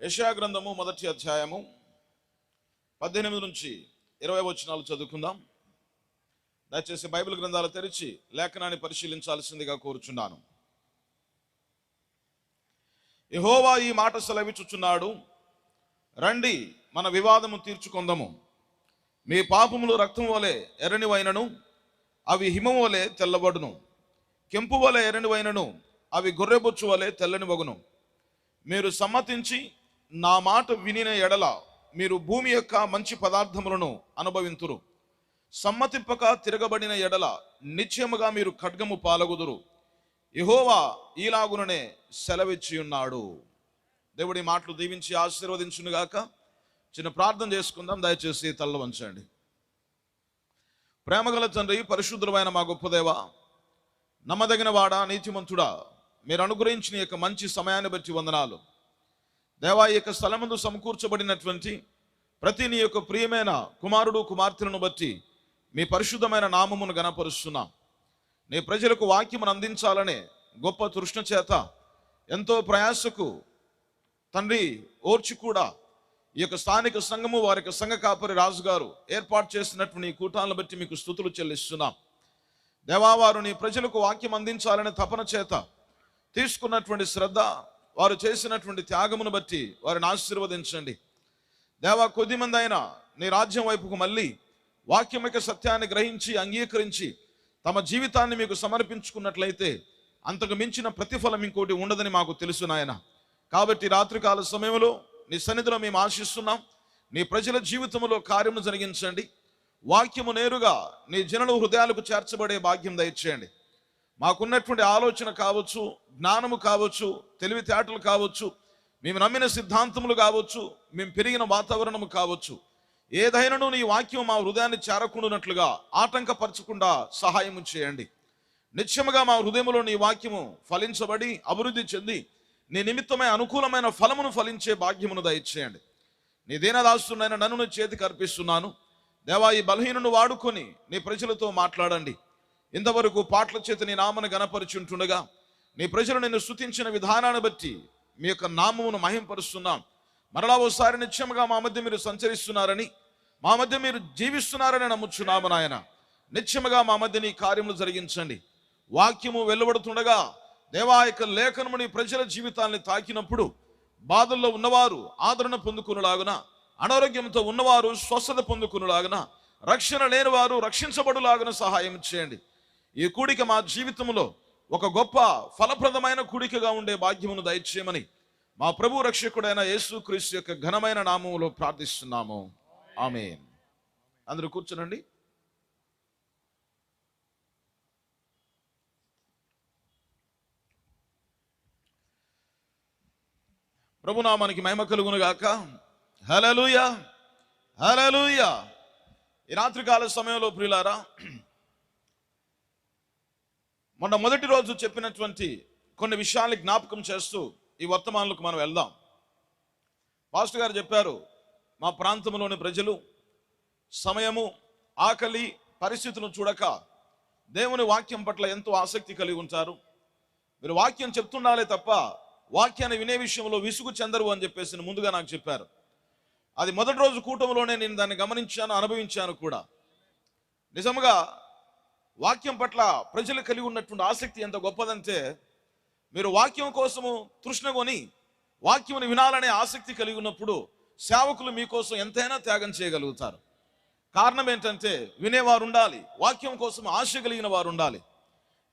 యెషయా గ్రంథము మొదటి అధ్యాయము 18 నుంచి 20 వచనాలు చదువుకుందాం. దయచేసి బైబిల్ గ్రంథాలు తెరిచి లేఖనాన్ని పరిశీలించాల్సిందిగా కోరుచున్నాను. యెహోవా ఈ మాట సెలవిచ్చుచున్నాడు, రండి మన వివాదము తీర్చుకొందము. మీ పాపములు రక్తం వలె ఎర్రనివైనను అవి హిమము వలె తెల్లబడును. కెంపు వలె ఎర్రనివైనను అవి గొర్రెబొచ్చు వలె తెల్లని వగును. మీరు సమ్మతించి నా మాట వినిన ఎడల మీరు భూమి యొక్క మంచి పదార్థములను అనుభవింతురు. సమ్మతింపక తిరగబడిన ఎడల నిశ్చయముగా మీరు ఖడ్గము పాలగుదురు. యెహోవా ఈలాగుననే సెలవిచ్చి ఉన్నాడు. దేవుడి మాటలు దీవించి ఆశీర్వదించునుగాక. చిన్న ప్రార్థన చేసుకుందాం. దయచేసి తల్ల వంచండి. ప్రేమగల తండ్రి, పరిశుద్ధమైన మా గొప్ప దేవ, నమ్మదగిన వాడా, నీతిమంతుడా, మీరు అనుగ్రహించిన యొక్క మంచి సమయాన్ని బట్టి వందనాలు దేవా. ఈ యొక్క స్థలమందు సమకూర్చబడినటువంటి ప్రతి నీ యొక్క ప్రియమైన కుమారుడు కుమార్తెలను బట్టి మీ పరిశుద్ధమైన నామమును గణపరుస్తున్నాం. నీ ప్రజలకు వాక్యమును అందించాలనే గొప్ప తృష్ణ చేత ఎంతో ప్రయాసకు తండ్రి ఓర్చి కూడా ఈ యొక్క స్థానిక సంఘము వారి యొక్క సంఘ కాపరి రాజుగారు ఏర్పాటు చేసినటువంటి ఈ కూటాలను బట్టి మీకు స్తుతులు చెల్లిస్తున్నాం దేవా. వారు నీ ప్రజలకు వాక్యం అందించాలనే తపన చేత తీసుకున్నటువంటి శ్రద్ధ, వారు చేసినటువంటి త్యాగమును బట్టి వారిని ఆశీర్వదించండి దేవా. కొద్దిమంది అయినా నీ రాజ్యం వైపుకు మళ్ళీ వాక్యం యొక్క సత్యాన్ని గ్రహించి అంగీకరించి తమ జీవితాన్ని మీకు సమర్పించుకున్నట్లయితే అంతకు మించిన ప్రతిఫలం ఇంకోటి ఉండదని మాకు తెలుసు నాయన. కాబట్టి రాత్రికాల సమయంలో నీ సన్నిధిలో మేము ఆశిస్తున్నాం. నీ ప్రజల జీవితంలో కార్యము జరిగించండి. వాక్యము నేరుగా నీ జనుల హృదయాలకు చేర్చబడే భాగ్యం దయచేయండి. మాకున్నటువంటి ఆలోచన కావచ్చు, జ్ఞానము కావచ్చు, తెలివితేటలు కావచ్చు, మేము నమ్మిన సిద్ధాంతములు కావచ్చు, మేము పెరిగిన వాతావరణము కావచ్చు, ఏదైనాను నీ వాక్యం మా హృదయాన్ని చేరకుండానట్లుగా ఆటంకపరచకుండా సహాయం చేయండి. నిత్యముగా మా హృదయంలో నీ వాక్యము ఫలించబడి అభివృద్ధి చెంది నీ నిమిత్తమై అనుకూలమైన ఫలమును ఫలించే భాగ్యమును దయచేయండి. నీ దీనదాసునైన నన్ను నీ చేతికి అర్పిస్తున్నాను దేవా. ఈ బలహీనను వాడుకొని నీ ప్రజలతో మాట్లాడండి. ఇంతవరకు పాటల చేత నీ నామను గణపరుచుంటుండగా నీ ప్రజలు నిన్ను స్తుతించిన విధానాన్ని బట్టి మీ యొక్క నామమును మహింపరుస్తున్నాం. మరలా ఓసారి నిత్యముగా మా మధ్య మీరు సంచరిస్తున్నారని, మా మధ్య మీరు జీవిస్తున్నారని నమ్ముచున్నాము నాయన. నిత్యముగా మా మధ్య నీ కార్యములు జరిగించండి. వాక్యము వెలువడుతుండగా దేవా, యొక్క లేఖనము నీ ప్రజల జీవితాన్ని తాకినప్పుడు బాధల్లో ఉన్నవారు ఆదరణ పొందుకునేలాగున, అనారోగ్యంతో ఉన్నవారు స్వస్థత పొందుకునేలాగున, రక్షణ లేని వారు రక్షించబడులాగున సహాయం చేయండి. ఈ కూడిక మా జీవితంలో ఒక గొప్ప ఫలప్రదమైన కూడికగా ఉండే భాగ్యమును దయచేయమని మా ప్రభు రక్షకుడైన యేసుక్రీస్తు యొక్క ఘనమైన నామములో ప్రార్థిస్తున్నాము. ఆమేన్. అందరూ కూర్చోనండి. ప్రభునామానికి మహిమ కలుగును గాక. హల్లెలూయా, హల్లెలూయా. ఈ రాత్రికాల సమయంలో ప్రియులారా, మొన్న మొదటి రోజు చెప్పినటువంటి కొన్ని విషయాల్ని జ్ఞాపకం చేస్తూ ఈ వర్తమానాలకు మనం వెళ్దాం. పాస్టర్ గారు చెప్పారు, మా ప్రాంతంలోని ప్రజలు సమయము, ఆకలి, పరిస్థితులను చూడక దేవుని వాక్యం పట్ల ఎంతో ఆసక్తి కలిగి ఉంటారు. మీరు వాక్యం చెప్తుండాలే తప్ప వాక్యాన్ని వినే విషయంలో విసుగు చెందరు అని చెప్పేసి ముందుగా నాకు చెప్పారు. అది మొదటి రోజు కూటమిలోనే నేను దాన్ని గమనించాను, అనుభవించాను కూడా. నిజంగా వాక్యం పట్ల ప్రజలు కలిగి ఉన్నటువంటి ఆసక్తి ఎంత గొప్పదంటే, మీరు వాక్యం కోసము తృష్ణగొని వాక్యమును వినాలనే ఆసక్తి కలిగి ఉన్నప్పుడు సేవకులు మీకోసం ఎంతైనా త్యాగం చేయగలుగుతారు. కారణం ఏంటంటే వినేవారు ఉండాలి, వాక్యం కోసం ఆశ కలిగిన వారు ఉండాలి.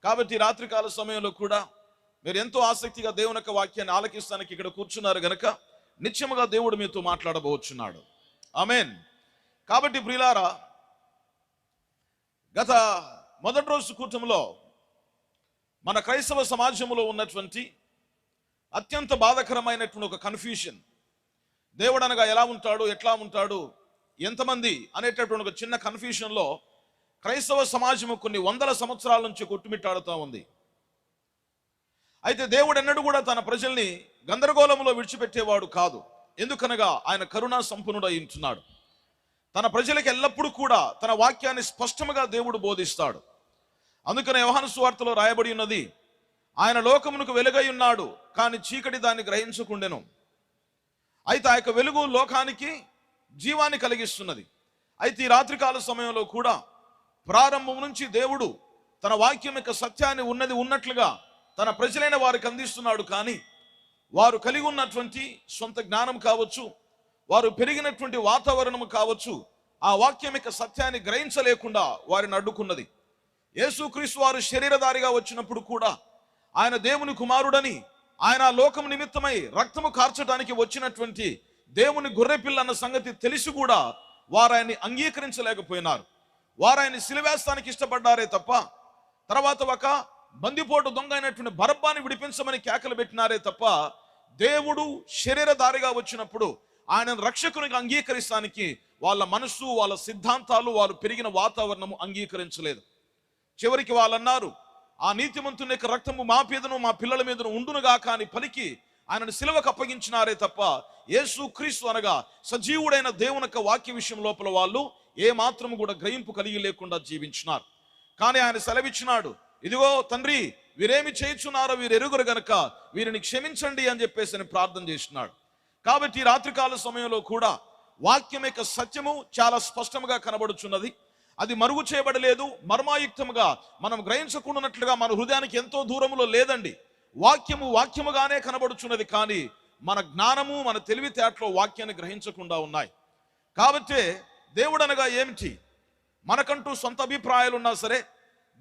కాబట్టి రాత్రికాల సమయంలో కూడా మీరు ఎంతో ఆసక్తిగా దేవుని యొక్క వాక్యాన్ని ఆలకిస్తానికి ఇక్కడ కూర్చున్నారు గనక నిత్యముగా దేవుడు మీతో మాట్లాడబోచున్నాడు. ఆమేన్. కాబట్టి ప్రియులారా, గత మొదటి రోజు కూటమిలో మన క్రైస్తవ సమాజంలో ఉన్నటువంటి అత్యంత బాధాకరమైనటువంటి ఒక కన్ఫ్యూషన్, దేవుడు అనగా ఎలా ఉంటాడు, ఎట్లా ఉంటాడు, ఎంతమంది అనేటటువంటి ఒక చిన్న కన్ఫ్యూషన్లో క్రైస్తవ సమాజము కొన్ని వందల సంవత్సరాల నుంచి కొట్టుమిట్టాడుతూ ఉంది. అయితే దేవుడు ఎన్నడూ కూడా తన ప్రజల్ని గందరగోళంలో విడిచిపెట్టేవాడు కాదు. ఎందుకనగా ఆయన కరుణా సంపన్నుడై ఉంటున్నాడు. తన ప్రజలకు ఎల్లప్పుడూ కూడా తన వాక్యాన్ని స్పష్టంగా దేవుడు బోధిస్తాడు. అందుకనే యోహాను సువార్తలో రాయబడి ఉన్నది, ఆయన లోకమునకు వెలుగై ఉన్నాడు, కానీ చీకటి దాన్ని గ్రహించకుండెను. అయితే ఆ యొక్క వెలుగు లోకానికి జీవాన్ని కలిగిస్తున్నది. అయితే ఈ రాత్రికాల సమయంలో కూడా ప్రారంభం నుంచి దేవుడు తన వాక్యం యొక్క సత్యాన్ని ఉన్నది ఉన్నట్లుగా తన ప్రజలైన వారికి అందిస్తున్నాడు. కానీ వారు కలిగి ఉన్నటువంటి సొంత జ్ఞానం కావచ్చు, వారు పెరిగినటువంటి వాతావరణం కావచ్చు, ఆ వాక్యం యొక్క సత్యాన్ని గ్రహించలేకుండా వారిని అడ్డుకున్నది. యేసుక్రీస్తు వారు శరీరధారిగా వచ్చినప్పుడు కూడా ఆయన దేవుని కుమారుడని, ఆయన లోకం నిమిత్తమై రక్తము కార్చడానికి వచ్చినటువంటి దేవుని గొర్రెపిల్ల అన్న సంగతి తెలిసి కూడా వారు ఆయన్ని అంగీకరించలేకపోయినారు. వారు ఆయన్ని సిలువేస్తానికి ఇష్టపడ్డారే తప్ప, తర్వాత ఒక బందిపోటు దొంగ అయినటువంటి బరబ్బాని విడిపించమని కేకలు పెట్టినారే తప్ప, దేవుడు శరీరధారిగా వచ్చినప్పుడు ఆయన రక్షకునిగా అంగీకరిస్తానికి వాళ్ళ మనస్సు, వాళ్ళ సిద్ధాంతాలు, వారు పెరిగిన వాతావరణము అంగీకరించలేదు. చివరికి వాళ్ళు అన్నారు, ఆ నీతిమంతుని యొక్క రక్తము మా మీదను మా పిల్లల మీదను ఉండునుగా కానీ పలికి ఆయనను సిలువకు అప్పగించినారే తప్ప, యేసు క్రీస్తు అనగా సజీవుడైన దేవుని యొక్క వాక్య విషయం లోపల వాళ్ళు ఏ మాత్రము కూడా గ్రహింపు కలిగి లేకుండా జీవించినారు. కానీ ఆయన సెలవిచ్చినాడు, ఇదిగో తండ్రి, వీరేమి చేయుచున్నారో వీరు ఎరుగురు గనక వీరిని క్షమించండి అని చెప్పేసి ప్రార్థన చేసినాడు. కాబట్టి ఈ రాత్రికాల సమయంలో కూడా వాక్యం యొక్క సత్యము చాలా స్పష్టంగా కనబడుచున్నది. అది మరుగు చేయబడలేదు, మర్మాయుక్తముగా మనం గ్రహించకుండానట్లుగా మన హృదయానికి ఎంతో దూరంలో లేదండి. వాక్యము వాక్యముగానే కనబడుచున్నది, కానీ మన జ్ఞానము, మన తెలివితేటలో వాక్యాన్ని గ్రహించకుండా ఉన్నాయి. కాబట్టి దేవుడు అనగా ఏమిటి? మనకంటూ సొంత అభిప్రాయాలు ఉన్నా సరే,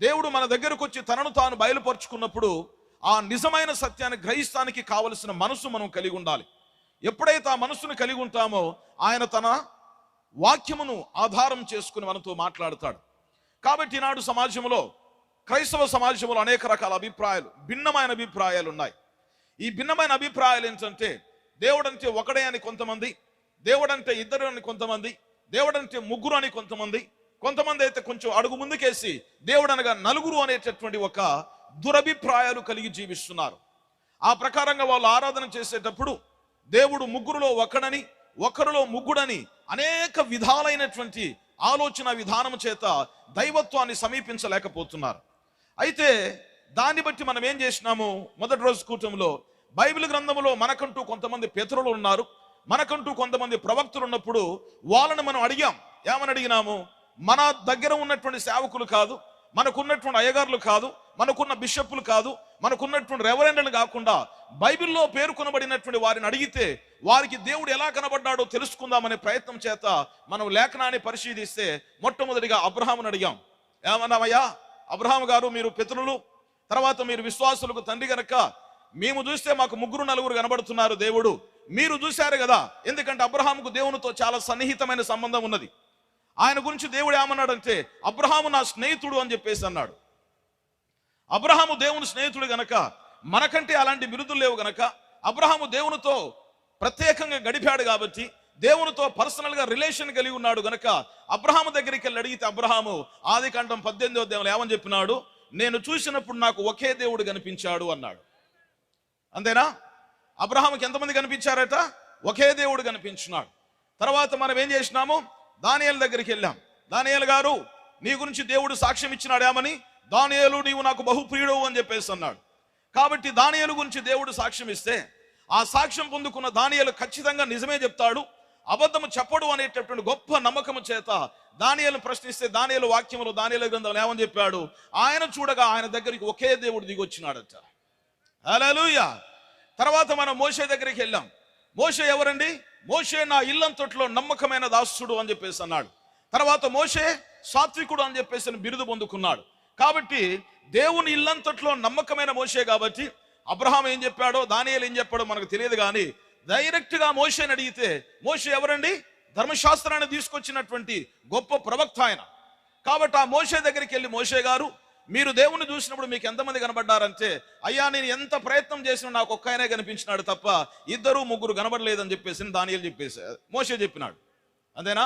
దేవుడు మన దగ్గరకు వచ్చి తనను తాను బయలుపరుచుకున్నప్పుడు ఆ నిజమైన సత్యాన్ని గ్రహిస్తానికి కావలసిన మనసు మనం కలిగి ఉండాలి. ఎప్పుడైతే ఆ మనసును కలిగి ఉంటామో ఆయన తన వాక్యమును ఆధారం చేసుకుని మనతో మాట్లాడతాడు. కాబట్టి ఈనాడు సమాజంలో, క్రైస్తవ సమాజంలో అనేక రకాల అభిప్రాయాలు, భిన్నమైన అభిప్రాయాలు ఉన్నాయి. ఈ భిన్నమైన అభిప్రాయాలు ఏంటంటే, దేవుడంటే ఒకడే అని కొంతమంది, దేవుడంటే ఇద్దరు అని కొంతమంది, దేవుడంటే ముగ్గురు అని కొంతమంది, కొంతమంది అయితే కొంచెం అడుగు ముందుకేసి దేవుడు అనగా నలుగురు అనేటటువంటి ఒక దురభిప్రాయాలు కలిగి జీవిస్తున్నారు. ఆ ప్రకారంగా వాళ్ళు ఆరాధన చేసేటప్పుడు దేవుడు ముగ్గురులో ఒకడని, ఒకరిలో ముగ్గుడని అనేక విధాలైనటువంటి ఆలోచన విధానం చేత దైవత్వాన్ని సమీపించలేకపోతున్నారు. అయితే దాన్ని బట్టి మనం ఏం చేసినాము, మొదటి రోజు కూటంలో బైబిల్ గ్రంథంలో మనకంటూ కొంతమంది పితరులు ఉన్నారు, మనకంటూ కొంతమంది ప్రవక్తలు ఉన్నప్పుడు వాళ్ళని మనం అడిగాం. ఏమని అడిగినాము? మన దగ్గర ఉన్నటువంటి సేవకులు కాదు, మనకున్నటువంటి అయ్యగారులు కాదు, మనకున్న బిషప్పులు కాదు, మనకున్నటువంటి రెవరెండ్లు కాకుండా బైబిల్లో పేర్కొనబడినటువంటి వారిని అడిగితే వారికి దేవుడు ఎలా కనబడ్డాడో తెలుసుకుందామనే ప్రయత్నం చేత మనం లేఖనాన్ని పరిశీలిస్తే మొట్టమొదటిగా అబ్రహామును అడిగాం. ఏమన్నామయ్యా, అబ్రహాము గారు, మీరు పితరులు, తర్వాత మీరు విశ్వాసులకు తండ్రి గనక మేము చూస్తే మాకు ముగ్గురు నలుగురు కనబడుతున్నారు, దేవుడు మీరు చూశారు కదా. ఎందుకంటే అబ్రహాముకు దేవునితో చాలా సన్నిహితమైన సంబంధం ఉన్నది. ఆయన గురించి దేవుడు ఏమన్నాడంటే, అబ్రహాము నా స్నేహితుడు అని చెప్పేసి అన్నాడు. అబ్రహాము దేవుని స్నేహితుడు గనక, మనకంటే అలాంటి బిరుదులు లేవు గనక, అబ్రహాము దేవునితో ప్రత్యేకంగా గడిపాడు కాబట్టి, దేవునితో పర్సనల్ గా రిలేషన్ కలిగి ఉన్నాడు గనక, అబ్రహాము దగ్గరికి వెళ్ళి అడిగితే అబ్రహాము ఆదికాండం 18వ అధ్యాయంలో ఏమని చెప్పినాడు? నేను చూసినప్పుడు నాకు ఒకే దేవుడు కనిపించాడు అన్నాడు. అంతేనా? అబ్రహాముకి ఎంతమంది కనిపించారట? ఒకే దేవుడు కనిపించినాడు. తర్వాత మనం ఏం చేసినాము? దానియేలు దగ్గరికి వెళ్ళాం. దానియేలు గారు, నీ గురించి దేవుడు సాక్ష్యం ఇచ్చినాడు ఏమని? దానియేలు, నీవు నాకు బహుప్రియుడవు అని చెప్పేసి అన్నాడు. కాబట్టి దానియేలు గురించి దేవుడు సాక్ష్యం ఇస్తే ఆ సాక్ష్యం పొందుకున్న దానియేలు ఖచ్చితంగా నిజమే చెప్తాడు, అబద్ధము చెప్పడు అనేటటువంటి గొప్ప నమ్మకము చేత దానియేలు ప్రశ్నిస్తే దానియేలు వాక్యములో, దానియేలు గ్రంథంలో ఏమని చెప్పాడు? ఆయన చూడగా ఆయన దగ్గరికి ఒకే దేవుడు దిగొచ్చినాడట. హల్లెలూయా. తర్వాత మనం మోషే దగ్గరికి వెళ్ళాం. మోషే ఎవరండి? మోషే నా ఇల్లంతట్లో నమ్మకమైన దాసుడు అని చెప్పేసి అన్నాడు. తర్వాత మోషే సాత్వికుడు అని చెప్పేసి బిరుదు పొందుకున్నాడు. కాబట్టి దేవుని ఇల్లంతట్లో నమ్మకమైన మోషే కాబట్టి అబ్రహాం ఏం చెప్పాడో, దానియేలు ఏం చెప్పాడో మనకు తెలియదు. కానీ డైరెక్ట్ గా మోషేని అడిగితే, మోషే ఎవరండి? ధర్మశాస్త్రాన్ని తీసుకొచ్చినటువంటి గొప్ప ప్రవక్త ఆయన. కాబట్టి ఆ మోషే దగ్గరికి వెళ్ళి, మోషే గారు, మీరు దేవుణ్ణి చూసినప్పుడు మీకు ఎంతమంది కనబడ్డారంటే, అయ్యా నేను ఎంత ప్రయత్నం చేసినా నాకు ఒక్క ఆయనే కనిపించినాడు తప్ప ఇద్దరు ముగ్గురు కనబడలేదని చెప్పేసి దానియేలు చెప్పేసి మోషే చెప్పినాడు. అంతేనా?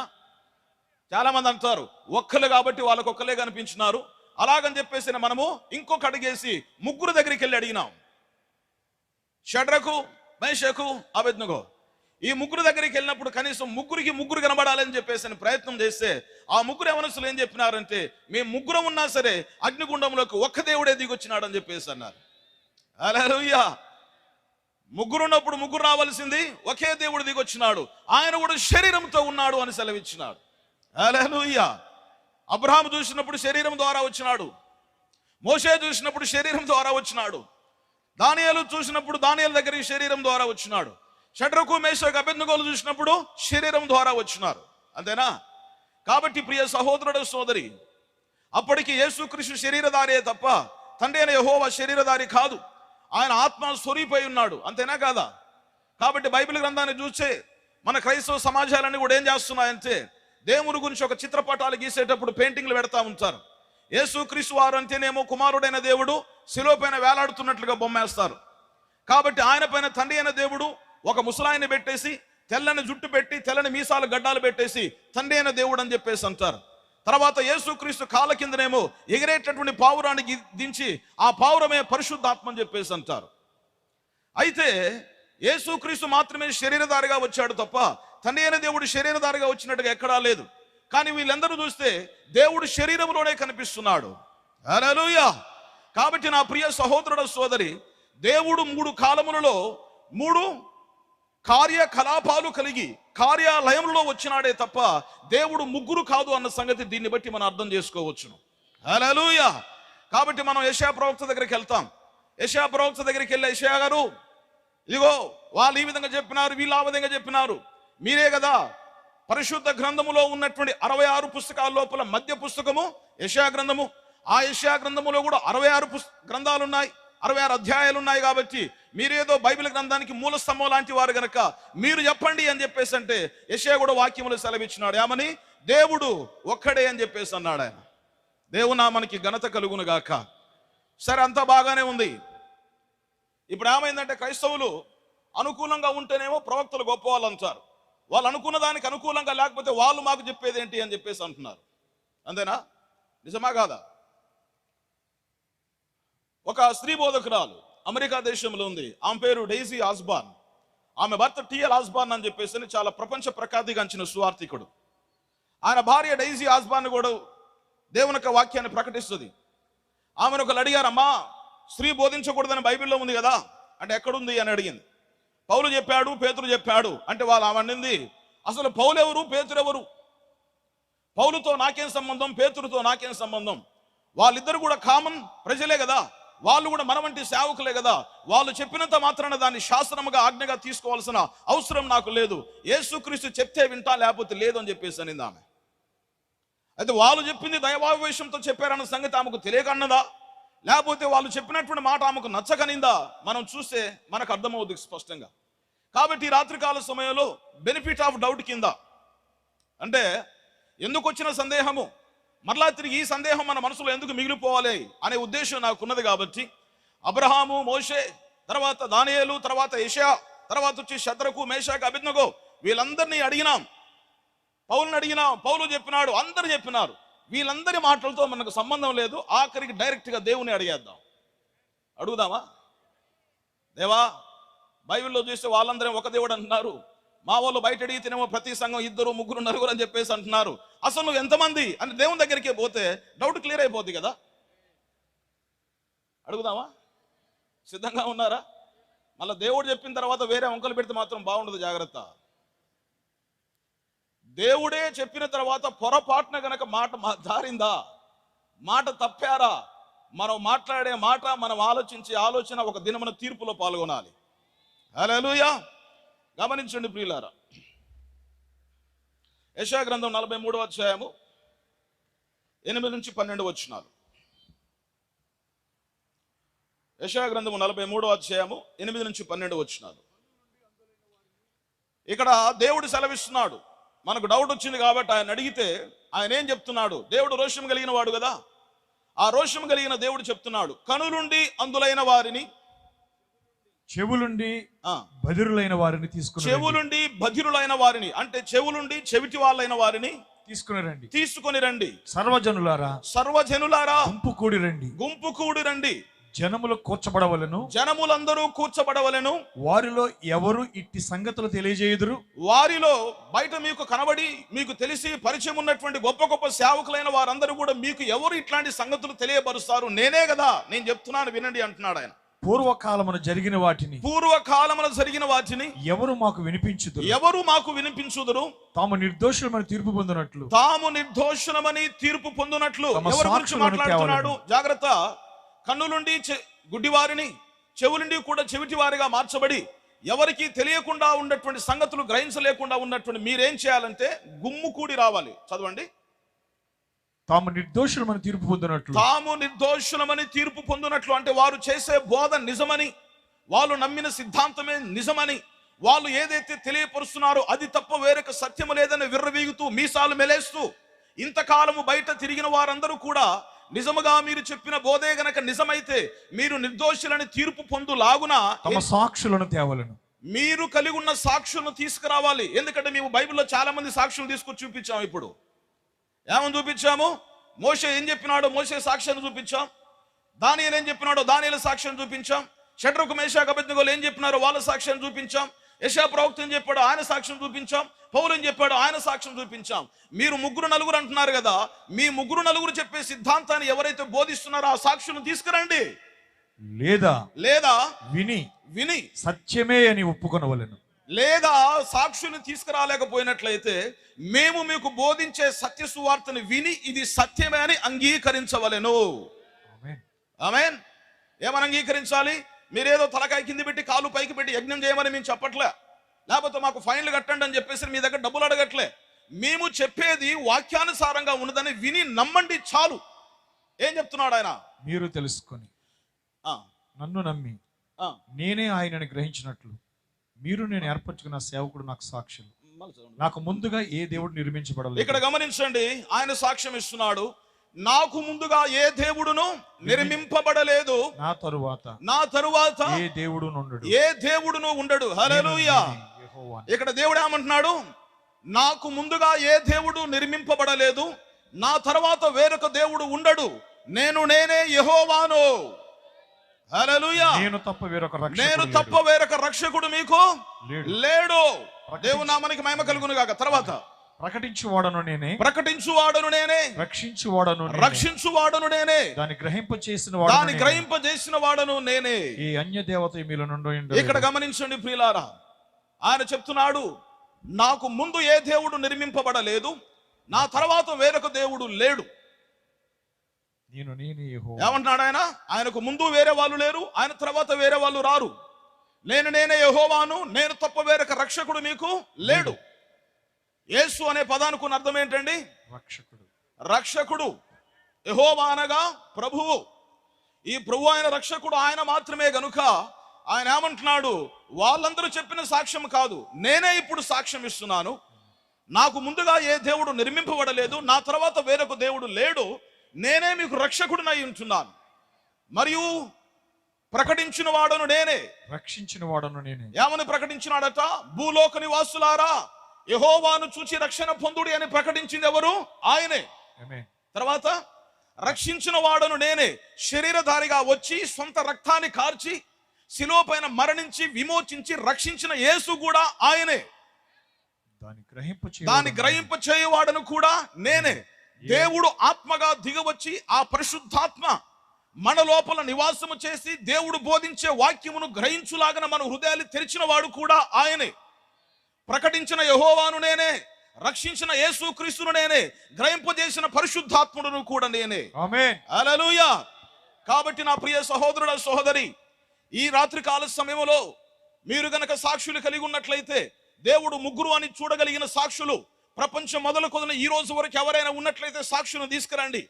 చాలా మంది అంటారు ఒక్కలే కాబట్టి వాళ్ళకు ఒక్కలే కనిపించినారు అలాగని చెప్పేసి మనము ఇంకొక అడిగేసి ముగ్గురు దగ్గరికి వెళ్ళి అడిగినాం. షడ్రకు, మేషకు, అబేద్నెగో ఈ ముగ్గురు దగ్గరికి వెళ్ళినప్పుడు కనీసం ముగ్గురికి ముగ్గురు కనబడాలని చెప్పేసి ప్రయత్నం చేస్తే ఆ ముగ్గురు యవనస్తులు ఏం చెప్పినారంటే, మేము ముగ్గురు ఉన్నా సరే అగ్నిగుండంలోకి ఒక్క దేవుడే దిగొచ్చినాడు అని చెప్పేసి అన్నారు. హల్లెలూయా. ముగ్గురు ఉన్నప్పుడు ముగ్గురు రావాల్సింది, ఒకే దేవుడు దిగొచ్చినాడు, ఆయన కూడా శరీరంతో ఉన్నాడు అని సెలవిచ్చినాడు. హల్లెలూయా. అబ్రహాము చూసినప్పుడు శరీరం ద్వారా వచ్చినాడు, మోషే చూసినప్పుడు శరీరం ద్వారా వచ్చినాడు, దానియేలు చూసినప్పుడు దానియేలు దగ్గరికి శరీరం ద్వారా వచ్చినాడు, షడ్రకు మేషకు అబేద్నెగోలు చూసినప్పుడు శరీరం ద్వారా వచ్చినారు. అంతేనా? కాబట్టి ప్రియ సహోదరుడు సోదరి, అప్పటికి యేసుక్రీస్తు శరీరధారియే తప్ప తండ్రి అయిన యెహోవా శరీరధారి కాదు. ఆయన ఆత్మ స్వరూపై ఉన్నాడు. అంతేనా కాదా? కాబట్టి బైబిల్ గ్రంథాన్ని చూస్తే మన క్రైస్తవ సమాజాలన్నీ కూడా ఏం చేస్తున్నాయంటే దేవుని గురించి ఒక చిత్రపటాలు గీసేటప్పుడు పెయింటింగ్లు పెడతా ఉంటారు. యేసుక్రీస్తు వారు అంటేనేమో కుమారుడైన దేవుడు శిలువ పైన వేలాడుతున్నట్లుగా బొమ్మేస్తారు. కాబట్టి ఆయన పైన తండ్రి అయిన దేవుడు ఒక ముసలాయిని పెట్టేసి తెల్లని జుట్టు పెట్టి తెల్లని మీసాలు గడ్డాలు పెట్టేసి తండ్రి అయిన దేవుడు అని చెప్పేసి అంటారు. తర్వాత యేసుక్రీస్తు కాళ్ళ కిందనేమో ఎగిరేటటువంటి పావురాన్ని దించి ఆ పావురమే పరిశుద్ధాత్మ అని చెప్పేసి అంటారు. అయితే యేసుక్రీస్తు మాత్రమే శరీరధారిగా వచ్చాడు తప్ప తండ్రి అయిన దేవుడు శరీరధారిగా వచ్చినట్టుగా ఎక్కడా లేదు. కానీ వీళ్ళందరూ చూస్తే దేవుడు శరీరంలోనే కనిపిస్తున్నాడు. హల్లెలూయా. కాబట్టి నా ప్రియ సహోదరుడు సోదరి, దేవుడు 3 కాలములలో 3 కార్యకలాపాలు కలిగి కార్యాలయంలో వచ్చినాడే తప్ప దేవుడు ముగ్గురు కాదు అన్న సంగతి దీన్ని బట్టి మనం అర్థం చేసుకోవచ్చును. హల్లెలూయా. కాబట్టి మనం యెషయా ప్రవక్త దగ్గరికి వెళ్తాం. యెషయా ప్రవక్త దగ్గరికి వెళ్ళి, యెషయా గారు ఇదిగో వాళ్ళు ఈ విధంగా చెప్పినారు, వీళ్ళు ఆ విధంగా చెప్పినారు, మీరే కదా పరిశుద్ధ గ్రంథములో ఉన్నటువంటి 66 పుస్తకాల లోపల మధ్య పుస్తకము యెషయా గ్రంథము. ఆ యెషయా గ్రంథములో కూడా 66 గ్రంథాలు ఉన్నాయి, 66 అధ్యాయాలు ఉన్నాయి. కాబట్టి మీరేదో బైబిల్ గ్రంథానికి మూల స్తంభం లాంటి వారు గనక మీరు చెప్పండి అని చెప్పేసి అంటే యెషయా కూడా వాక్యములు సెలవిచ్చినాడు. ఏమని? దేవుడు ఒక్కడే అని చెప్పేసి అన్నాడు ఆయన. దేవునా మనకి ఘనత కలుగును గాక. సరే, అంతా బాగానే ఉంది. ఇప్పుడు ఏమైందంటే క్రైస్తవులు అనుకూలంగా ఉంటేనేమో ప్రవక్తలు గొప్ప వాళ్ళు అంటారు, వాళ్ళు అనుకున్న దానికి అనుకూలంగా లేకపోతే వాళ్ళు మాకు చెప్పేది ఏంటి అని చెప్పేసి అంటున్నారు. అంతేనా? నిజమా కాదా? ఒక స్త్రీ బోధకురాలు అమెరికా దేశంలో ఉంది. ఆమె పేరు డెయిసీ ఆస్బార్న్. ఆమె భర్త టిఎల్ ఆస్బార్న్ అని చెప్పేసి చాలా ప్రపంచ ప్రఖ్యాతిగాంచిన సువార్థికుడు. ఆయన భార్య డెయిసీ ఆస్బార్న్ కూడా దేవుని యొక్క వాక్యాన్ని ప్రకటిస్తుంది. ఆమెను ఒకళ్ళు అడిగారమ్మా, స్త్రీ బోధించకూడదని బైబిల్లో ఉంది కదా అంటే ఎక్కడుంది అని అడిగింది. పౌలు చెప్పాడు, పేతురు చెప్పాడు అంటే వాళ్ళు ఆమె అనింది, అసలు పౌలు ఎవరు, పేతురు ఎవరు? పౌలుతో నాకేం సంబంధం, పేతురుతో నాకేం సంబంధం? వాళ్ళిద్దరు కూడా కామన్ ప్రజలే కదా, వాళ్ళు కూడా మన వంటి సేవకులే కదా, వాళ్ళు చెప్పినంత మాత్రాన దాన్ని శాస్త్రముగా ఆజ్ఞగా తీసుకోవాల్సిన అవసరం నాకు లేదు. యేసుక్రీస్తు చెప్తే వింటా, లేకపోతే లేదు అని చెప్పేసి అనింది ఆమె. అయితే వాళ్ళు చెప్పింది దైవావేశంతో చెప్పారన్న సంగతి ఆమెకు తెలియకన్నదా, లేకపోతే వాళ్ళు చెప్పినటువంటి మాట ఆమెకు నచ్చకనిందా? మనం చూస్తే మనకు అర్థమవుతుంది స్పష్టంగా. కాబట్టి రాత్రికాల సమయంలో బెనిఫిట్ ఆఫ్ డౌట్ కింద, అంటే ఎందుకు వచ్చిన సందేహము, మరలా తిరిగి ఈ సందేహం మన మనసులో ఎందుకు మిగిలిపోవాలి అనే ఉద్దేశం నాకున్నది. కాబట్టి అబ్రహాము, మోషే, తర్వాత దానియేలు, తర్వాత యెషయా, తర్వాత వచ్చి షద్రకు, మేషాకు, అబేద్నెగో వీళ్ళందరినీ అడిగినాం, పౌలుని అడిగినాం, పౌలు చెప్పినాడు, అందరు చెప్పినారు. వీళ్ళందరి మాటలతో మనకు సంబంధం లేదు. ఆఖరికి డైరెక్ట్గా దేవుని అడిగేద్దాం. అడుగుదామా? దేవా, బైబిల్లో చూస్తే వాళ్ళందరూ ఒక దేవుడు అంటున్నారు, మా వాళ్ళు బయట అడిగితేనేమో ప్రతి సంఘం 2, 3, 4 అని చెప్పేసి అంటున్నారు, అసలు నువ్వు ఎంతమంది అని దేవుని దగ్గరికి పోతే డౌట్ క్లియర్ అయిపోద్ది కదా. అడుగుదామా? సిద్ధంగా ఉన్నారా? మళ్ళీ దేవుడు చెప్పిన తర్వాత వేరే వంకలు పెడితే మాత్రం బాగుండదు, జాగ్రత్త. దేవుడే చెప్పిన తర్వాత పొరపాటున గనక మాట జారిందా, మాట తప్పారా, మనం మాట్లాడే మాట, మనం ఆలోచించే ఆలోచన ఒక దినమున తీర్పులో పాల్గొనాలి. హల్లెలూయా. గమనించండి ప్రియులారా, యెషయా గ్రంథం 43వ అధ్యాయము 8 నుంచి 12 వచనాలు. యెషయా గ్రంథము 43వ అధ్యాయము 8 నుంచి 12 వచనాలు. ఇక్కడ దేవుడు సెలవిస్తున్నాడు. మనకు డౌట్ వచ్చింది కాబట్టి ఆయన అడిగితే ఆయన ఏం చెప్తున్నాడు? దేవుడు రోషం కలిగిన వాడు కదా. ఆ రోషం కలిగిన దేవుడు చెప్తున్నాడు, కనులుండి అందులైన వారిని, చెవులుండి బధిరులైన వారిని తీసుకుని, చెవులుండి బధిరులైన వారిని అంటే చెవులుండి చెవిటి వాళ్ళైన వారిని తీసుకొని రండి. సర్వజనులారా గుంపు కూడి రండి. జనములు కూర్చబడవలెను, జనములందరూ కూర్చబడవలెను. వారిలో ఎవరు ఇట్టి సంగతులు తెలియజేయుదురు? వారిలో బయట మీకు కనబడి మీకు తెలిసి పరిచయం ఉన్నటువంటి గొప్ప గొప్ప సేవకులైన వారందరూ కూడా మీకు ఎవరు ఇట్లాంటి సంగతులు తెలియపరుస్తారు? నేనే కదా, నేను చెప్తున్నాను వినండి అంటున్నాడు ఆయన. పూర్వకాలమున జరిగిన వాటిని ఎవరు మాకు వినిపించుదురు తాము నిర్దోషులమని తీర్పు పొందునట్లు ఎవరి గురించి మాట్లాడుతున్నాడు? జాగ్రత్త. కన్నులుండి గుడ్డివారిని, చెవులుండి కూడా చెవిటి వారిగా మార్చబడి ఎవరికి తెలియకుండా ఉన్నటువంటి సంగతులు గ్రహించలేకుండా ఉన్నటువంటి మీరేం చేయాలంటే గుమ్ము కూడి రావాలి. చదవండి. తాము నిర్దోషులమని తీర్పు పొందునట్లు అంటే వారు చేసే బోధ నిజమని, వాళ్ళు నమ్మిన సిద్ధాంతమే నిజమని, వాళ్ళు ఏదైతే తెలియపరుస్తున్నారో అది తప్ప వేరొక సత్యము లేదని విర్రవీగుతూ మీసాలు మెలేస్తూ ఇంతకాలము బయట తిరిగిన వారందరూ కూడా నిజముగా మీరు చెప్పిన బోధే గనక నిజమైతే మీరు నిర్దోషులని తీర్పు పొందులాగున తమ సాక్షులను తేవలను. మీరు కలిగి ఉన్న సాక్షులను తీసుకురావాలి. ఎందుకంటే మేము బైబిల్లో చాలా మంది సాక్షులు తీసుకొచ్చి చూపించాం. ఇప్పుడు ఏమని చూపించాము? మోషే ఏం చెప్పినాడో మోషే సాక్ష్యాన్ని చూపించాం. దానియేలు ఏం చెప్పినాడో దానియేలు సాక్ష్యాన్ని చూపించాం. షడ్రకు మేషాకు అబేద్నెగోలు ఏం చెప్పినారో వాళ్ళ సాక్ష్యాన్ని చూపించాం. యెషయా ప్రవక్త ఏం చెప్పాడో ఆయన సాక్ష్యం చూపించాం. పౌలు ఏం చెప్పాడో ఆయన సాక్ష్యం చూపించాం. మీరు 3-4 అంటున్నారు కదా, మీ 3-4 చెప్పే సిద్ధాంతాన్ని ఎవరైతే బోధిస్తున్నారో ఆ సాక్షులను తీసుకురండి. లేదా విని సత్యమే అని ఒప్పుకొనవలెను. లేదా సాక్షుల్ని తీసుకురాలేకపోయినట్లయితే మేము మీకు బోధించే సత్య సువార్తని విని ఇది సత్యమే అని అంగీకరించవలెను. ఆమేన్. ఏమని అంగీకరించాలి? మీరేదో తలకాయ కింది పెట్టి కాలు పైకి పెట్టి యజ్ఞం చేయమని మేము చెప్పట్లే, లేకపోతే మాకు ఫైన్లు కట్టండి అని చెప్పేసి మీ దగ్గర డబ్బులు అడగట్లే. మేము చెప్పేది వాక్యానుసారంగా ఉన్నదని విని నమ్మండి చాలు. ఏం చెప్తున్నాడు ఆయన? మీరు తెలుసుకొని నన్ను నమ్మి నేనే ఆయనని గ్రహించినట్లు మీరు నేను ఏర్పరచుకున్న సేవకుడు నాకు సాక్షులు. నాకు ముందుగా ఏ దేవుడు నిర్మించబడలేదు. ఇక్కడ గమనించండి, ఆయన సాక్ష్యం ఇస్తున్నాడు. నాకు ముందుగా ఏ దేవుడును నిర్మింపబడలేదు, నా తరువాత ఏ దేవుడును ఉండడు. హల్లెలూయా. ఇక్కడ దేవుడు ఏమంటున్నాడు? నాకు ముందుగా ఏ దేవుడు నిర్మింపబడలేదు, నా తర్వాత వేరొక దేవుడు ఉండడు, నేనే యెహోవాను. హల్లెలూయా. నేను తప్ప వేరొక రక్షకుడు మీకు లేడు. దేవుని నామానికి మహిమ కలుగును గాక. తర్వాత ప్రకటించువాడను నేనే, రక్షించువాడను నేనే, దాన్ని గ్రహింపజేసిన వాడను నేనే. ఈ అన్య దేవత మీలో నుండి. ఇక్కడ గమనించండి ప్రియులారా, ఆయన చెప్తున్నాడు నాకు ముందు ఏ దేవుడు నిర్మింపబడలేదు, నా తర్వాత వేరొక దేవుడు లేడు. ఏమంటున్నాడు ఆయన? ఆయనకు ముందు వేరే వాళ్ళు లేరు, ఆయన తర్వాత వేరే వాళ్ళు రారు. నేనే యెహోవాను, నేను తప్ప వేరొక రక్షకుడు మీకు లేడు. యేసు అనే పదానికి అర్థం ఏంటండి? రక్షకుడు. యెహోవా అనగా ప్రభువు. ఈ ప్రభు ఆయన రక్షకుడు, ఆయన మాత్రమే గనుక ఆయన ఏమంటున్నాడు? వాళ్ళందరూ చెప్పిన సాక్ష్యం కాదు, నేనే ఇప్పుడు సాక్ష్యం ఇస్తున్నాను. నాకు ముందుగా ఏ దేవుడు నిర్మింపబడలేదు, నా తర్వాత వేరొక దేవుడు లేడు, నేనే మీకు రక్షకుడినై ఉంటున్నాను. మరియు ప్రకటించిన వాడను నేనే, రక్షించిన వాడను నేనే. ఏమని ప్రకటించినాడట? భూలోక నివాసులారా యెహోవాను చూచి రక్షణ పొందుడి అని ప్రకటించింది ఎవరు? ఆయనే. తర్వాత రక్షించిన వాడను నేనే, శరీరధారిగా వచ్చి సొంత రక్తాన్ని కార్చి శిలువ పైన మరణించి విమోచించి రక్షించిన యేసు కూడా ఆయనే. దాన్ని గ్రహింప చేయువాడను కూడా నేనే. దేవుడు ఆత్మగా దిగవచ్చి ఆ పరిశుద్ధాత్మ మన లోపల నివాసము చేసి దేవుడు బోధించే వాక్యమును గ్రహించులాగన మన హృదయాలు తెరిచిన వాడు కూడా ఆయనే. ప్రకటించిన యెహోవాను నేనే, రక్షించిన యేసు క్రీస్తును నేనే, గ్రహింపజేసిన పరిశుద్ధాత్ముడును కూడా నేనే. ఆమేన్. హల్లెలూయా. కాబట్టి నా ప్రియ సహోదరుడ సహోదరి, ఈ రాత్రి కాల సమయంలో మీరు గనక సాక్షులు కలిగి ఉన్నట్లయితే, దేవుడు 3 అని చూడగలిగిన సాక్షులు ప్రపంచం మొదలుకొదిన ఈ రోజు వరకు ఎవరైనా ఉన్నట్లయితే సాక్షులను తీసుకురండి.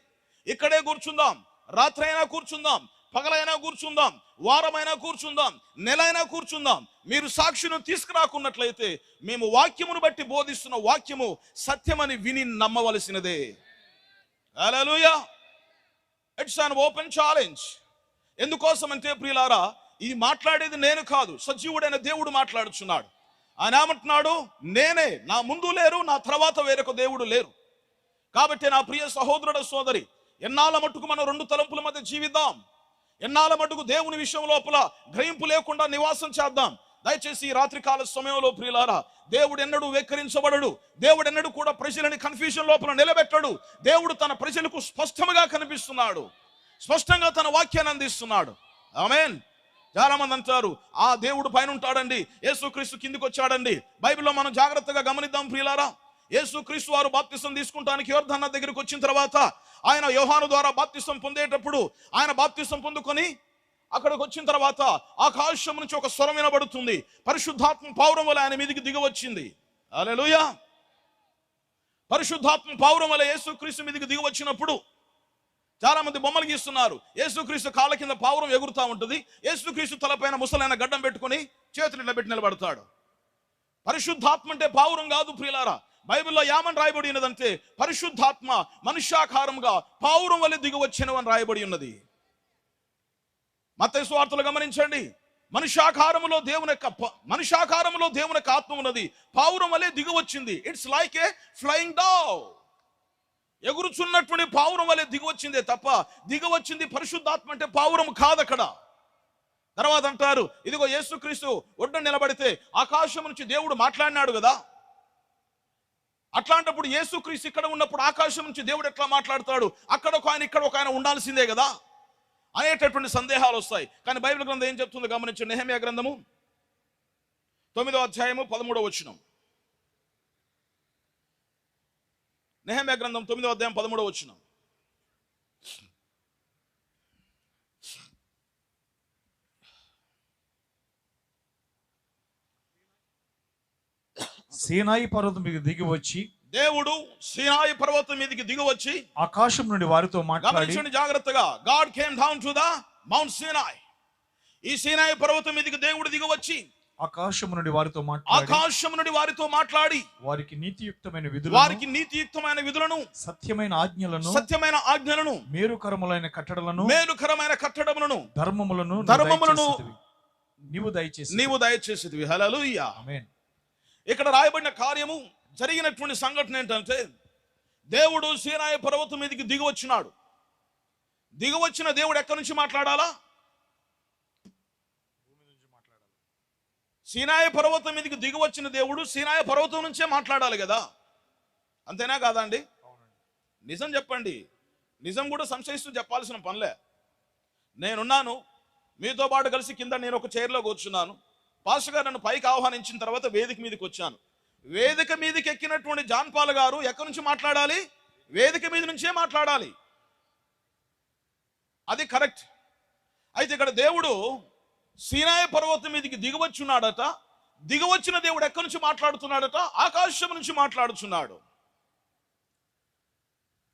ఇక్కడే కూర్చుందాం, రాత్రైనా కూర్చుందాం, పగలైనా కూర్చుందాం, వారమైనా కూర్చుందాం, నెలైనా కూర్చుందాం. మీరు సాక్షిని తీసుకురాకున్నట్లయితే మేము వాక్యమును బట్టి బోధిస్తున్న వాక్యము సత్యమని విని నమ్మవలసినదే. Hallelujah. It's an open challenge. ఎందుకోసం అంటే ప్రియులారా, ఇది మాట్లాడేది నేను కాదు, సజీవుడైన దేవుడు మాట్లాడుచున్నాడు. ఆయన ఏమంటున్నాడు? నేనే, నా ముందు లేరు, నా తర్వాత వేరొక దేవుడు లేరు. కాబట్టి నా ప్రియ సహోదరుడ సోదరి, ఎన్నాళ్ళ మట్టుకు మనం 2 తలంపుల మధ్య జీవిద్దాం? ఎన్నాళ్ళ మట్టుకు దేవుని విషయం లోపల గ్రహింపు లేకుండా నివాసం చేద్దాం? దయచేసి ఈ రాత్రికాల సమయంలో ప్రియులారా, దేవుడు ఎన్నడూ వెక్కిరించబడడు. దేవుడు ఎన్నడూ కూడా ప్రజలని కన్ఫ్యూజన్ లోపల నిలబెట్టడు. దేవుడు తన ప్రజలకు స్పష్టంగా కనిపిస్తున్నాడు, స్పష్టంగా తన వాక్యాన్ని అందిస్తున్నాడు. ఆమేన్. చాలా మంది అంటారు ఆ దేవుడు పైన ఉంటాడండి, యేసుక్రీస్తు కిందికి వచ్చాడండి. బైబిల్లో మనం జాగ్రత్తగా గమనిద్దాం ప్రియులారా. యేసుక్రీస్తు వారు బాప్తిసం తీసుకుంటానికి యోర్దాను నది దగ్గరికి వచ్చిన తర్వాత ఆయన యోహాను ద్వారా బాప్తిసం పొందేటప్పుడు ఆయన బాప్తిసం పొందుకొని అక్కడికి వచ్చిన తర్వాత ఆకాశం నుంచి ఒక స్వరం వినబడుతుంది. పరిశుద్ధాత్మ పౌరం వలె ఆయన మీదికి దిగి వచ్చింది. హల్లెలూయా. పరిశుద్ధాత్మ పౌరం వలె యేసుక్రీస్తు మీదికి దిగి వచ్చినప్పుడు చాలా మంది బొమ్మలు గీస్తున్నారు. యేసుక్రీస్తు కాళ్ళ కింద పావురం ఎగురుతా ఉంటుంది. యేసుక్రీస్తు తలపైన ముసలైన గడ్డం పెట్టుకుని చేతులు ఇట్లా పెట్టి నిలబడతాడు. పరిశుద్ధాత్మ అంటే పావురం కాదు ప్రియులారా. బైబిల్లో ఏమని రాయబడి ఉన్నదంటే పరిశుద్ధాత్మ మనుష్యాకారంగా పావురం వలె దిగి వచ్చెను అని రాయబడి ఉన్నది. మత్తయి సువార్తలు గమనించండి. మనుష్యాకారములో దేవుని యొక్క ఆత్మ ఉన్నది, పావురం వలె దిగి వచ్చింది. It's like a flying dove. ఎగురుచున్నటువంటి పావురం వలె దిగి వచ్చిందే తప్ప దిగి వచ్చింది పరిశుద్ధాత్మ అంటే పావురం కాదు అక్కడ. తర్వాత అంటారు ఇదిగో యేసుక్రీస్తు ఒడ్డున నిలబడితే ఆకాశం నుంచి దేవుడు మాట్లాడినాడు కదా. అట్లాంటప్పుడు యేసుక్రీస్తు ఇక్కడ ఉన్నప్పుడు ఆకాశం నుంచి దేవుడు ఎట్లా మాట్లాడతాడు? అక్కడ ఒక ఆయన ఇక్కడ ఒక ఆయన ఉండాల్సిందే కదా అనేటటువంటి సందేహాలు వస్తాయి. కానీ బైబిల్ గ్రంథం ఏం చెప్తుందో గమనించండి. నెహెమ్యా గ్రంథము 9వ అధ్యాయము 13వ వచనం. నెహెమ్యా గ్రంథం 9వ అధ్యాయం 13వ వచనం. సీనాయి పర్వతం మీదకి దిగి వచ్చి దేవుడు సీనాయి పర్వతం మీదకి దిగి వచ్చి ఆకాశం నుండి వారితో మాట్లాడి, గమనించండి జాగ్రత్తగా. God came down to the Mount Sinai. ఈ సీనాయి పర్వతం మీదకి దేవుడు దిగి వచ్చి ఆకాశం నుండి వారితో మాట్లాడి వారికి నీతియుక్తమైన విధులను సత్యమైన ఆజ్ఞలను మేలుకరములైన కట్టడములను ధర్మములను నీవు దయచేసితివి. హల్లెలూయా. ఆమేన్. ఇక్కడ రాయబడిన కార్యము జరిగినటువంటి సంఘటన ఏంటంటే దేవుడు సీనాయి పర్వతం మీదకి దిగి వచ్చినాడు. దిగి వచ్చిన దేవుడు ఎక్కడి నుంచి మాట్లాడాలా? సీనాయి పర్వతం మీదకి దిగి వచ్చిన దేవుడు సీనాయి పర్వతం నుంచే మాట్లాడాలి కదా. అంతేనా కాదా అండి? నిజం చెప్పండి. నిజం కూడా సంశయిస్తూ చెప్పాల్సిన పనిలే. నేనున్నాను మీతో పాటు కలిసి కింద నేను ఒక చైర్లో కూర్చున్నాను. పాస్టర్ గారు నన్ను పైకి ఆహ్వానించిన తర్వాత వేదిక మీదకి వచ్చాను. వేదిక మీదకి ఎక్కినటువంటి జాన్పాల్ గారు ఎక్కడి నుంచి మాట్లాడాలి? వేదిక మీద నుంచే మాట్లాడాలి. అది కరెక్ట్. అయితే ఇక్కడ దేవుడు సీనాయి పర్వతం మీదకి దిగివచ్చున్నాడట. దిగివచ్చిన దేవుడు ఎక్కడి నుంచి మాట్లాడుతున్నాడట? ఆకాశం నుంచి మాట్లాడుతున్నాడు.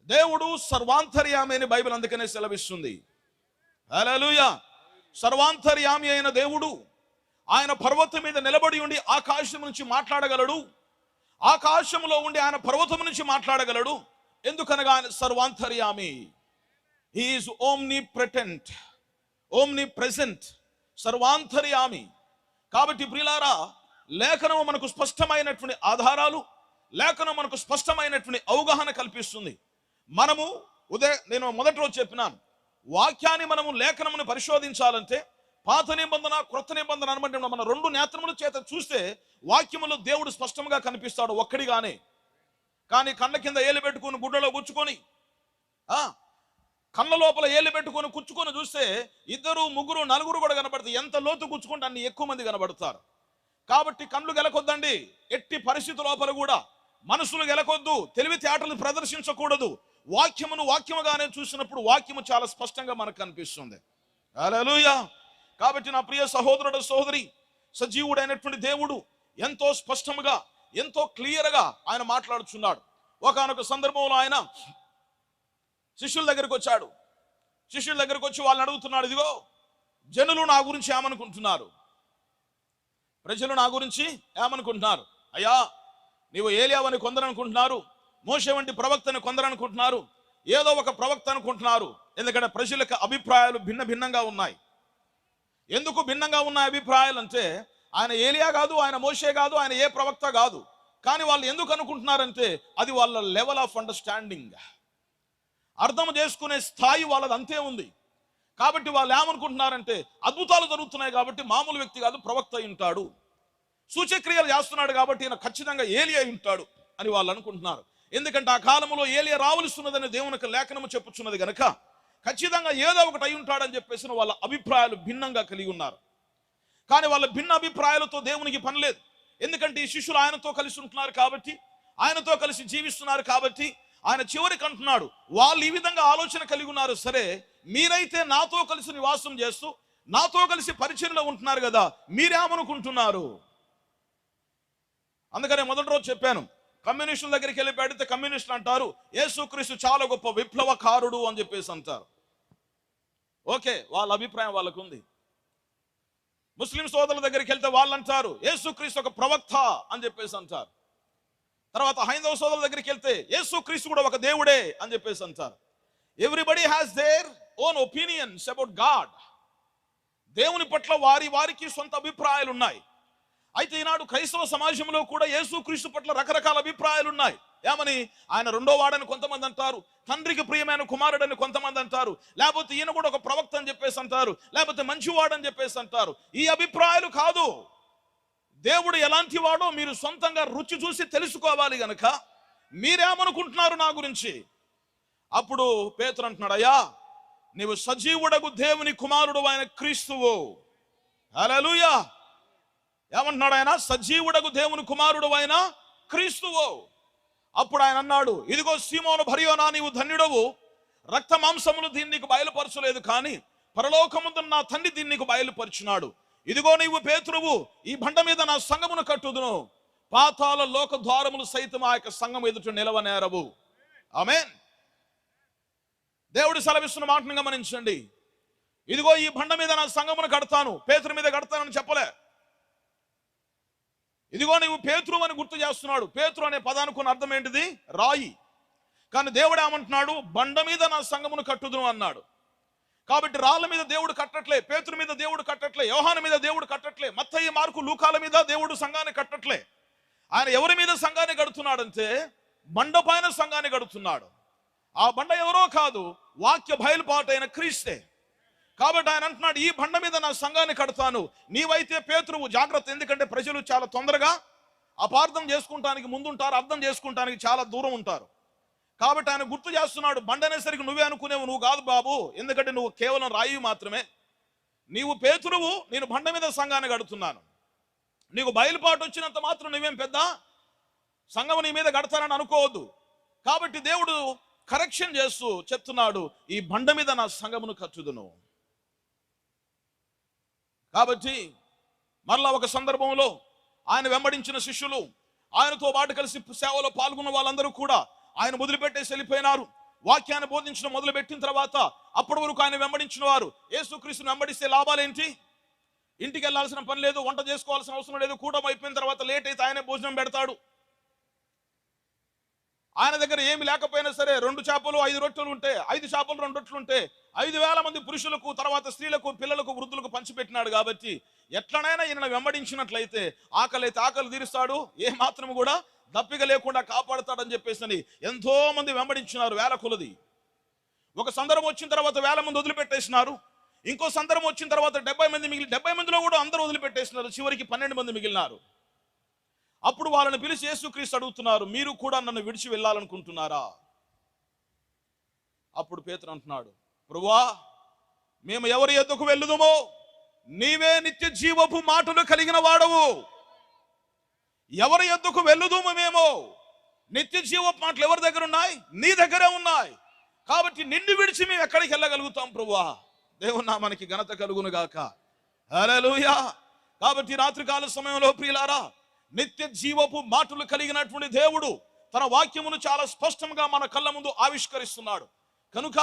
దేవుడు సర్వాంతర్యామి అని బైబిల్ అందుకనే సెలవిస్తుంది. హల్లెలూయా. సర్వాంతర్యామి అయిన దేవుడు ఆయన పర్వతం మీద నిలబడి ఉండి ఆకాశం నుంచి మాట్లాడగలడు. ఆకాశంలో ఉండి ఆయన పర్వతం నుంచి మాట్లాడగలడు. ఎందుకనగా ఆయన సర్వాంతర్యామి. హి ఈజ్ ఓమ్నిప్రెసెంట్, సర్వాంతర్యామి. కాబట్టి ప్రియులారా, లేఖనం మనకు స్పష్టమైనటువంటి ఆధారాలు, లేఖనం మనకు స్పష్టమైనటువంటి అవగాహన కల్పిస్తుంది. మనము నేను మొదటి రోజు చెప్పినాను, వాక్యాన్ని మనము లేఖనమును పరిశోధించాలంటే పాత నిబంధన క్రొత్త నిబంధన అనమాట మన రెండు నేత్రముల చేత చూస్తే వాక్యములో దేవుడు స్పష్టంగా కనిపిస్తాడు ఒక్కడిగానే. కానీ కళ్ళ కింద ఏలు పెట్టుకుని గుడ్డలో గుచ్చుకొని కళ్ళ లోపల ఏలు పెట్టుకొని కుచ్చుకొని చూస్తే 2, 3, 4 కూడా కనబడతాయి. ఎంత లోతు గుచ్చుకుంటే అన్ని ఎక్కువ మంది కనబడతారు. కాబట్టి కళ్ళు గెలకొద్దండి. ఎట్టి పరిస్థితి లోపల కూడా మనసులు గెలకొద్దు. తెలివితేటలు ప్రదర్శించకూడదు. వాక్యముగానే చూసినప్పుడు వాక్యము చాలా స్పష్టంగా మనకు కనిపిస్తుంది. హల్లెలూయా. కాబట్టి నా ప్రియ సహోదరుడు సహోదరి, సజీవుడైనటువంటి దేవుడు ఎంతో స్పష్టంగా ఎంతో క్లియర్గా ఆయన మాట్లాడుచున్నాడు. ఒకానొక సందర్భంలో ఆయన శిష్యుల దగ్గరికి వచ్చాడు. శిష్యుల దగ్గరికి వచ్చి వాళ్ళని అడుగుతున్నాడు, ఇదిగో జనులు నా గురించి ఏమనుకుంటున్నారు? ప్రజలు నా గురించి ఏమనుకుంటున్నారు? అయ్యా, నీవు ఏలియావని కొందరు అనుకుంటున్నారు, మోషే వంటి ప్రవక్తని కొందరు అనుకుంటున్నారు, ఏదో ఒక ప్రవక్త అనుకుంటున్నారు. ఎందుకంటే ప్రజలకు అభిప్రాయాలు భిన్నంగా ఉన్నాయి. ఎందుకు భిన్నంగా ఉన్న అభిప్రాయాలు అంటే ఆయన ఏలియా కాదు, ఆయన మోషే కాదు, ఆయన ఏ ప్రవక్త కాదు. కానీ వాళ్ళు ఎందుకు అనుకుంటున్నారంటే అది వాళ్ళ లెవెల్ ఆఫ్ అండర్స్టాండింగ్, అర్థం చేసుకునే స్థాయి వాళ్ళది అంతే ఉంది. కాబట్టి వాళ్ళు ఏమనుకుంటున్నారంటే అద్భుతాలు జరుగుతున్నాయి కాబట్టి మామూలు వ్యక్తి కాదు, ప్రవక్త అయి ఉంటాడు, సూచక్రియలు చేస్తున్నాడు కాబట్టి ఈయన ఖచ్చితంగా ఏలియా అయి ఉంటాడు అని వాళ్ళు అనుకుంటున్నారు. ఎందుకంటే ఆ కాలంలో ఏలియా రావలసిన్నదని దేవునికి లేఖనము చెప్పుచున్నది గనక ఖచ్చితంగా ఏదో ఒకటి అయి ఉంటాడని చెప్పేసి వాళ్ళ అభిప్రాయాలు భిన్నంగా కలిగి ఉన్నారు. కానీ వాళ్ళ భిన్న అభిప్రాయాలతో దేవునికి పని లేదు. ఎందుకంటే ఈ శిష్యులు ఆయనతో కలిసి ఉంటున్నారు కాబట్టి, ఆయనతో కలిసి జీవిస్తున్నారు కాబట్టి, ఆయన చివరికి అంటున్నాడు, వాళ్ళు ఈ విధంగా ఆలోచన కలిగి ఉన్నారు సరే, మీరైతే నాతో కలిసి నివాసం చేస్తూ నాతో కలిసి పరిచర్యలో ఉంటున్నారు కదా, మీరేమనుకుంటున్నారు? అందుకనే మొదటి రోజు చెప్పాను, కమ్యూనిస్టుల దగ్గరికి వెళ్ళి పెడితే కమ్యూనిస్టులు అంటారు యేసుక్రీస్తు చాలా గొప్ప విప్లవకారుడు అని చెప్పేసి అంటారు. ఓకే, వాళ్ళ అభిప్రాయం వాళ్ళకు ఉంది. ముస్లిం సోదరుల దగ్గరికి వెళ్తే వాళ్ళు అంటారు యేసుక్రీస్తు ఒక ప్రవక్త అని చెప్పేసి అంటారు. తర్వాత హైందవ సోదరుల దగ్గరికి వెళ్తే యేసుక్రీస్తు కూడా ఒక దేవుడే అని చెప్పేసి అంటారు. Everybody has their own opinions about God. దేవుని పట్ల వారికి సొంత అభిప్రాయాలు ఉన్నాయి. అయితే ఈనాడు క్రైస్తవ సమాజంలో కూడా యేసుక్రీస్తు పట్ల రకరకాల అభిప్రాయాలు ఉన్నాయి. ఏమని? ఆయన రెండో వాడని కొంతమంది అంటారు, తండ్రికి ప్రియమైన కుమారుడని కొంతమంది అంటారు, లేకపోతే ఈయన కూడా ఒక ప్రవక్త అని చెప్పేసి అంటారు, లేకపోతే మంచివాడని చెప్పేసి అంటారు. ఈ అభిప్రాయాలు కాదు. దేవుడు ఎలాంటి వాడో మీరు సొంతంగా రుచి చూసి తెలుసుకోవాలి గనక మీరేమనుకుంటున్నారు నా గురించి? అప్పుడు పేతురు అంటున్నాడు, అయ్యా నీవు సజీవుడగు దేవుని కుమారుడు అయిన క్రీస్తువు. హల్లెలూయా. ఏమంటున్నాడు ఆయన? సజీవుడగు దేవుని కుమారుడు అయిన క్రీస్తువు. అప్పుడు ఆయన అన్నాడు, ఇదిగో సీమోను బర్యోనా, నీవు ధన్యుడవు, రక్త మాంసములు దీన్ని నీకు బయలుపరచలేదు, కానీ పరలోకముందున్న నా తండ్రి దీన్ని నీకు బయలుపరిచినాడు. ఇదిగో నీవు పేతురువు, ఈ బండ మీద నా సంఘమును కట్టుదును, పాతాళ లోక ద్వారములు సైతం ఆ యొక్క సంఘం ఎదుట నిలవనేరవు. ఆమేన్. దేవుడు సెలవిస్తున్న మాటను గమనించండి. ఇదిగో ఈ బండ మీద నా సంఘమును కడతాను, పేతురు మీద కడతానని చెప్పలే. ఇదిగో నీవు పేతురు అని గుర్తు చేస్తున్నాడు. పేతురు అనే పదానికి అర్థం ఏంటిది? రాయి. కానీ దేవుడు ఏమంటున్నాడు? బండ మీద నా సంఘమును కట్టుదును అన్నాడు. కాబట్టి రాళ్ళ మీద దేవుడు కట్టట్లే, పేతురు మీద దేవుడు కట్టట్లే, యోహాను మీద దేవుడు కట్టట్లే, మత్తయి మార్కు లూకాల మీద దేవుడు సంఘాన్ని కట్టట్లే. ఆయన ఎవరి మీద సంఘాన్ని కడుతున్నాడంటే బండ పైన సంఘాన్ని కడుతున్నాడు. ఆ బండ ఎవరో కాదు, వాక్య బయలుపాటైన క్రీస్తే. కాబట్టి ఆయన అంటున్నాడు, ఈ బండ మీద నా సంఘాన్ని కడతాను. నీవైతే పేతురువు జాగ్రత్త, ఎందుకంటే ప్రజలు చాలా తొందరగా అపార్థం చేసుకుంటానికి ముందుంటారు, అర్థం చేసుకుంటానికి చాలా దూరం ఉంటారు. కాబట్టి ఆయన గుర్తు చేస్తున్నాడు, బండ అనేసరికి నువ్వే అనుకునేవు, నువ్వు కాదు బాబు, ఎందుకంటే నువ్వు కేవలం రాయి మాత్రమే. నీవు పేతురువు, నేను బండ మీద సంఘాన్ని కడుతున్నాను. నీకు బయలుపాటు వచ్చినంత మాత్రం నువ్వేం పెద్ద సంఘం నీ మీద కడతానని అనుకోవద్దు. కాబట్టి దేవుడు కరెక్షన్ చేస్తూ చెప్తున్నాడు, ఈ బండ మీద నా సంఘమును కట్టుదును. కాబట్టి మరలా ఒక సందర్భంలో ఆయన వెంబడించిన శిష్యులు, ఆయనతో పాటు కలిసి సేవలో పాల్గొన్న వాళ్ళందరూ కూడా ఆయన వదిలిపెట్టేసి వెళ్ళిపోయినారు. వాక్యాన్ని బోధించడం మొదలుపెట్టిన తర్వాత అప్పటి వరకు ఆయన వెంబడించిన వారు యేసుక్రీస్తుని వెంబడిస్తే లాభాలేంటి? ఇంటికి వెళ్ళాల్సిన పని లేదు, వంట చేసుకోవాల్సిన అవసరం లేదు, కూటమి అయిపోయిన తర్వాత లేట్ అయితే ఆయనే భోజనం పెడతాడు. ఆయన దగ్గర ఏమి లేకపోయినా సరే 2 చేపలు 5 రొట్టెలు ఉంటే, 5 చేపలు 2 రొట్టెలు ఉంటే 5,000 మంది పురుషులకు, తర్వాత స్త్రీలకు, పిల్లలకు, వృద్ధులకు పంచిపెట్టినాడు. కాబట్టి ఎట్లనైనా ఈయన వెంబడించినట్లయితే ఆకలి అయితే ఆకలి తీరుస్తాడు, ఏ మాత్రం కూడా దప్పిక లేకుండా కాపాడుతాడని చెప్పేసి ఎంతో మంది వెంబడించినారు, వేల కొలది. ఒక సందర్భం వచ్చిన తర్వాత 1000 మంది వదిలిపెట్టేసినారు. ఇంకో సందర్భం వచ్చిన తర్వాత 70 మంది మిగిలి, 70 మందిలో కూడా అందరూ వదిలిపెట్టేసినారు. చివరికి 12 మంది మిగిలినారు. అప్పుడు వాళ్ళని పిలిచి యేసుక్రీస్తు అడుగుతున్నారు, మీరు కూడా నన్ను విడిచి వెళ్ళాలనుకుంటున్నారా? అప్పుడు పేతురు అంటున్నాడు, ప్రభువా మేము ఎవరి యొద్దకు వెళ్ళుదుమో నీవే నిత్య జీవపు మాటలు కలిగిన వాడవు. ఎవరి యొద్దకు వెళ్ళుదుమో మేము, నిత్య జీవపు మాటలు ఎవరి దగ్గర ఉన్నాయి? నీ దగ్గరే ఉన్నాయి. కాబట్టి నిన్ను విడిచి మేము ఎక్కడికి వెళ్ళగలుగుతాం ప్రభువా? దేవుని నామానికి ఘనత కలుగును గాక. హల్లెలూయా. కాబట్టి రాత్రికాల సమయంలో ప్రియులారా, నిత్య జీవపు మాటలు కలిగినటువంటి దేవుడు తన వాక్యమును చాలా స్పష్టంగా మన కళ్ళ ముందు ఆవిష్కరిస్తున్నాడు. కనుక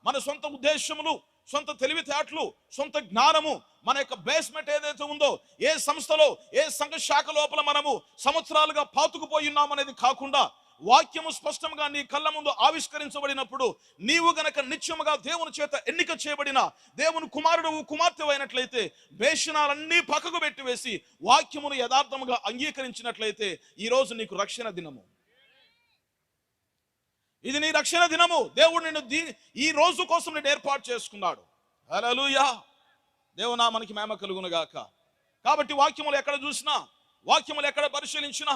మన సొంత ఉద్దేశములు, సొంత తెలివితేటలు, సొంత జ్ఞానము, మన యొక్క బేస్మెంట్ ఏదైతే ఉందో, ఏ సంస్థలో, ఏ సంఘ శాఖ లోపల మనము సంవత్సరాలుగా పాతుకుపోయి ఉన్నామనేది కాకుండా వాక్యము స్పష్టంగా నీ కళ్ళ ముందు ఆవిష్కరించబడినప్పుడు నీవు గనక నిత్యముగా దేవుని చేత ఎన్నిక చేయబడిన దేవుని కుమారుడు, కుమార్తె అయినట్లయితే వేషణాలన్నీ పక్కకు పెట్టివేసి వాక్యమును యథార్థముగా అంగీకరించినట్లయితే ఈ రోజు నీకు రక్షణ దినము. ఇది నీ రక్షణ దినము. దేవుడు నిన్ను ఈ రోజు కోసం నేను ఏర్పాటు చేసుకున్నాడు. హల్లెలూయా. దేవునా మనకి మహిమ కలుగును గాక. కాబట్టి వాక్యములు ఎక్కడ చూసినా, వాక్యములు ఎక్కడ పరిశీలించినా,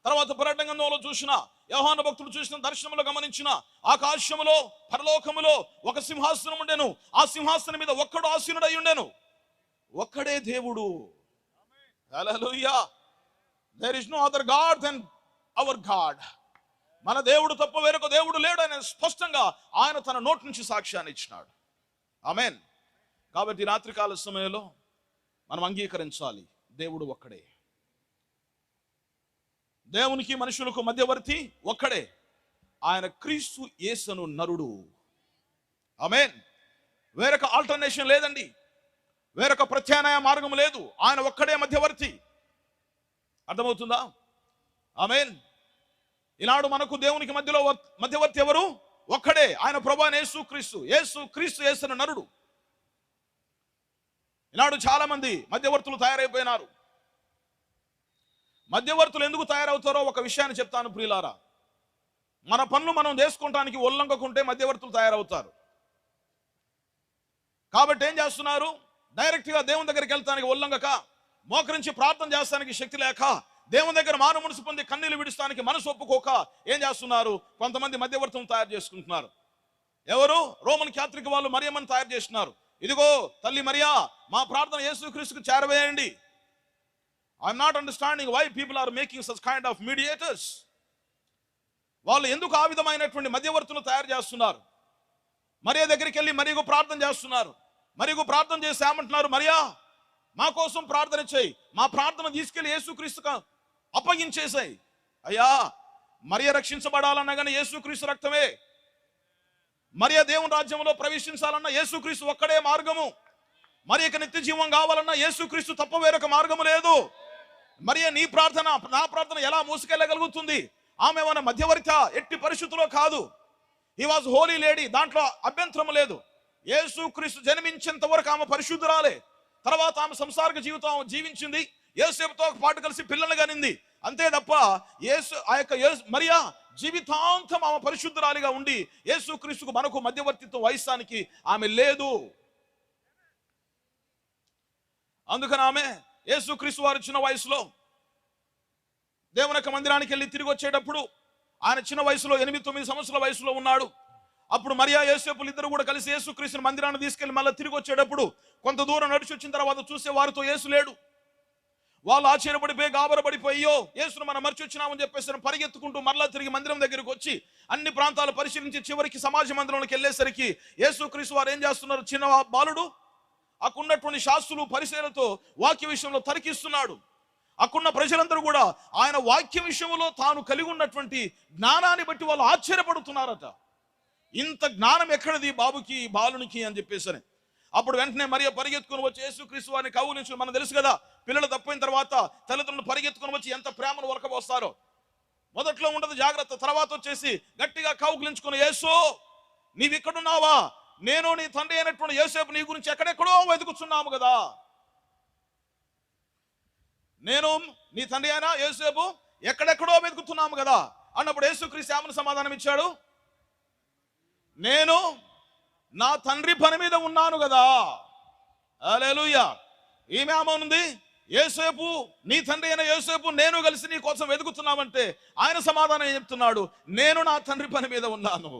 తర్వాత పరటంగంలో చూసిన, యోహాను భక్తుడు చూసిన దర్శనములో గమనించిన, ఆకాశములో పరలోకములో ఒక సింహాసనం ఉండెను, ఆ సింహాసనం మీద ఒక్కడు ఆసీనుడై ఉండెను. ఒక్కడే దేవుడు. Hallelujah. There is no other God than our God. మన దేవుడు తప్ప వేరొక దేవుడు లేడు అని స్పష్టంగా ఆయన తన నోటి నుంచి సాక్ష్యాన్ని ఇచ్చినాడు. ఆమేన్. కాబట్టి రాత్రికాల సమయంలో మనం అంగీకరించాలి, దేవుడు ఒక్కడే. దేవునికి మనుషులకు మధ్యవర్తి ఒక్కడే, ఆయన క్రీస్తు యేసును నరుడు. ఆమేన్. వేరొక ఆల్టర్నేషన్ లేదండి, వేరొక ప్రత్యామ్నాయ మార్గం లేదు. ఆయన ఒక్కడే మధ్యవర్తి. అర్థమవుతుందా? ఆమేన్. ఈనాడు మనకు దేవునికి మధ్యలో మధ్యవర్తి ఎవరు? ఒక్కడే, ఆయన ప్రభువైన యేసుక్రీస్తు. యేసుక్రీస్తు యేసును నరుడు. ఈనాడు చాలా మంది మధ్యవర్తులు తయారైపోయినారు. మధ్యవర్తులు ఎందుకు తయారవుతారో ఒక విషయాన్ని చెప్తాను ప్రియులారా. మన పనులు మనం చేసుకుంటానికి ఉల్లంఘకుంటే మధ్యవర్తులు తయారవుతారు. కాబట్టి ఏం చేస్తున్నారు? డైరెక్ట్ గా దేవుని దగ్గరికి వెళ్తానికి ఉల్లంఘక, మోకరించి ప్రార్థన చేస్తానికి శక్తి లేక, దేవుని దగ్గర మారు మనసు పొంది కన్నీళ్లు విడుస్తానికి మనసు ఒప్పుకోక ఏం చేస్తున్నారు? కొంతమంది మధ్యవర్తులను తయారు చేసుకుంటున్నారు. ఎవరు? రోమన్ క్యాథలిక్ వాళ్ళు మరియమ్మని తయారు చేస్తున్నారు. ఇదిగో తల్లి మరియా, మా ప్రార్థన యేసుక్రీస్తుకు చేరవేయండి. I'm not understanding why people are making such kind of mediators. వాళ్ళు ఎందుకు ఆ విధమైనటువంటి మధ్యవర్తులు తయారు చేస్తున్నారు? మరియా దగ్గరికి వెళ్ళి మరియకు ప్రార్థన చేస్తున్నారు. మరియకు ప్రార్థన చేసి ఏమంటున్నారు? మరియా, మా కోసం ప్రార్థన చేయి, మా ప్రార్థన తీసుకెళ్లి యేసుక్రీస్తుకు అప్పగించేసాయి. అయ్యా, మరియ రక్షించబడాలన్నా కానీ యేసుక్రీస్తు రక్తమే. మరియ దేవుని రాజ్యంలో ప్రవేశించాలన్నా యేసుక్రీస్తు ఒక్కడే మార్గము. మరియకు నిత్య జీవం కావాలన్నా యేసుక్రీస్తు తప్ప వేరొక మార్గము లేదు. మరియ నీ ప్రార్థన నా ప్రార్థన ఎలా మోసుకెళ్ళగలుగుతుంది? ఆమె మన మధ్యవర్తి ఎట్టి పరిస్థితుల్లో కాదు. హీ వాజ్ హోలీ లేడీ, దాంట్లో అభ్యంతరం లేదు. యేసుక్రీస్తు జన్మించేంత వరకు ఆమె పరిశుద్ధురాలే. తర్వాత ఆమె సంసారిక జీవితం జీవించింది, యేసేపుతో పాటు కలిసి పిల్లలు కనింది. అంతే తప్ప మరియా జీవితాంతం ఆమె పరిశుద్ధురాలిగా ఉండి యేసుక్రీస్తుకు మనకు మధ్యవర్తిత్వం వహిస్తానికి ఆమె లేదు. అందుకని ఆమె యేసుక్రీస్తు వారు చిన్న వయసులో దేవుని యొక్క మందిరానికి వెళ్ళి తిరిగి వచ్చేటప్పుడు, ఆయన చిన్న వయసులో 8-9 సంవత్సరాల వయసులో ఉన్నాడు. అప్పుడు మరియా యేసేపులు ఇద్దరు కూడా కలిసి యేసుక్రీస్తుని మందిరాన్ని తీసుకెళ్లి మళ్ళీ తిరిగి వచ్చేటప్పుడు కొంత దూరం నడిచి వచ్చిన తర్వాత చూసే వారితో యేసు లేడు. వాళ్ళు ఆశ్చర్యపడిపోయి గాబరపడిపోయో యేసును మనం మర్చి వచ్చినామని చెప్పేసి పరిగెత్తుకుంటూ మరలా తిరిగి మందిరం దగ్గరికి వచ్చి అన్ని ప్రాంతాలు పరిశీలించి చివరికి సమాజ మందిరంలోకి వెళ్ళేసరికి యేసుక్రీస్తు వారు ఏం చేస్తున్నారు? చిన్న బాలుడు అక్కడున్నటువంటి శాస్త్రులు పరిశీలనతో వాక్య విషయంలో తరికిస్తున్నాడు. అక్కడున్న ప్రజలందరూ కూడా ఆయన వాక్య విషయంలో తాను కలిగి ఉన్నటువంటి జ్ఞానాన్ని బట్టి వాళ్ళు ఆశ్చర్యపడుతున్నారట. ఇంత జ్ఞానం ఎక్కడిది బాబుకి, బాలునికి అని చెప్పేసి. అప్పుడు వెంటనే మరియ పరిగెత్తుకుని వచ్చి యేసుక్రీస్తు వారిని కౌగిలించుకుని, మనం తెలుసు కదా పిల్లలు తప్పిన తర్వాత తల్లిదండ్రులు పరిగెత్తుకుని వచ్చి ఎంత ప్రేమను ఒలకబోస్తారో. మొదట్లో ఉండదు జాగ్రత్త, తర్వాత వచ్చేసి గట్టిగా కౌగిలించుకుని, యేసు నీవిక్కడున్నావా? నేను నీ తండ్రి అయినటువంటి యోసేపు నీ గురించి ఎక్కడెక్కడో వెతుకుతున్నాము కదా. నేను నీ తండ్రి అయినా యోసేపు ఎక్కడెక్కడో వెతుకుతున్నాము కదా అన్నప్పుడు యేసుక్రీస్తు ఏమని సమాధానం ఇచ్చాడు? నేను నా తండ్రి పని మీద ఉన్నాను కదా. హల్లెలూయా. ఈమె ఏమనుంది? యోసేపు నీ తండ్రి అయిన యోసేపు నేను కలిసి నీ కోసం వెతుకుతున్నామంటే ఆయన సమాధానం ఏం చెప్తున్నాడు? నేను నా తండ్రి పని మీద ఉన్నాను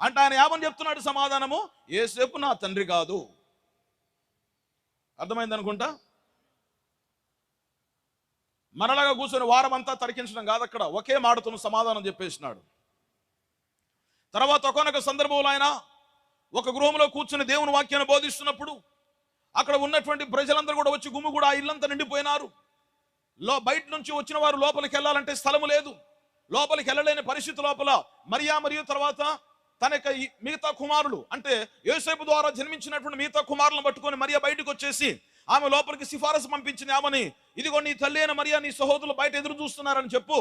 అంటే ఆయన ఏమని చెప్తున్నాడు సమాధానము? యోసేపు నా తండ్రి కాదు. అర్థమైంది అనుకుంటా. మనలాగా కూర్చొని వారం అంతా తరికించడం కాదు, అక్కడ ఒకే మాటతో సమాధానం చెప్పేసినాడు. తర్వాత ఒకనొక సందర్భంలో ఆయన ఒక గృహంలో కూర్చుని దేవుని వాక్యాన్ని బోధిస్తున్నప్పుడు అక్కడ ఉన్నటువంటి ప్రజలందరూ కూడా వచ్చి గుమ్ము కూడా ఆ ఇల్లంతా నిండిపోయినారు. బయట నుంచి వచ్చిన వారు లోపలికి వెళ్ళాలంటే స్థలము లేదు. లోపలికి వెళ్ళలేని పరిస్థితి లోపల మరియా మరియు తర్వాత తన యొక్క మిగతా కుమారులు అంటే యోసేపు ద్వారా జన్మించినటువంటి మిగతా కుమారులను పట్టుకొని మరియా బయటకు వచ్చేసి ఆమె లోపలికి సిఫారసు పంపించింది. ఆమెని, ఇదిగో నీ తల్లి అయిన మరియా నీ సహోదరులు బయట ఎదురు చూస్తున్నారని చెప్పు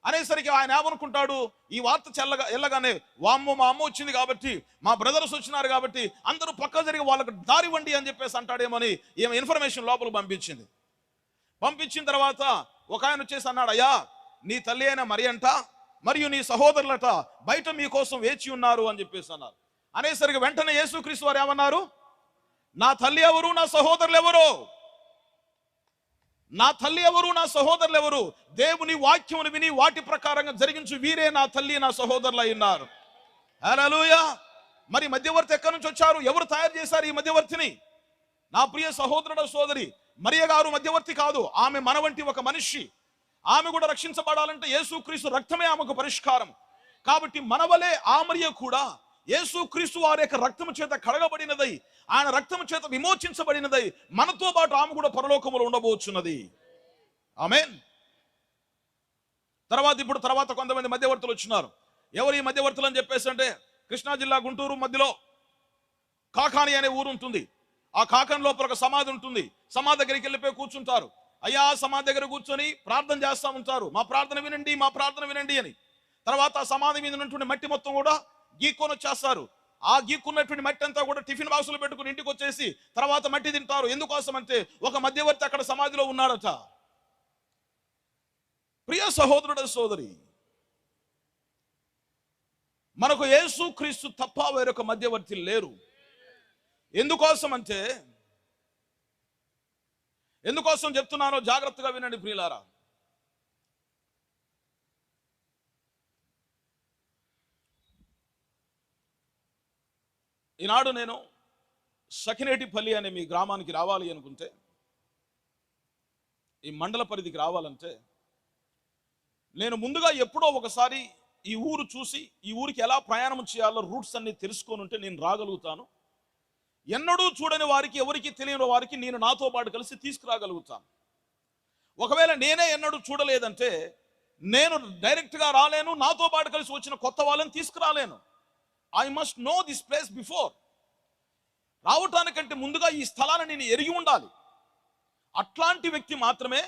అనేసరికి ఆయన ఏమనుకుంటాడు? ఈ వార్త వెళ్ళగానే వామ్మో మా అమ్మ వచ్చింది కాబట్టి, మా బ్రదర్స్ వచ్చినారు కాబట్టి అందరూ పక్క జరిగి వాళ్ళకు దారి వండి అని చెప్పేసి అంటాడేమని ఏమో ఇన్ఫర్మేషన్ లోపలికి పంపించింది. పంపించిన తర్వాత ఒక ఆయన వచ్చేసి అన్నాడు, అయ్యా నీ తల్లి అయిన మరి అంట మరియు నీ సహోదరులట బయట మీకోసం వేచి ఉన్నారు అని చెప్పేసి అన్నారు. అనేసరికి వెంటనే యేసుక్రీస్తు వారు ఏమన్నారు? నా తల్లి ఎవరు, నా సహోదరులు ఎవరు? నా తల్లి ఎవరు, నా సహోదరులు ఎవరు? దేవుని వాక్యమును విని వాటి ప్రకారంగా జరిగించు వీరే నా తల్లి నా సహోదరులు అన్నారు. హల్లెలూయా. మరి మధ్యవర్తి ఎక్కడి నుంచి వచ్చారు? ఎవరు తయారు చేశారు ఈ మధ్యవర్తిని? నా ప్రియ సహోదరుడు సోదరి, మరియ గారు మధ్యవర్తి కాదు, ఆమె మన వంటి ఒక మనిషి. ఆమె కూడా రక్షించబడాలంటే యేసుక్రీస్తు రక్తమే ఆమెకు పరిష్కారం. కాబట్టి మన వలె ఆ మరియ కూడా యేసుక్రీస్తు వారి యొక్క రక్తము చేత కడగబడినదై, ఆయన రక్తము చేత విమోచించబడినదై మనతో పాటు ఆమె కూడా పరలోకములో ఉండబోచున్నది. ఆమేన్. తర్వాత కొంతమంది మధ్యవర్తులు వచ్చినారు. ఎవరు ఈ మధ్యవర్తులు అని చెప్పేసి అంటే, కృష్ణా జిల్లా గుంటూరు మధ్యలో కాకాని అనే ఊరు ఉంటుంది. ఆ కాకాని లోపల ఒక సమాధి ఉంటుంది. సమాధి దగ్గరికి వెళ్ళిపోయి కూర్చుంటారు. అయ్యా సమాధి దగ్గర కూర్చొని ప్రార్థన చేస్తూ ఉంటారు. మా ప్రార్థన వినండి, మా ప్రార్థన వినండి అని. తర్వాత ఆ సమాధి మీద ఉన్నటువంటి మట్టి మొత్తం కూడా గీక్కొని వచ్చేస్తారు. ఆ గీక్కున్నటువంటి మట్టి అంతా కూడా టిఫిన్ బాక్సులు పెట్టుకుని ఇంటికి వచ్చేసి తర్వాత మట్టి తింటారు. ఎందుకోసం అంటే ఒక మధ్యవర్తి అక్కడ సమాధిలో ఉన్నాడట. ప్రియ సహోదరుడు సోదరి, మనకు యేసు క్రీస్తు తప్ప వేరొక మధ్యవర్తి లేరు. ఎందుకోసం చెప్తున్నానో జాగ్రత్తగా వినండి ప్రియులారా. ఈనాడు నేను సకినేటిపల్లి అనే మీ గ్రామానికి రావాలి అనుకుంటే, ఈ మండల పరిధికి రావాలంటే, నేను ముందుగా ఎప్పుడో ఒకసారి ఈ ఊరు చూసి ఈ ఊరికి ఎలా ప్రయాణం చేయాలో రూట్స్ అన్ని తెలుసుకొని ఉంటే నేను రాగలుగుతాను. ఎన్నడూ చూడని వారికి, ఎవరికి తెలియని వారికి నేను నాతో పాటు కలిసి తీసుకురాగలుగుతాను. ఒకవేళ నేనే ఎన్నడూ చూడలేదంటే నేను డైరెక్ట్గా రాలేను, నాతో పాటు కలిసి వచ్చిన కొత్త వాళ్ళని తీసుకురాలేను. I must know this place before. రావటానికంటే ముందుగా ఈ స్థలాన్ని నేను ఎరిగి ఉండాలి. అట్లాంటి వ్యక్తి మాత్రమే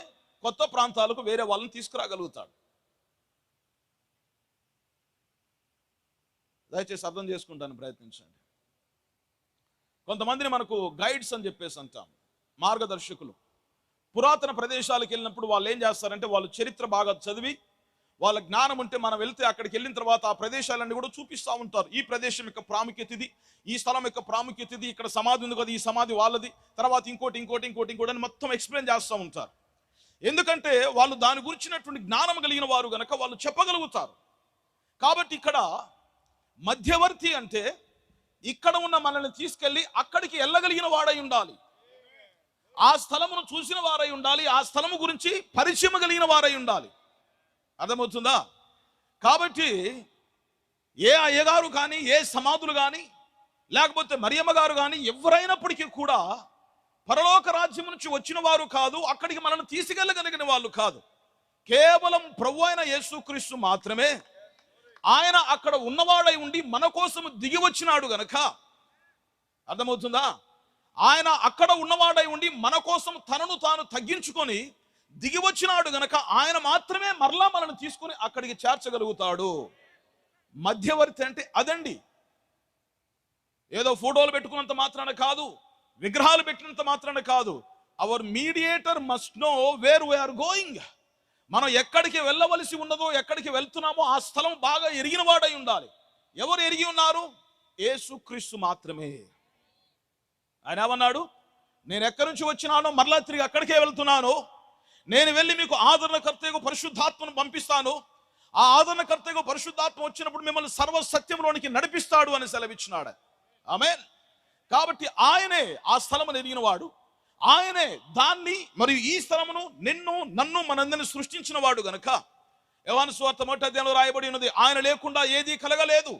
కొత్త ప్రాంతాలకు వేరే వాళ్ళని తీసుకురాగలుగుతాడు. దయచేసి అర్థం చేసుకుంటాను ప్రయత్నించండి. కొంతమందిని మనకు గైడ్స్ అని చెప్పేసి అంటాం, మార్గదర్శకులు. పురాతన ప్రదేశాలకు వెళ్ళినప్పుడు వాళ్ళు ఏం చేస్తారంటే, వాళ్ళు చరిత్ర బాగా చదివి, వాళ్ళ జ్ఞానం ఉంటే మనం వెళ్తే అక్కడికి వెళ్ళిన తర్వాత ఆ ప్రదేశాలన్నీ కూడా చూపిస్తూ ఉంటారు. ఈ ప్రదేశం యొక్క ప్రాముఖ్యత ఇది, ఈ స్థలం యొక్క ప్రాముఖ్యత ఇది, ఇక్కడ సమాధి ఉంది కదా, ఈ సమాధి వాళ్ళది, తర్వాత ఇంకోటి అని మొత్తం ఎక్స్ప్లెయిన్ చేస్తూ ఉంటారు. ఎందుకంటే వాళ్ళు దాని గురించినటువంటి జ్ఞానం కలిగిన వారు గనక వాళ్ళు చెప్పగలుగుతారు. కాబట్టి ఇక్కడ మధ్యవర్తి అంటే ఇక్కడ ఉన్న మనల్ని తీసుకెళ్ళి అక్కడికి వెళ్ళగలిగిన వాడై ఉండాలి, ఆ స్థలమును చూసిన వారై ఉండాలి, ఆ స్థలము గురించి పరిచయం కలిగిన వారై ఉండాలి. అర్థమవుతుందా? కాబట్టి ఏ అయ్యగారు కానీ, ఏ సమాధులు కానీ, లేకపోతే మరియమ్మ గారు కానీ ఎవరైనప్పటికీ కూడా పరలోక రాజ్యం నుంచి వచ్చిన వారు కాదు, అక్కడికి మనల్ని తీసుకెళ్ళగలిగిన వాళ్ళు కాదు. కేవలం ప్రభు అయిన యేసుక్రీస్తు మాత్రమే. ఆయన అక్కడ ఉన్నవాడై ఉండి మన కోసం దిగి వచ్చినాడు గనక, అర్థమవుతుందా? ఆయన అక్కడ ఉన్నవాడై ఉండి మన కోసం తనను తాను తగ్గించుకొని దిగి వచ్చినాడు గనక ఆయన మాత్రమే మరలా మనల్ని తీసుకుని అక్కడికి చేర్చగలుగుతాడు. మధ్యవర్తి అంటే అదండి. ఏదో ఫోటోలు పెట్టుకున్నంత మాత్రాన కాదు, విగ్రహాలు పెట్టినంత మాత్రాన కాదు. Our mediator must know where we are going. మనం ఎక్కడికి వెళ్ళవలసి ఉన్నదో, ఎక్కడికి వెళ్తున్నామో ఆ స్థలం బాగా ఎరిగిన వాడై ఉండాలి. ఎవరు ఎరిగి ఉన్నారు? యేసుక్రీస్తు మాత్రమే. ఆయన ఏమన్నాడు? నేను ఎక్కడి నుంచి వచ్చినానో మరలా తిరిగి అక్కడికే వెళ్తున్నాను. నేను వెళ్ళి మీకు ఆదరణకర్తయగు పరిశుద్ధాత్మను పంపిస్తాను. ఆ ఆదరణకర్తయగు పరిశుద్ధాత్మ వచ్చినప్పుడు మిమ్మల్ని సర్వ సత్యంలోనికి నడిపిస్తాడు అని సెలవిచ్చినాడు. ఆమేన్. కాబట్టి ఆయనే ఆ స్థలమును ఎరిగిన వాడు, ఆయనే దాన్ని మరియు ఈ స్థలమును, నన్ను మనందరిని సృష్టించిన వాడు గనక యోహాను సువార్త 1వ అధ్యాయంలో రాయబడి ఉన్నది, ఆయన లేకుండా ఏదీ కలగలేదు.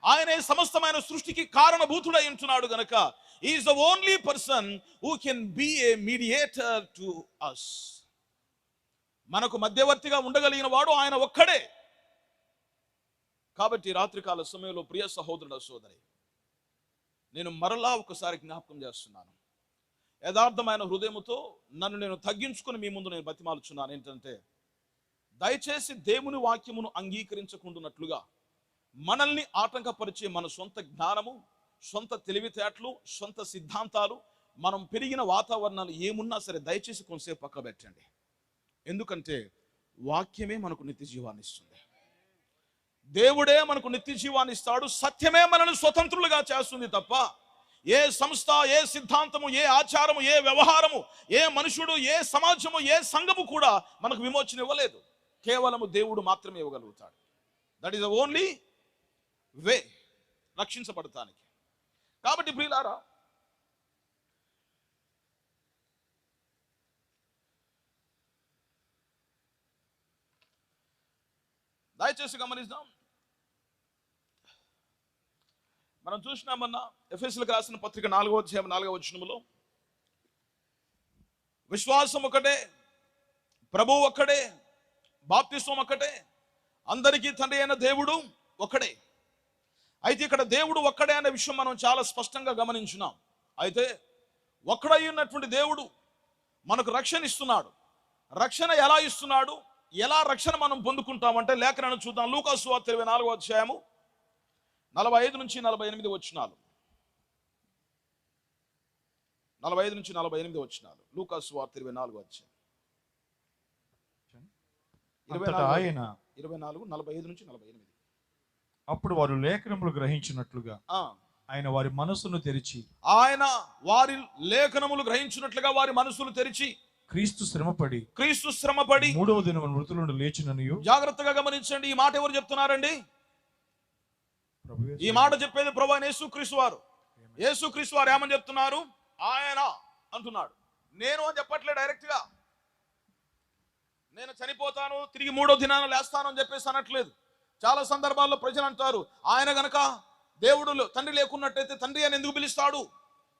ఆయనే సమస్తమైన సృష్టికి కారణభూతుడై ఉంటున్నాడు గనక he is the only person who can be a mediator to us. మనకు మధ్యవర్తిగా ఉండగలిగిన వాడు ఆయన ఒక్కడే. కాబట్టి రాత్రికాల సమయంలో ప్రియ సహోదరుడు సోదరి, నేను మరలా ఒకసారి జ్ఞాపకం చేస్తున్నాను. యథార్థమైన హృదయముతో నన్ను నేను తగ్గించుకుని మీ ముందు నేను బతిమాలుచున్నాను. ఏంటంటే, దయచేసి దేవుని వాక్యమును అంగీకరించకుండానట్లుగా మనల్ని ఆటంకపరిచే మన సొంత జ్ఞానము, సొంత తెలివితేటలు, సొంత సిద్ధాంతాలు, మనం పెరిగిన వాతావరణాలు ఏమున్నా సరే దయచేసి కొంతసేపు పక్క పెట్టండి. ఎందుకంటే వాక్యమే మనకు నిత్య జీవాన్ని ఇస్తుంది. దేవుడే మనకు నిత్య జీవాన్ని ఇస్తాడు. సత్యమే మనల్ని స్వతంత్రులుగా చేస్తుంది తప్ప ఏ సంస్థ, ఏ సిద్ధాంతము, ఏ ఆచారము, ఏ వ్యవహారము, ఏ మనుషుడు, ఏ సమాజము, ఏ సంఘము కూడా మనకు విమోచన ఇవ్వలేదు. కేవలము దేవుడు మాత్రమే ఇవ్వగలుగుతాడు. That is the only way రక్షించబడటానికి. కాబట్టి ప్రియులారా, దయచేసి గమనిద్దాం. మనం చూసినామన్నా ఎఫెసీయులకు రాసిన పత్రిక 4వ అధ్యాయం 4వ వచనములో విశ్వాసం ఒకటే, ప్రభువు ఒక్కడే, బాప్తిస్మం ఒక్కటే, అందరికీ తండ్రి అయిన దేవుడు ఒక్కడే. అయితే ఇక్కడ దేవుడు ఒక్కడే అనే విషయం మనం చాలా స్పష్టంగా గమనించున్నాం. అయితే ఒక్కడై ఉన్నటువంటి దేవుడు మనకు రక్షణ ఇస్తున్నాడు. రక్షణ ఎలా ఇస్తున్నాడు, ఎలా రక్షణ మనం పొందుకుంటామంటే లేఖనాన్ని చూద్దాం. లూకా సువార్త 24వ అధ్యాయము 45 నుంచి 48 వచనాలు. 45 నుంచి 48 వచనాలు. లూకా సువార్త 24వ అధ్యాయం 24, 45 నుంచి 48. అప్పుడు వారు లేఖనములు గ్రహించినట్లుగా ఆయన వారి మనసును తెరిచి, ఆయన వారి లేఖనములు గ్రహించినట్లుగా వారి మనసులు తెరిచి, క్రీస్తు శ్రమపడి 3వ దినమున మృతుల నుండి లేచిననియు. జాగ్రత్తగా గమనించండి. ఈ మాట ఎవరు చెప్తున్నారండి? ఈ మాట చెప్పేది ప్రభువైన యేసుక్రీస్తు వారు. యేసుక్రీస్తు వారు ఏమని చెప్తున్నారు? ఆయన అంటున్నాడు. నేను అని చెప్పట్లే డైరెక్ట్ గా. నేను చనిపోతాను, తిరిగి 3వ దినాన లేస్తాను అని చెప్పేసి అనట్లేదు. చాలా సందర్భాల్లో ప్రజలు అంటారు, ఆయన గనక దేవుడు తండ్రి లేకున్నట్టయితే తండ్రి అని ఎందుకు పిలుస్తాడు?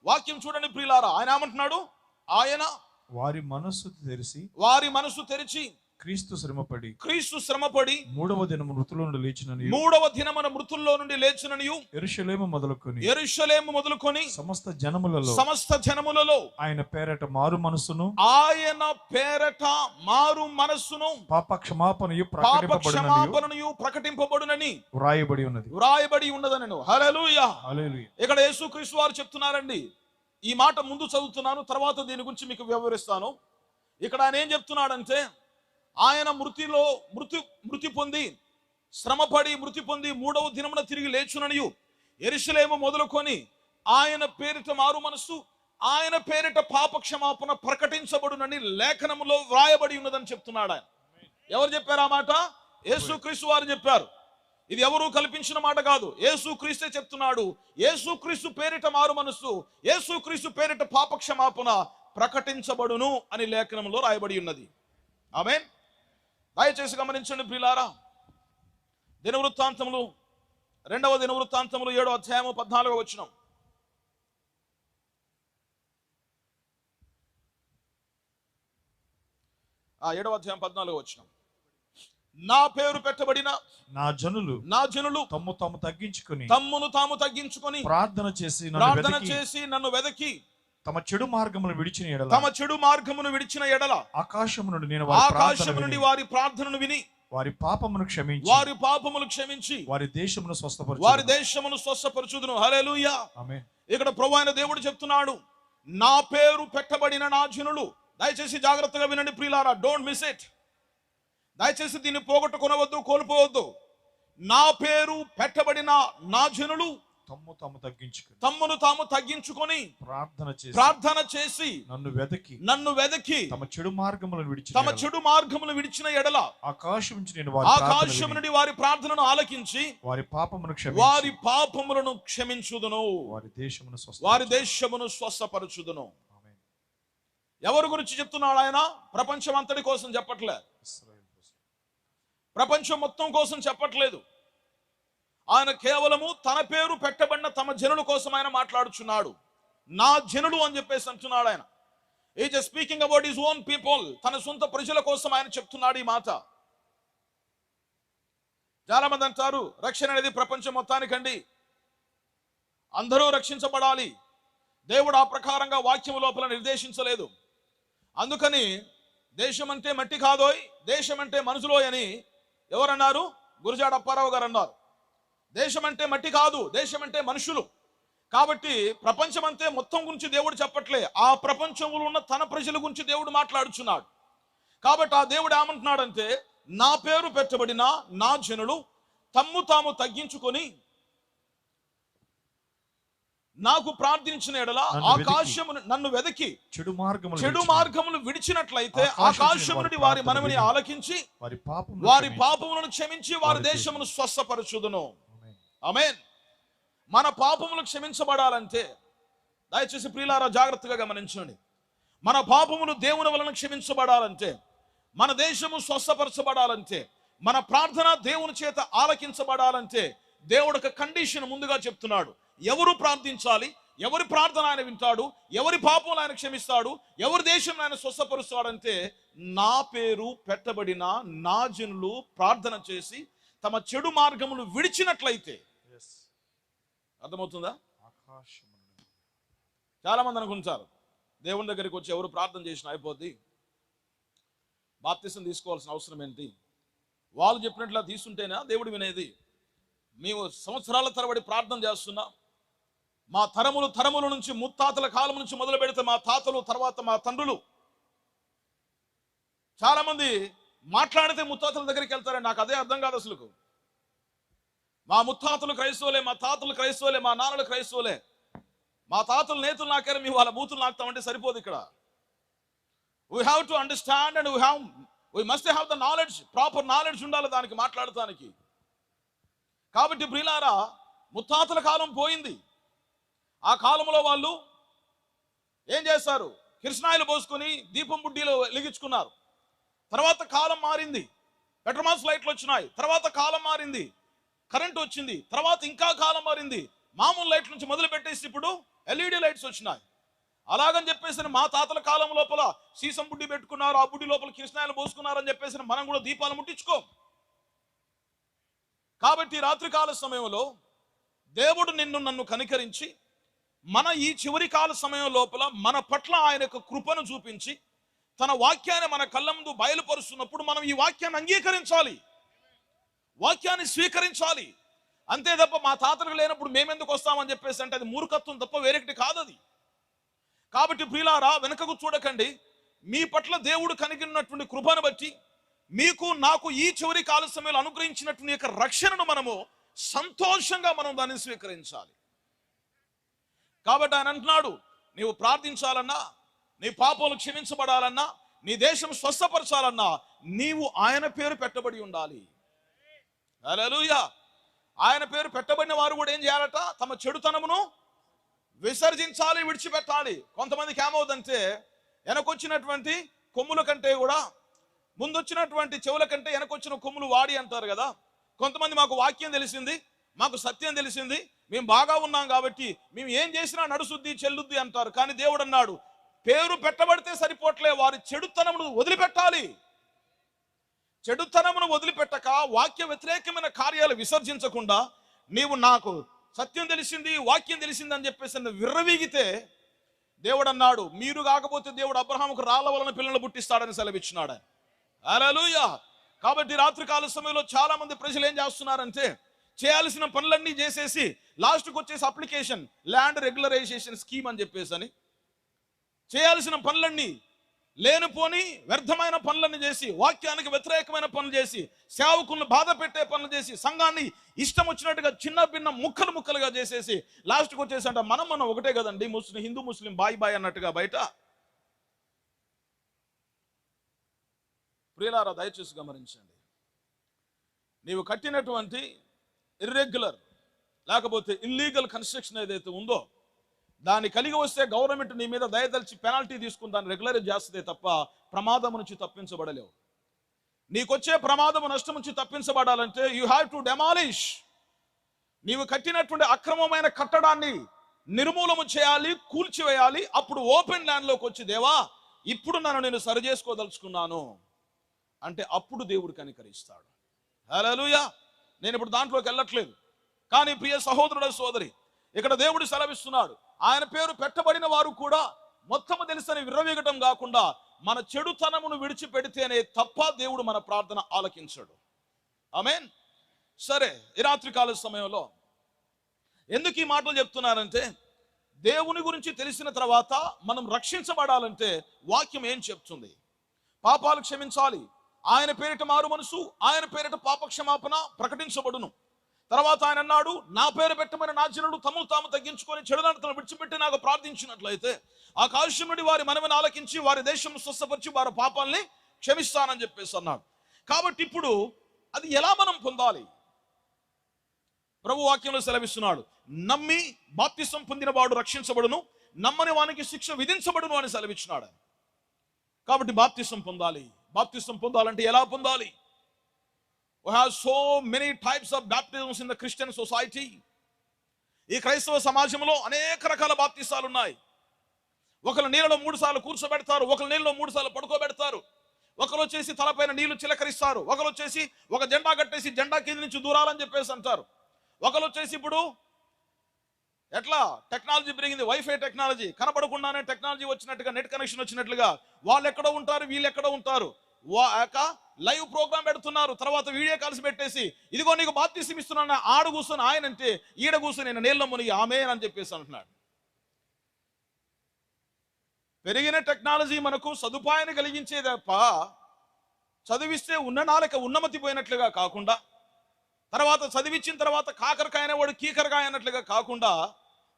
వాక్యం చూడండి ప్రియులారా, ఆయన ఏమంటున్నాడు? ఆయన వారి మనసు తెరిచి క్రీస్తు శ్రమపడి 3వ దినమున మృతుల్లో నుండి లేచిననియు యెరూషలేము మొదలుకొని సమస్త జనములలో ఆయన పేరట మారు మనస్సును పాప క్షమాపణయు ప్రకటింపబడునని వ్రాయబడి ఉన్నదని. హల్లెలూయా. ఇక్కడ యేసుక్రీస్తు వారు చెప్తున్నారండి. ఈ మాట ముందు చదువుతున్నాను, తర్వాత దీని గురించి మీకు వివరిస్తాను. ఇక్కడ ఆయన ఏం చెప్తున్నాడంటే, ఆయన మృతి పొంది శ్రమపడి మృతి పొంది 3వ దినమున తిరిగి లేచుననియు యెరూషలేము మొదలుకొని ఆయన పేరిట మారు మనస్సు, ఆయన పేరిట పాప క్షమాపణ ప్రకటించబడునని లేఖనములో వ్రాయబడి ఉన్నదని చెప్తున్నాడు ఆయన. ఎవరు చెప్పారు ఆ మాట? యేసుక్రీస్తు వారు చెప్పారు. ఇది ఎవరు కల్పించిన మాట కాదు, యేసుక్రీస్తే చెప్తున్నాడు. యేసుక్రీస్తు పేరిట మారు మనస్సు, యేసుక్రీస్తు పేరిట పాప క్షమాపణ ప్రకటించబడును అని లేఖనంలో రాయబడి ఉన్నది. ఆమేన్. దయచేసి గమనించండి ప్రియులారా. దినవృత్తాంతములు 2వ దినవృత్తాంతములు 7వ అధ్యాయము 14వ వచనం. ఆ 7వ అధ్యాయం 14వ వచనం. నా పేరు పెట్టబడిన నా జనులు తమ్మును తాము తగ్గించుకొని ప్రార్థన చేసి నన్ను వెదకి తమ చెడు మార్గమును విడిచిన ఎడల ఆకాశము నుండి వారి ప్రార్థనను విని వారి పాపమును క్షమించి వారి దేశమును స్వస్థపరచుదును. హల్లెలూయా. ఆమేన్. ఇక్కడ ప్రభువైన దేవుడు చెప్తున్నాడు, నా పేరు పెట్టబడిన నా జనులు. దయచేసి జాగ్రత్తగా వినండి ప్రియులారా, డోంట్ మిస్ ఇట్. దయచేసి దీన్ని పోగొట్టుకొనవద్దు, కోల్పోవద్దు. నా పేరు పెట్టబడిన నా జనులు తమ్మును తాము తగ్గించుకొని ప్రార్థన చేసి నన్ను వెదకి తమ చెడు మార్గములను విడిచిన ఎడల ఆకాశం నుండి వారి ప్రార్థనను ఆలకించి వారి పాపములను క్షమించుదును, వారి దేశమును స్వస్థపరచుదును. ఎవరి గురించి చెప్తున్నాడు ఆయన? ప్రపంచం అంతటి కోసం చెప్పట్లే, ప్రపంచం మొత్తం కోసం చెప్పట్లేదు. ఆయన కేవలము తన పేరు పెట్టబడిన తమ జనుల కోసం ఆయన మాట్లాడుచున్నాడు. నా జనులు అని చెప్పేసి అంటున్నాడు ఆయన. Is speaking about his own people. తన సొంత ప్రజల కోసం ఆయన చెప్తున్నాడు ఈ మాట. చాలా మంది అంటారు, రక్షణ అనేది ప్రపంచం మొత్తానికండి, అందరూ రక్షించబడాలి. దేవుడు ఆ ప్రకారంగా వాక్యం లోపల నిర్దేశించలేదు. అందుకని దేశం అంటే మట్టి కాదోయ్, దేశం అంటే మనుషులోయ్ అని ఎవరన్నారు? గురజాడ అప్పారావు గారు అన్నారు. దేశం అంటే మట్టి కాదు, దేశం అంటే మనుషులు. కాబట్టి ప్రపంచం అంతే మొత్తం గురించి దేవుడు చెప్పట్లే, ఆ ప్రపంచంలో ఉన్న తన ప్రజల గురించి దేవుడు మాట్లాడుచున్నాడు. కాబట్టి ఆ దేవుడు ఏమంటున్నాడంటే, నా పేరు పెట్టబడిన నా జనులు తాము తగ్గించుకొని నాకు ప్రార్థించిన ఎడల ఆకాశము నన్ను వెదకి చెడు మార్గములు విడిచినట్లయితే ఆకాశము నుండి వారి మనవిని ఆలకించి వారి పాపములను క్షమించి వారి దేశమును స్వస్థపరచుదును. ఆమేన్. మన పాపములు క్షమించబడాలంటే దయచేసి ప్రియులారా జాగ్రత్తగా గమనించండి. మన పాపములు దేవుని వలన క్షమించబడాలంటే, మన దేశము స్వస్థపరచబడాలంటే, మన ప్రార్థన దేవుని చేత ఆలకించబడాలంటే దేవుడు ఒక కండిషన్ ముందుగా చెప్తున్నాడు. ఎవరు ప్రార్థించాలి, ఎవరి ప్రార్థన ఆయన వింటాడు, ఎవరి పాపం ఆయన క్షమిస్తాడు, ఎవరి దేశం ఆయన స్వస్థపరుస్తాడంటే నా పేరు పెట్టబడిన నా జనులు ప్రార్థన చేసి తమ చెడు మార్గములు విడిచినట్లయితే. అర్థమవుతుందా? చాలా మంది అనుకుంటారు దేవుని దగ్గరికి వచ్చి ఎవరు ప్రార్థన చేసినా అయిపోద్ది, బాప్తిసం తీసుకోవాల్సిన అవసరం ఏంటి, వాళ్ళు చెప్పినట్లా తీసుంటేనా దేవుడు వినేది. మేము సంవత్సరాల తరబడి ప్రార్థన చేస్తున్నాం, మా తరముల నుంచి ముత్తాతల కాలం నుంచి మొదలు పెడితే మా తాతలు, తర్వాత మా తండ్రులు. చాలా మంది మాట్లాడితే ముత్తాతల దగ్గరికి వెళ్తారని నాకు అదే అర్థం కాదు అసలు. మా ముత్తాతలు క్రైస్తవులే, మా తాతలు క్రైస్తవులే, మా నాన్నలు క్రైస్తవులే, మా తాతలు నేతులు నాకారు, మీ వాళ్ళ బూతులు నాకుతామంటే సరిపోదు. ఇక్కడ we have to understand and we must have the knowledge, proper knowledge ఉండాలి దానికి మాట్లాడటానికి. కాబట్టి ప్రియులారా, ముత్తాతల కాలం పోయింది. ఆ కాలంలో వాళ్ళు ఏం చేస్తారు, కిరసనాయిలు పోసుకొని దీపం బుడ్డీలో వెలిగించుకున్నారు. తర్వాత కాలం మారింది, పెట్రోమాస్ లైట్లు వచ్చినాయి. తర్వాత కాలం మారింది, కరెంట్ వచ్చింది. తర్వాత ఇంకా కాలం మారింది, మామూలు లైట్ల నుంచి మొదలు పెట్టేసి ఇప్పుడు ఎల్ఈడి లైట్స్ వచ్చినాయి. అలాగని చెప్పేసి మా తాతల కాలం లోపల సీసం బుడ్డి పెట్టుకున్నారు, ఆ బుడ్డి లోపల కిరసనాయిలు పోసుకున్నారు అని చెప్పేసి మనం కూడా దీపాలు ముట్టించుకోం. కాబట్టి రాత్రికాల సమయంలో దేవుడు నన్ను కనికరించి మన ఈ చివరి కాల సమయం లోపల మన పట్ల ఆయన యొక్క కృపను చూపించి తన వాక్యాన్ని మన కళ్ళ ముందు బయలుపరుస్తున్నప్పుడు మనం ఈ వాక్యాన్ని అంగీకరించాలి, వాక్యాన్ని స్వీకరించాలి. అంతే తప్ప మా తాతలకు లేనప్పుడు మేమెందుకు వస్తామని చెప్పేసి అంటే అది మూర్ఖత్వం తప్ప వేరొకటి కాదది. కాబట్టి ప్రియులారా, వెనుకకు చూడకండి. మీ పట్ల దేవుడు కనిగినటువంటి కృపను బట్టి మీకు నాకు ఈ చివరి కాల సమయంలో అనుగ్రహించినటువంటి యొక్క రక్షణను మనము సంతోషంగా మనం దాన్ని స్వీకరించాలి. కాబట్టి ఆయన అంటున్నాడు, నీవు ప్రార్థించాలన్నా, నీ పాపాలు క్షమించబడాలన్నా, నీ దేశం స్వస్థపరచాలన్నా నీవు ఆయన పేరు పెట్టబడి ఉండాలి. హల్లెలూయా. ఆయన పేరు పెట్టబడిన వారు కూడా ఏం చేయాలట, తమ చెడుతనమును విసర్జించాలి, విడిచిపెట్టాలి. కొంతమందికి ఏమవుతుందంటే వెనకొచ్చినటువంటి కొమ్ముల కంటే కూడా ముందొచ్చినటువంటి చెవుల కంటే వెనకొచ్చిన కొమ్ములు వాడి అంటారు కదా. కొంతమంది మాకు వాక్యం తెలిసింది, మాకు సత్యం తెలిసింది, మేము బాగా ఉన్నాం కాబట్టి మేము ఏం చేసినా నడుసుద్ది చెల్లుద్ది అంటారు. కానీ దేవుడు అన్నాడు, పేరు పెట్టబడితే సరిపోట్లే, వారి చెడుతనమును వదిలిపెట్టాలి. చెడుతనమును వదిలిపెట్టక వాక్య వ్యతిరేకమైన కార్యాలు విసర్జించకుండా నీవు నాకు సత్యం తెలిసింది, వాక్యం తెలిసింది అని చెప్పేసి విర్రవీగితే దేవుడు అన్నాడు, మీరు కాకపోతే దేవుడు అబ్రహాముకు రాళ్ళ వలన పిల్లలు పుట్టిస్తాడని సెలవిచ్చినాడు. హల్లెలూయా. కాబట్టి రాత్రికాల సమయంలో చాలా మంది ప్రజలు ఏం చేస్తున్నారంటే చేయాల్సిన పనులన్నీ చేసేసి లాస్ట్కి వచ్చేసి అప్లికేషన్ ల్యాండ్ రెగ్యులరైజేషన్ స్కీమ్ అని చెప్పేసి అని చేయాల్సిన పనులన్నీ లేనిపోని వ్యర్థమైన పనులన్నీ చేసి, వాక్యానికి వ్యతిరేకమైన పనులు చేసి, సేవకులను బాధ పెట్టే పనులు చేసి, సంఘాన్ని ఇష్టం వచ్చినట్టుగా చిన్న భిన్న ముక్కలుగా చేసేసి లాస్ట్కి వచ్చేసి అంట మనం ఒకటే కదండి, హిందూ ముస్లిం బాయ్ అన్నట్టుగా బయట. ప్రియులారా, దయచేసి గమనించండి. నీవు కట్టినటువంటి ఇర్రెగ్యులర్ లేకపోతే ఇల్లీగల్ కన్స్ట్రక్షన్ ఏదైతే ఉందో దాన్ని కలిగి వస్తే గవర్నమెంట్ నీ మీద దయదలిచి పెనాల్టీ తీసుకుని దాన్ని రెగ్యులరైజ్ చేస్తే తప్ప ప్రమాదం నుంచి తప్పించబడలేవు. నీకొచ్చే ప్రమాదము నష్టం నుంచి తప్పించబడాలంటే యూ హ్యావ్ టు డెమాలిష్. నీవు కట్టినటువంటి అక్రమమైన కట్టడాన్ని నిర్మూలన చేయాలి, కూల్చివేయాలి. అప్పుడు ఓపెన్ ల్యాండ్లోకి వచ్చి దేవా ఇప్పుడు నేను సరి చేసుకోదలుచుకున్నాను అంటే అప్పుడు దేవుడు కనికరిస్తాడు. హల్లెలూయా. నేను ఇప్పుడు దాంట్లోకి వెళ్ళట్లేదు. కానీ ప్రియ సహోదరుడు సోదరి, ఇక్కడ దేవుడు సెలవిస్తున్నాడు, ఆయన పేరు పెట్టబడిన వారు కూడా మొత్తము తెలుసని విర్రవీగటం కాకుండా మన చెడుతనమును విడిచిపెడితేనే తప్ప దేవుడు మన ప్రార్థన ఆలకించడు. ఆమేన్. సరే, ఈ రాత్రికాల సమయంలో ఎందుకు ఈ మాటలు చెప్తున్నారంటే దేవుని గురించి తెలిసిన తర్వాత మనం రక్షించబడాలంటే వాక్యం ఏం చెప్తుంది? పాపాలు క్షమించాలి, ఆయన పేరిట మారు మనసు, ఆయన పేరిట పాపక్షమాపణ ప్రకటించబడును. తర్వాత ఆయన అన్నాడు, నా పేరు పెట్టమని నా జనులు తమను తాము తగ్గించుకొని చెడునడతను విడిచిపెట్టి నాకు ప్రార్థించినట్లయితే ఆకాశం నుండి వారి మనవిని ఆలకించి వారి దేశం స్వస్థపరిచి వారి పాపాలని క్షమిస్తానని చెప్పేసి అన్నాడు. కాబట్టి ఇప్పుడు అది ఎలా మనం పొందాలి? ప్రభు వాక్యంలో సెలవిస్తున్నాడు, నమ్మి బాప్తిసం పొందిన వాడు రక్షించబడును, నమ్మని వానికి శిక్ష విధించబడును అని సెలవిచ్చినాడు. కాబట్టి బాప్తిసం పొందాలి. బాప్తిసం పొందాలంటే ఎలా పొందాలి? We have so many types of baptisms in the Christian society. ఈ క్రైస్తవ సమాజంలో అనేక రకాల బాప్తిసాలు ఉన్నాయి. ఒకరు నీళ్ళలో 3 సార్లు కూర్చోబెడతారు, ఒకరు నీళ్ళలో 3 సార్లు పడుకోబెడతారు, ఒకరు వచ్చేసి తలపైన నీళ్లు చిలకరిస్తారు, ఒకరు వచ్చేసి ఒక జెండా కట్టేసి జెండా కింద నుంచి దూరాలని చెప్పేసి అంటారు, ఒకరు వచ్చేసి ఇప్పుడు ఎట్లా టెక్నాలజీ పెరిగింది, వైఫై టెక్నాలజీ, కనబడకుండానే టెక్నాలజీ వచ్చినట్టుగా, నెట్ కనెక్షన్ వచ్చినట్లుగా వాళ్ళు ఎక్కడో ఉంటారు, వీళ్ళు ఎక్కడో ఉంటారు, లైవ్ ప్రోగ్రామ్ పెడుతున్నారు, తర్వాత వీడియో కాల్స్ పెట్టేసి ఇదిగో నీకు బాప్తిసం ఇస్తున్నాను, ఆడ కూర్చొని ఆయన అంటే ఈడ కూర్చొని నేను నీళ్ళ మునిగి ఆమేన్ అని చెప్పేసి అంటున్నాడు. పెరిగిన టెక్నాలజీ మనకు సదుపాయాన్ని కలిగించే తప్ప చదివిస్తే ఉన్న నాలుక ఉన్నమతి పోయినట్లుగా కాకుండా, తర్వాత చదివించిన తర్వాత కాకరకాయ వాడు కీకరకాయ అన్నట్లుగా కాకుండా,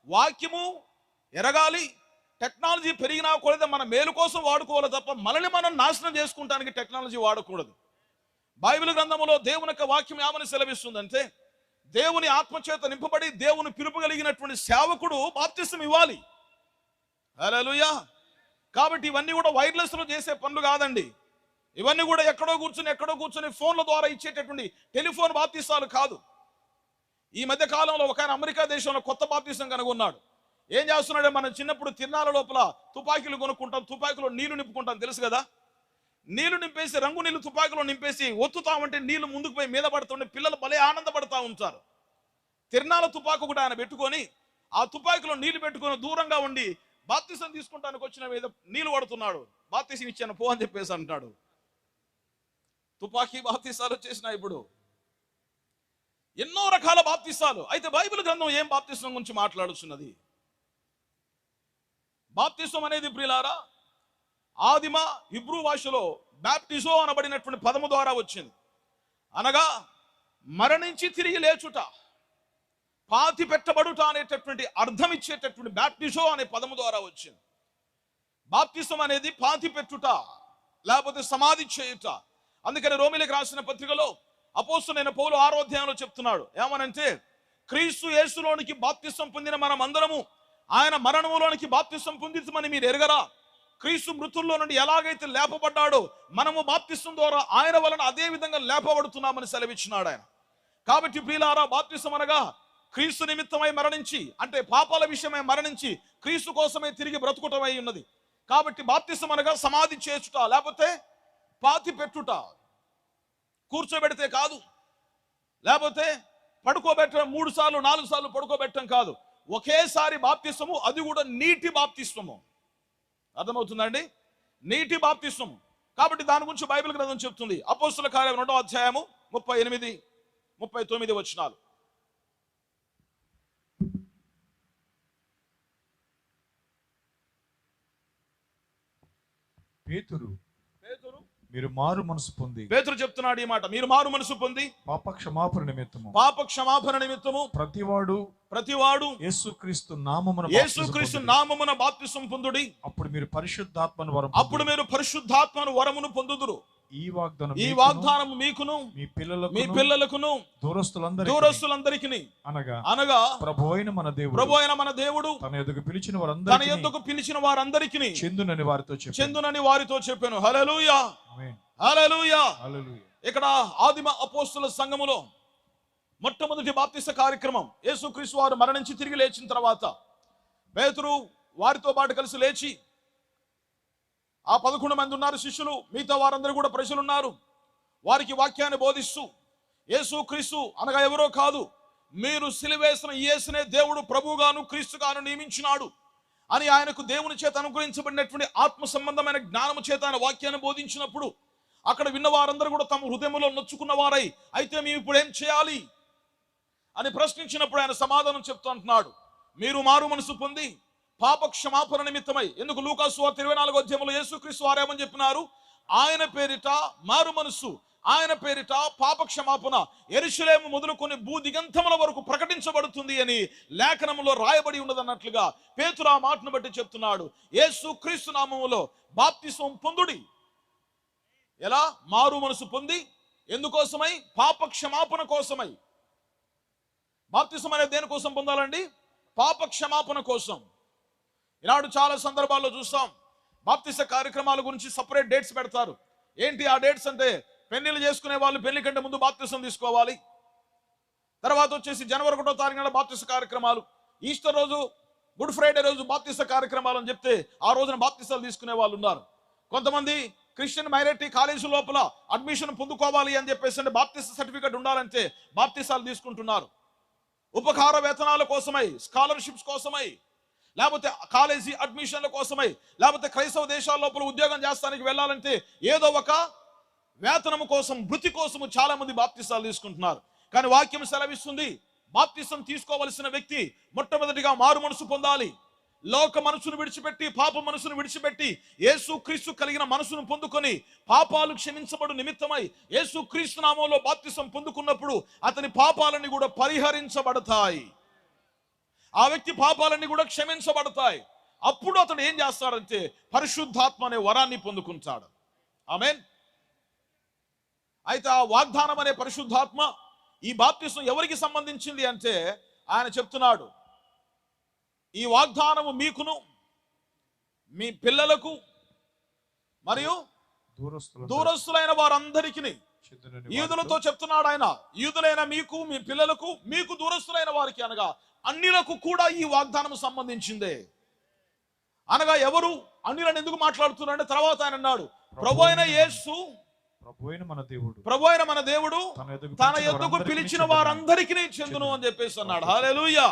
వాక్యము ఎరగాలి. టెక్నాలజీ పెరిగినా కూడా మన మేలు కోసం వాడుకోవాలి తప్ప మనల్ని మనం నాశనం చేసుకుంటానికి టెక్నాలజీ వాడకూడదు. బైబిల్ గ్రంథములో దేవుని యొక్క వాక్యం ఏమని సెలవిస్తుందంటే, దేవుని ఆత్మచేత నింపబడి దేవుని పిలుపు కలిగినటువంటి సేవకుడు బాప్తిసం ఇవ్వాలి. హల్లెలూయా. కాబట్టి ఇవన్నీ కూడా వైర్లెస్ లో చేసే పనులు కాదండి. ఇవన్నీ కూడా ఎక్కడో కూర్చొని ఫోన్ల ద్వారా ఇచ్చేటటువంటి టెలిఫోన్ బాప్తిసాలు కాదు. ఈ మధ్య కాలంలో ఒక అమెరికా దేశంలో కొత్త బాప్తిసం కనుగొన్నాడు. ఏం చేస్తున్నాడు, మనం చిన్నప్పుడు తిరునాళ్ళ లోపల తుపాకీలు కొనుక్కుంటాం, తుపాకీలో నీళ్లు నింపుకుంటాం, తెలుసు కదా. నీళ్లు నింపేసి రంగు నీళ్లు తుపాకీలో నింపేసి ఒత్తుతామంటే నీళ్లు ముందుకు పోయి మీద పడుతుంటే పిల్లలు భలే ఆనందపడతా ఉంటారు. తిరునాళ్ళ తుపాకు కూడా ఆయన పెట్టుకొని ఆ తుపాకీలో నీళ్లు పెట్టుకొని దూరంగా ఉండి బాప్తిసం తీసుకుంటానికి వచ్చిన మీద నీళ్లు పడుతున్నాడు. బాప్తిసం ఇచ్చాను పో అని చెప్పేసి అంటాడు. తుపాకీ బాప్తిసాలు వచ్చేసినాయి ఇప్పుడు, ఎన్నో రకాల బాప్తిసాలు. అయితే బైబిల్ గ్రంథం ఏం బాప్తిసం గురించి మాట్లాడుతున్నది? బాప్తిసం అనేది ప్రియులారా, ఆదిమ హిబ్రూ భాషలో బాప్టిజో అనబడినటువంటి పదము ద్వారా వచ్చింది. అనగా మరణించి తిరిగి లేచుట, పాతి పెట్టబడుట అనేటటువంటి అర్థం ఇచ్చేటటువంటి బాప్టిజో అనే పదము ద్వారా వచ్చింది. బాప్తిసం అనేది పాతి పెట్టుట లేకపోతే సమాధి చేయుట. అందుకని రోమీలకు రాసిన పత్రికలో అపోస్తలుడైన పౌలు 6వ అధ్యాయంలో చెప్తున్నాడు ఏమనంటే, క్రీస్తు యేసులోనికి బాప్తిసం పొందిన మనం అందరము ఆయన మరణములోనికి బాప్తిసం పొందితమని మీరు ఎరగరా? క్రీస్తు మృతుల్లో నుండి ఎలాగైతే లేపబడ్డాడో మనము బాప్తిసం ద్వారా ఆయన వలన అదే విధంగా లేపబడుతున్నామని సెలవిచ్చినాడు ఆయన. కాబట్టి ప్రియులారా, బాప్తిసం అనగా క్రీస్తు నిమిత్తమై మరణించి, అంటే పాపాల విషయమై మరణించి క్రీస్తు కోసమే తిరిగి బ్రతుకుటమై ఉన్నది. కాబట్టి బాప్తిసం అనగా సమాధి చేయుట లేకపోతే పాతి పెట్టుట. కూర్చోబెడితే కాదు, లేకపోతే పడుకోబెట్టడం 3 సార్లు 4 సార్లు పడుకోబెట్టడం కాదు, ఒకేసారి బాప్తిసము, అది కూడా నీటి బాప్తిస్మము. అర్థమవుతుందండి? నీటి బాప్తిస్మము. కాబట్టి దాని గురించి బైబిల్ గ్రంథం చెప్తుంది. అపోస్తలుల కార్యం 2వ అధ్యాయము 38, 39 వచనాలు. పేతురు మీరు మారు మనసు పొంది, పేతురు చెప్తున్నాడు ఈ మాట, మీరు మారు మనసు పొంది పాప క్షమాపణ నిమిత్తము ప్రతివాడు యేసుక్రీస్తు నామమున బాప్తిసం పొందుడి, అప్పుడు మీరు పరిశుద్ధాత్మను వరమును పొందుదురు. ఈ వాగ్దానం మీకును మీ పిల్లలకును దూరస్తులందరికీ అనగా ప్రభు అయిన మన దేవుడు తన యొద్దకు పిలిచిన వారందరికీ చెందునని వారితో చెప్పాను. హల్లెలూయా, హల్లెలూయా. ఇక్కడ ఆదిమ అపోస్తలుల సంఘములో మొట్టమొదటి బాప్తిస కార్యక్రమం, యేసుక్రీస్తు వారు మరణించి తిరిగి లేచిన తర్వాత పేతురు వారితో పాటు కలిసి లేచి, ఆ 11 మంది ఉన్నారు శిష్యులు, మిగతా వారందరూ కూడా ప్రజలు ఉన్నారు, వారికి వాక్యాన్ని బోధిస్తూ, యేసుక్రీస్తు అనగా ఎవరో కాదు, మీరు సిలువేసిన యేసునే దేవుడు ప్రభువుగాను క్రీస్తుగాను నియమించినాడు అని ఆయనకు దేవుని చేత అనుగ్రహించబడినటువంటి ఆత్మ సంబంధమైన జ్ఞానము చేత ఆయన వాక్యాన్ని బోధించినప్పుడు అక్కడ విన్న వారందరూ కూడా తమ హృదయంలో నొచ్చుకున్న వారై, అయితే మేము ఇప్పుడు ఏం చేయాలి అని ప్రశ్నించినప్పుడు ఆయన సమాధానం చెప్తూ అంటున్నాడు, మీరు మారు మనసు పొంది పాప క్షమాపణ నిమిత్తమై. ఎందుకు? లూకాసు వార్త 24వ అధ్యాయంలో యేసుక్రీస్తు వారు ఏమని చెప్పినారు? ఆయన పేరిట మారు మనసు, ఆయన పేరిట పాప క్షమాపణ యెరూషలేము మొదలుకొని భూదిగంతముల వరకు ప్రకటించబడుతుంది అని లేఖనములో రాయబడి ఉన్నదన్నట్లుగా పేతురు ఆ మాటను బట్టి చెప్తున్నాడు. యేసుక్రీస్తు నామములో బాప్తిసం పొందుడి. ఎలా? మారు మనసు పొంది. ఎందుకోసమై? పాప క్షమాపణ కోసమై. బాప్తిసం అనేది దేనికోసం పొందాలండి? పాప క్షమాపణ కోసం. ఈనాడు చాలా సందర్భాల్లో చూస్తాం, బాప్తిస కార్యక్రమాల గురించి సపరేట్ డేట్స్ పెడతారు. ఏంటి ఆ డేట్స్ అంటే, పెళ్లిళ్ళు చేసుకునే వాళ్ళు పెళ్లి కంటే ముందు బాప్తిసం తీసుకోవాలి. తర్వాత వచ్చేసి జనవరి 1వ తారీఖున బాప్తిస కార్యక్రమాలు, ఈస్టర్ రోజు, గుడ్ ఫ్రైడే రోజు బాప్తిస కార్యక్రమాలు అని చెప్తే ఆ రోజున బాప్తిసాలు తీసుకునే వాళ్ళు ఉన్నారు. కొంతమంది క్రిస్టియన్ మైనారిటీ కాలేజీ లోపల అడ్మిషన్ పొందుకోవాలి అని చెప్పేసి అంటే బాప్తిస సర్టిఫికెట్ ఉండాలంటే బాప్తిసాలు తీసుకుంటున్నారు. ఉపకార వేతనాల కోసమై, స్కాలర్షిప్స్ కోసమై, లేకపోతే కాలేజీ అడ్మిషన్ల కోసమై, లేకపోతే క్రైస్తవ దేశాల లోపల ఉద్యోగం చేస్తానికి వెళ్ళాలంటే ఏదో ఒక వేతనము కోసం, వృత్తి కోసము చాలా మంది బాప్తిసాలు తీసుకుంటున్నారు. కానీ వాక్యం సెలవిస్తుంది, బాప్తిసం తీసుకోవలసిన వ్యక్తి మొట్టమొదటిగా మారు మనసు పొందాలి. లోక మనసును విడిచిపెట్టి, పాప మనసును విడిచిపెట్టి యేసు క్రీస్తు కలిగిన మనసును పొందుకొని పాపాలు క్షమించబడు నిమిత్తమై యేసు క్రీస్తు నామములో బాప్తిసం పొందుకున్నప్పుడు అతని పాపాలన్నీ కూడా పరిహరించబడతాయి. ఆ వ్యక్తి పాపాలన్నీ కూడా క్షమించబడతాయి. అప్పుడు అతడు ఏం చేస్తాడంటే పరిశుద్ధాత్మ అనే వరాన్ని పొందుకుంటాడు. ఆమేన్. అయితే ఆ వాగ్దానం అనే పరిశుద్ధాత్మ, ఈ బాప్తిసం ఎవరికి సంబంధించింది అంటే ఆయన చెప్తున్నాడు, ఈ వాగ్దానము మీకును మీ పిల్లలకు మరియు దూరస్తులైన వారందరికీ, యూదులతో చెప్తున్నాడు ఆయన, యూదులైన మీకు, మీ పిల్లలకు, మీకు దూరస్తులైన వారికి అనగా అన్యులకు కూడా ఈ వాగ్దానం సంబంధించిందే. అనగా ఎవరు అన్యులను ఎందుకు మాట్లాడుతున్నారంటే తర్వాత ఆయన అన్నాడు, ప్రభు అయిన యేసు, ప్రభు అయిన మన దేవుడు తన యొద్దకు పిలిచిన వారందరికీ చెందును అని చెప్పేసి అన్నాడు. హల్లెలూయా.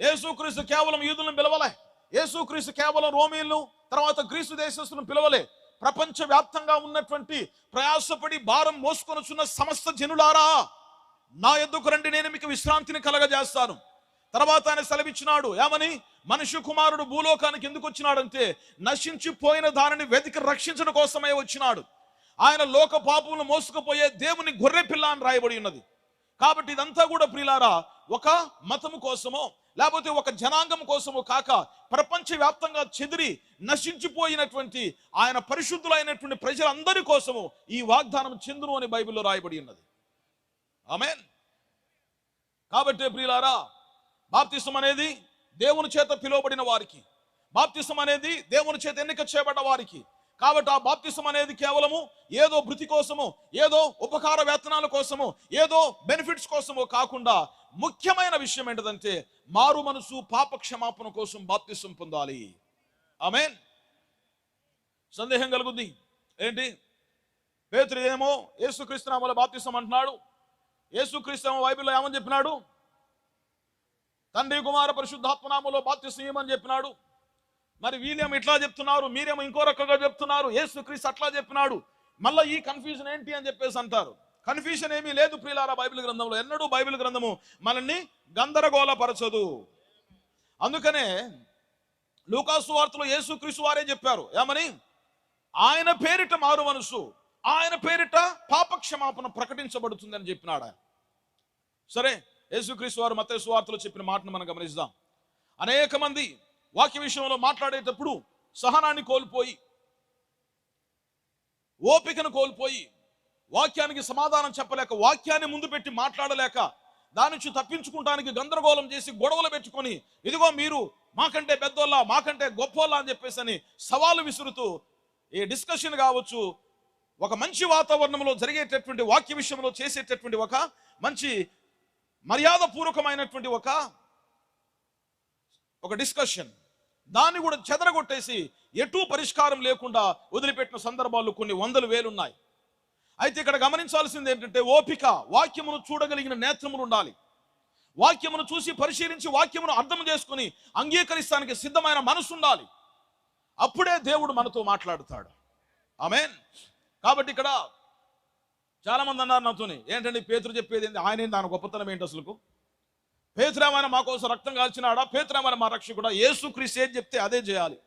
యేసుక్రీస్తు కేవలం యూదులను పిలవలే, యేసుక్రీస్తు కేవలం రోమీయులను, తర్వాత గ్రీసు దేశస్తులను పిలవలే. ప్రపంచ వ్యాప్తంగా ఉన్నటువంటి ప్రయాసపడి భారం మోసుకొనుచున్న సమస్త జనులారా, నా యొద్దకు రండి, నేను మీకు విశ్రాంతిని కలగజేస్తాను. తర్వాత ఆయన సెలవిచ్చినాడు ఏమని, మనుష్య కుమారుడు భూలోకానికి ఎందుకు వచ్చినాడంటే నశించిపోయిన దానిని వెతికి రక్షించడం కోసమే వచ్చినాడు. ఆయన లోక పాపములను మోసుకుపోయే దేవుని గొర్రె పిల్ల అని రాయబడి ఉన్నది. కాబట్టి ఇదంతా కూడా ప్రియులారా ఒక మతము కోసమో లేకపోతే ఒక జనాంగం కోసమో కాక ప్రపంచ వ్యాప్తంగా చెదిరి నశించిపోయినటువంటి ఆయన పరిశుద్ధులైనటువంటి ప్రజలందరి కోసము ఈ వాగ్దానం చెందును అని బైబిల్లో రాయబడి ఉన్నది. ఆమేన్. కాబట్టి ప్రియులారా, బాప్తిసం అనేది దేవుని చేత పిలువబడిన వారికి, బాప్తిసం అనేది దేవుని చేత ఎన్నిక చేయబడ్డ వారికి. కాబట్టి ఆ బాప్తిసం అనేది కేవలము ఏదో భృతి కోసమో, ఏదో ఉపకార వేతనాల కోసమో, ఏదో బెనిఫిట్స్ కోసమో కాకుండా ముఖ్యమైన విషయం ఏంటంటే మారు మనసు, పాప క్షమాపణ కోసం బాప్తిసం పొందాలి. ఆమేన్. సందేహం కలుగుద్ది ఏంటి, పేతురు ఏమో యేసుక్రీస్తు నామములో బాప్తిసం అంటున్నాడు, యేసుక్రీస్తు ఏమో బైబిల్లో ఏమని చెప్పినాడు, తండ్రి కుమార పరిశుద్ధాత్మ నామములో బాప్తిసం ఇవ్వమని చెప్పినాడు. మరి వీళ్ళేమో ఇట్లా చెప్తున్నారు, మీరేమో ఇంకో రకంగా చెప్తున్నారు, యేసుక్రీస్తు అట్లా చెప్పినాడు, మళ్ళీ ఈ కన్ఫ్యూజన్ ఏంటి అని చెప్పేసి అంటారు. కన్ఫ్యూజన్ ఏమీ లేదు ప్రియులారా బైబిల్ గ్రంథంలో. ఎన్నడూ బైబిల్ గ్రంథము మనల్ని గందరగోళపరచదు. అందుకనే లూకాసు వార్తలో యేసుక్రీస్తు వారే చెప్పారు ఏమని, ఆయన పేరిట మారు మనసు, ఆయన పేరిట పాప క్షమాపణ ప్రకటించబడుతుందని చెప్పినాడు ఆయన. సరే, యేసుక్రీస్తు వారు మత్తయి సువార్తలో చెప్పిన మాటను మనం గమనిద్దాం. అనేక మంది వాక్య విషయంలో మాట్లాడేటప్పుడు సహనాన్ని కోల్పోయి, ఓపికను కోల్పోయి, వాక్యానికి సమాధానం చెప్పలేక, వాక్యాన్ని ముందు పెట్టి మాట్లాడలేక, దాని నుంచి తప్పించుకుంటానికి గందరగోళం చేసి గొడవలు పెట్టుకొని, ఇదిగో మీరు మాకంటే పెద్దోళ్ళ, మాకంటే గొప్పోళ్ళ అని చెప్పేసి అని సవాలు విసురుతూ ఈ డిస్కషన్ కావచ్చు, ఒక మంచి వాతావరణంలో జరిగేటటువంటి వాక్య విషయంలో చేసేటటువంటి ఒక మంచి మర్యాదపూర్వకమైనటువంటి ఒక డిస్కషన్, దాన్ని కూడా చెదరగొట్టేసి ఎటూ పరిష్కారం లేకుండా వదిలిపెట్టిన సందర్భాలు కొన్ని వందలు వేలు ఉన్నాయి. అయితే ఇక్కడ గమనించాల్సింది ఏంటంటే ఓపిక, వాక్యమును చూడగలిగిన నేత్రములు ఉండాలి. వాక్యమును చూసి పరిశీలించి వాక్యమును అర్థం చేసుకుని అంగీకరిస్తానికి సిద్ధమైన మనసు ఉండాలి. అప్పుడే దేవుడు మనతో మాట్లాడుతాడు. ఆమేన్. కాబట్టి ఇక్కడ చాలా మంది అన్నారు నాతోని, ఏంటంటే పేతురు చెప్పేది ఏంటి, ఆయన దాని గొప్పతనం ఏంటి, అసలు పేతురు ఏమైనా మా కోసం రక్తం కాల్చినాడా, పేతురు ఏమైనా మా రక్షకుడా, యేసుక్రీస్తు ఏది చెప్తే అదే చేయాలి,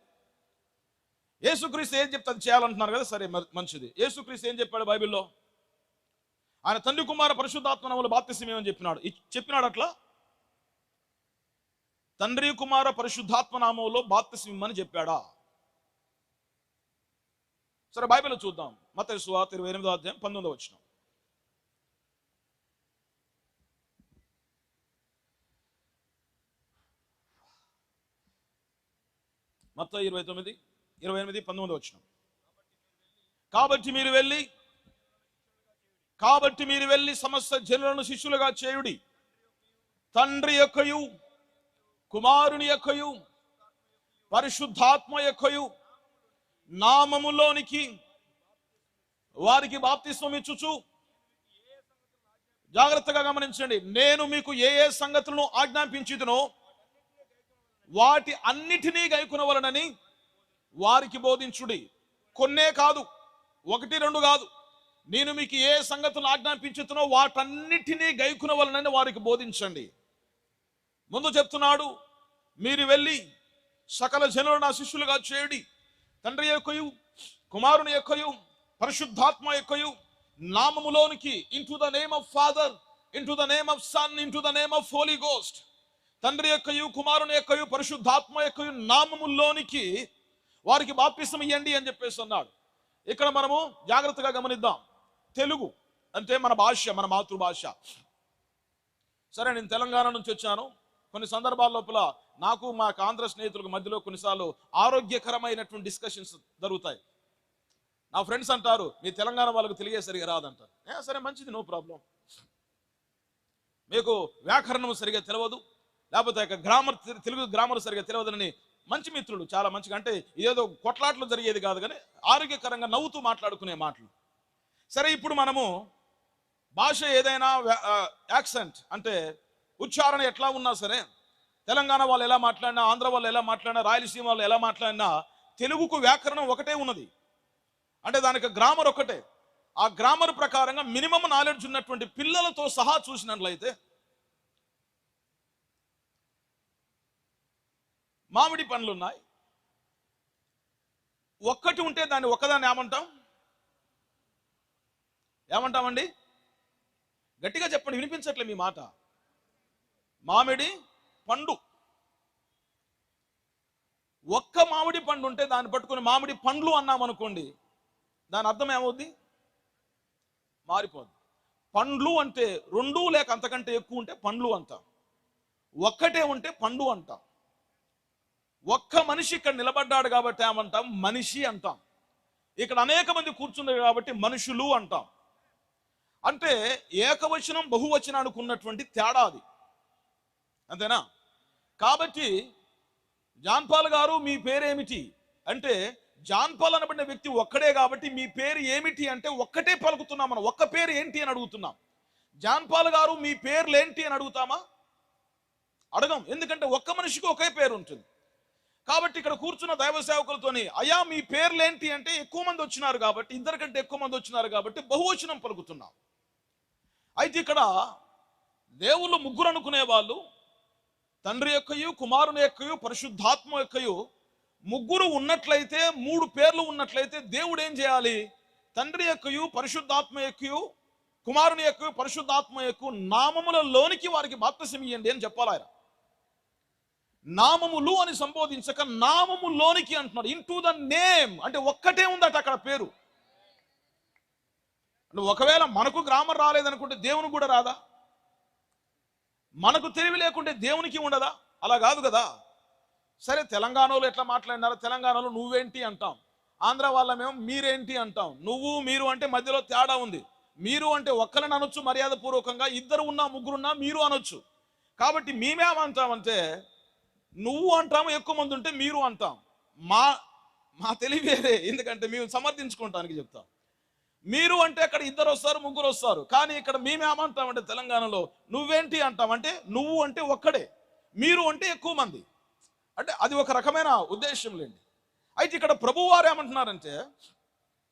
యేసుక్రీస్తు ఏది చెప్తే అది చేయాలంటున్నారు కదా. సరే, మంచిది. యేసుక్రీస్తు ఏం చెప్పాడు బైబిల్లో, ఆయన తండ్రి కుమార పరిశుద్ధాత్మ నామములో బాప్తిసం ఏమని చెప్పినాడు అట్లా తండ్రి కుమార పరిశుద్ధాత్మ నామములో బాప్తిసం ఇమ్మని చెప్పాడా? సరే, బైబిల్లో చూద్దాం. మత్తయి సువార్త 28వ అధ్యాయం 19వ వచనం. మత్తయి 28:19 వచనం. కాబట్టి మీరు వెళ్ళి కాబట్టి మీరు వెళ్ళి సమస్త జనులను శిష్యులుగా చేయుడి, తండ్రి యొక్కయు కుమారుని యొక్కయు పరిశుద్ధాత్మ యొక్కయు నామములోనికి వారికి బాప్తిస్మం ఇచ్చుచు. జాగ్రత్తగా గమనించండి, నేను మీకు ఏ ఏ సంగతులను ఆజ్ఞాపించుదునో వాటి అన్నిటినీ గైకొనవలెనని వారికి బోధించుడి. కొన్నే కాదు, 1, 2 కాదు, నేను మీకు ఏ సంగతులను ఆజ్ఞాపించుతునో వాటన్నిటినీ గైకొనవలెనని వారికి బోధించండి. ముందు చెప్తున్నాడు, మీరు వెళ్ళి సకల జనులను నా శిష్యులుగా చేయుడి, తండ్రి యొక్కయు కుమారుని యొక్కయు పరిశుద్ధాత్మ యొక్కయు నామములోనికి, into the name of Father, into the name of Son, into the name of Holy Ghost, తండ్రి యొక్కయు కుమారుని యొక్కయు పరిశుద్ధాత్మ యొక్కయు నామములోనికి వారికి బాప్తిసం ఇయ్యండి అని చెప్పేసి అన్నాడు. ఇక్కడ మనము జాగ్రత్తగా గమనిద్దాం. తెలుగు అంటే మన భాష, మన మాతృభాష. సరే, నేను తెలంగాణ నుంచి వచ్చాను. కొన్ని సందర్భాల లోపల నాకు మా ఆంధ్ర స్నేహితులకు మధ్యలో కొన్నిసార్లు ఆరోగ్యకరమైనటువంటి డిస్కషన్స్ జరుగుతాయి. నా ఫ్రెండ్స్ అంటారు, మీ తెలంగాణ వాళ్ళకు తెలియ సరిగా రాదంటారు. సరే, మంచిది, నో ప్రాబ్లం. మీకు వ్యాకరణం సరిగా తెలియదు, లేకపోతే గ్రామర్, తెలుగు గ్రామర్ సరిగా తెలియదని మంచి మిత్రులు, చాలా మంచిగా, అంటే ఏదో కొట్లాట్లు జరిగేది కాదు కానీ ఆరోగ్యకరంగా నవ్వుతూ మాట్లాడుకునే మాటలు. సరే, ఇప్పుడు మనము భాష ఏదైనా యాక్సెంట్ అంటే ఉచ్చారణ ఎట్లా ఉన్నా సరే, తెలంగాణ వాళ్ళు ఎలా మాట్లాడినా, ఆంధ్ర వాళ్ళు ఎలా మాట్లాడినా, రాయలసీమ వాళ్ళు ఎలా మాట్లాడినా తెలుగుకు వ్యాకరణం ఒకటే ఉన్నది. అంటే దానికి గ్రామర్ ఒకటే. ఆ గ్రామర్ ప్రకారంగా మినిమం నాలెడ్జ్ ఉన్నటువంటి పిల్లలతో సహా చూసినట్లయితే, మామిడి పండ్లు ఉన్నాయి, ఒక్కటి ఉంటే దాన్ని ఒక్కదాన్ని ఏమంటామండి? గట్టిగా చెప్పండి, వినిపించట్లే మీ మాట. మామిడి పండు. ఒక్క మామిడి పండు ఉంటే దాన్ని పట్టుకుని మామిడి పండ్లు అన్నామనుకోండి, దాని అర్థం ఏమవుద్ది? మారిపోద్ది. పండ్లు అంటే 2 లేక అంతకంటే ఎక్కువ ఉంటే పండ్లు అంటాం, ఒక్కటే ఉంటే పండు అంటాం. ఒక్క మనిషి ఇక్కడ నిలబడ్డాడు కాబట్టి ఏమంటాం? మనిషి అంటాం. ఇక్కడ అనేక మంది కూర్చున్నారు కాబట్టి మనుషులు అంటాం. అంటే ఏకవచనం బహువచనానికి ఉన్నటువంటి తేడా అది, అంతేనా? కాబట్టి జాన్పాల్ గారు మీ పేరేమిటి అంటే, జాన్పాల్ అనబడిన వ్యక్తి ఒక్కడే కాబట్టి మీ పేరు ఏమిటి అంటే ఒక్కటే పలుకుతున్నాం మనం. ఒక్క పేరు ఏంటి అని అడుగుతున్నాం. జాన్పాల్ గారు మీ పేర్లు ఏంటి అని అడుగుతామా? అడగం. ఎందుకంటే ఒక్క మనిషికి ఒకే పేరు ఉంటుంది. కాబట్టి ఇక్కడ కూర్చున్న దైవ సేవకులతోని, అయ్యా మీ పేర్లు ఏంటి అంటే, ఎక్కువ మంది వచ్చినారు కాబట్టి, 2 కంటే ఎక్కువ మంది వచ్చినారు కాబట్టి బహువచనం పలుకుతున్నాం. అయితే ఇక్కడ దేవుళ్ళు 3 అనుకునే వాళ్ళు, తండ్రి యొక్కయు కుమారుని యొక్కయు పరిశుద్ధాత్మ యొక్కయు 3 ఉన్నట్లయితే, 3 పేర్లు ఉన్నట్లయితే దేవుడు ఏం చేయాలి? తండ్రి యొక్కయు పరిశుద్ధాత్మ యొక్కయు కుమారుని యొక్కయు పరిశుద్ధాత్మ యొక్క నామములలోనికి వారికి బాప్తిసం ఇయ్యండి అని చెప్పాలి. ఆయన నామములు అని సంబోధించక నామములోనికి అంటున్నాడు. ఇన్ టు ద నేమ్ అంటే ఒక్కటే ఉందట అక్కడ పేరు. ఒకవేళ మనకు గ్రామర్ రాలేదనుకుంటే దేవునికి కూడా రాదా? మనకు తెలివి లేకుంటే దేవునికి ఉండదా? అలా కాదు కదా. సరే, తెలంగాణలో ఎట్లా మాట్లాడినారో, తెలంగాణలో నువ్వేంటి అంటాం, ఆంధ్ర వాళ్ళమేమో మీరేంటి అంటాం. నువ్వు మీరు అంటే మధ్యలో తేడా ఉంది. మీరు అంటే ఒక్కరిని అనొచ్చు మర్యాద పూర్వకంగా, 2 ఉన్నా 3 ఉన్నా మీరు అనొచ్చు. కాబట్టి మేమేమంటామంటే, నువ్వు అంటాము, ఎక్కువ మంది ఉంటే మీరు అంటాం. మా తెలివి వేరే, ఎందుకంటే మేము సమర్థించుకోవటానికి చెప్తాం. మీరు అంటే అక్కడ 2 వస్తారు 3 వస్తారు, కానీ ఇక్కడ మేమేమంటామంటే తెలంగాణలో నువ్వేంటి అంటాం. అంటే నువ్వు అంటే ఒక్కడే, మీరు అంటే ఎక్కువ మంది, అంటే అది ఒక రకమైన ఉద్దేశం లేండి. అయితే ఇక్కడ ప్రభువారు ఏమంటున్నారంటే,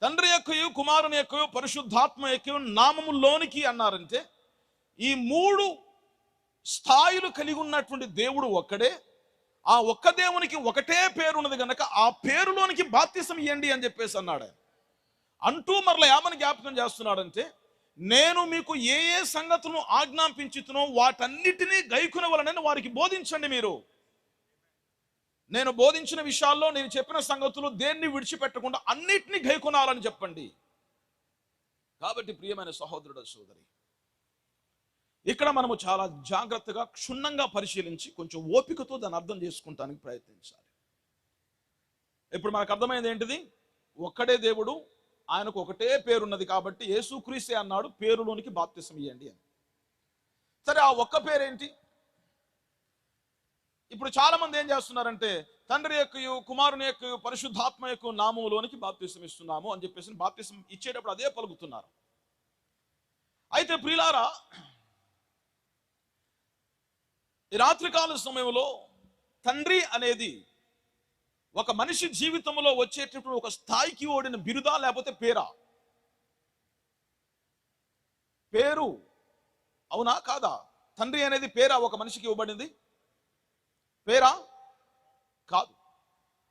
తండ్రి యొక్కయు కుమారుని యొక్కయు పరిశుద్ధాత్మ యొక్కయు నామములోనికి అన్నారంటే, ఈ 3 స్థాయిలు కలిగి ఉన్నటువంటి దేవుడు ఒక్కడే. ఆ ఒక్క దేవునికి ఒకటే పేరు ఉన్నది కనుక ఆ పేరులోనికి బాప్తిసం ఇయ్యండి అని చెప్పేసి అన్నాడు. అంటూ మరలా ఏమని జ్ఞాపకం చేస్తున్నాడంటే, నేను మీకు ఏ ఏ సంగతులను ఆజ్ఞాపించుతునో వాటన్నిటినీ గైకొనవలెనని వారికి బోధించండి. మీరు నేను బోధించిన విషయాల్లో, నేను చెప్పిన సంగతులు దేన్ని విడిచిపెట్టకుండా అన్నిటినీ గైకొనాలని చెప్పండి. కాబట్టి ప్రియమైన సహోదరుడు సోదరి, ఇక్కడ మనము చాలా జాగ్రత్తగా క్షుణ్ణంగా పరిశీలించి కొంచెం ఓపికతో దాన్ని అర్థం చేసుకుంటానికి ప్రయత్నించాలి. ఇప్పుడు మనకు అర్థమైంది ఏంటిది? ఒక్కడే దేవుడు, ఆయనకు ఒకటే పేరున్నది కాబట్టి యేసుక్రీస్తే అన్నాడు పేరులోనికి బాప్తిసం ఇవ్వండి అని. సరే, ఆ ఒక్క పేరేంటి? ఇప్పుడు చాలా మంది ఏం చేస్తున్నారంటే తండ్రి యొక్క కుమారుని యొక్క పరిశుద్ధాత్మ యొక్క నామములోనికి బాప్తిసం ఇస్తున్నాము అని చెప్పేసి బాప్తిసం ఇచ్చేటప్పుడు అదే పలుకుతున్నారు. అయితే ప్రియులారా, ఈ రాత్రికాల సమయంలో తండ్రి అనేది ఒక మనిషి జీవితంలో వచ్చేటప్పుడు ఒక స్థాయికి ఓడిన బిరుదా లేకపోతే పేరా? పేరు, అవునా కాదా? తండ్రి అనేది పేరా ఒక మనిషికి ఇవ్వబడింది? పేరా కాదు.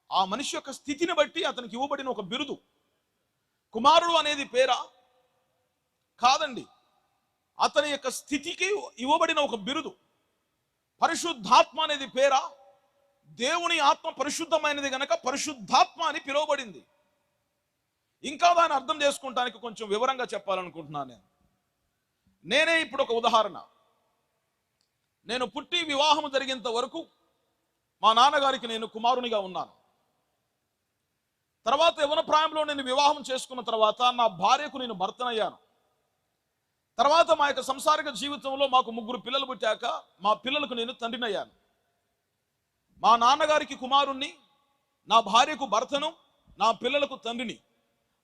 ఆ మనిషి యొక్క స్థితిని బట్టి అతనికి ఇవ్వబడిన ఒక బిరుదు. కుమారుడు అనేది పేరా? కాదండి, అతని యొక్క స్థితికి ఇవ్వబడిన ఒక బిరుదు. పరిశుద్ధాత్మ అనేది పేరా? దేవుని ఆత్మ పరిశుద్ధమైనది గనక పరిశుద్ధాత్మ అని పిలువబడింది. ఇంకా దాన్ని అర్థం చేసుకుంటానికి కొంచెం వివరంగా చెప్పాలనుకుంటున్నాను. నేనే ఇప్పుడు ఒక ఉదాహరణ. నేను పుట్టి వివాహం జరిగేంత వరకు మా నాన్నగారికి నేను కుమారునిగా ఉన్నాను. తర్వాత యవ్వన ప్రాయంలో నేను వివాహం చేసుకున్న తర్వాత నా భార్యకు నేను భర్తనయ్యాను. తర్వాత మా యొక్క సంసారిక జీవితంలో మాకు 3 పిల్లలు పుట్టాక మా పిల్లలకు నేను తండ్రినయ్యాను. మా నాన్నగారికి కుమారుణ్ణి, నా భార్యకు భర్తను, నా పిల్లలకు తండ్రిని.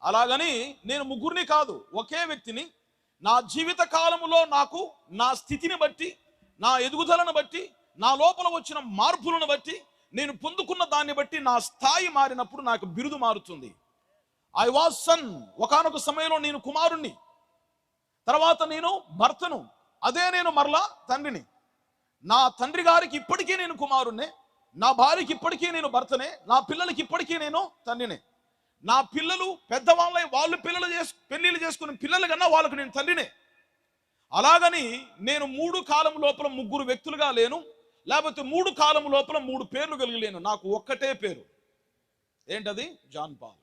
అలాగని నేను 3 కాదు, ఒకే వ్యక్తిని నా జీవిత కాలములో నాకు నా స్థితిని బట్టి, నా ఎదుగుదలను బట్టి, నా లోపల వచ్చిన మార్పులను బట్టి, నేను పొందుకున్న దాన్ని బట్టి నా స్థాయి మారినప్పుడు నాకు బిరుదు మారుతుంది. ఐ వాజ్ సన్, ఒకానొక సమయంలో నేను కుమారుణ్ణి, తర్వాత నేను భర్తను, అదే నేను మరలా తండ్రిని. నా తండ్రి గారికి ఇప్పటికీ నేను కుమారుణ్ణే, నా భార్యకి ఇప్పటికీ నేను భర్తనే, నా పిల్లలకి ఇప్పటికీ నేను తండ్రినే. నా పిల్లలు పెద్దవాళ్ళై వాళ్ళు పెళ్లిళ్ళు చేసుకుని పిల్లల కన్నా వాళ్ళకు నేను తండ్రినే. అలాగని నేను 3 కాలం లోపల 3 వ్యక్తులుగా లేను, లేకపోతే 3 కాలం లోపల 3 పేర్లు కలిగి లేను. నాకు ఒక్కటే పేరు. ఏంటది? John Paul.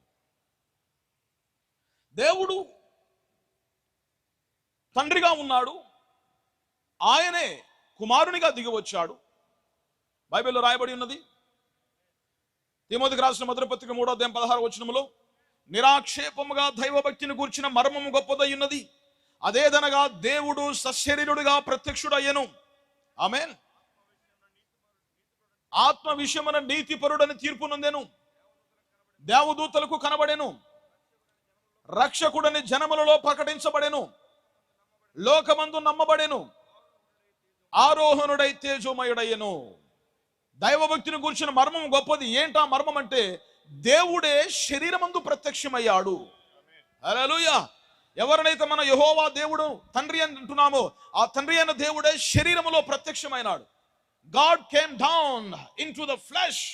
దేవుడు తండ్రిగా ఉన్నాడు, ఆయనే కుమారునిగా దిగి వచ్చాడు. బైబిల్లో రాయబడి ఉన్నది, తిమోతికి రాసిన మొదటి పత్రిక 3వ అధ్యాయం 16వ వచనములో, నిరాక్షేపముగా దైవభక్తిని గూర్చిన మర్మము గొప్పదై ఉన్నది, అదేదనగా దేవుడు సశరీరుడిగా ప్రత్యక్షుడయ్యెను. ఆమేన్. ఆత్మ విషయమున నీతిపరుడని తీర్పు నొందెను, దేవదూతలకు కనబడెను, రక్షకుడని జనములలో ప్రకటించబడెను, లోకమందు నమ్మబడెను, ఆరోహణుడై తేజోమయుడయ్యెను. దైవభక్తిని గురించిన మర్మం గొప్పది. ఏంటా మర్మం అంటే దేవుడే శరీరమందు ప్రత్యక్షమయ్యాడు. హల్లెలూయా. ఎవరినైతే మన యెహోవా దేవుడు తండ్రి అని అంటున్నామో ఆ తండ్రి అయిన దేవుడే శరీరములో ప్రత్యక్షమైనాడు. God came down into the flesh.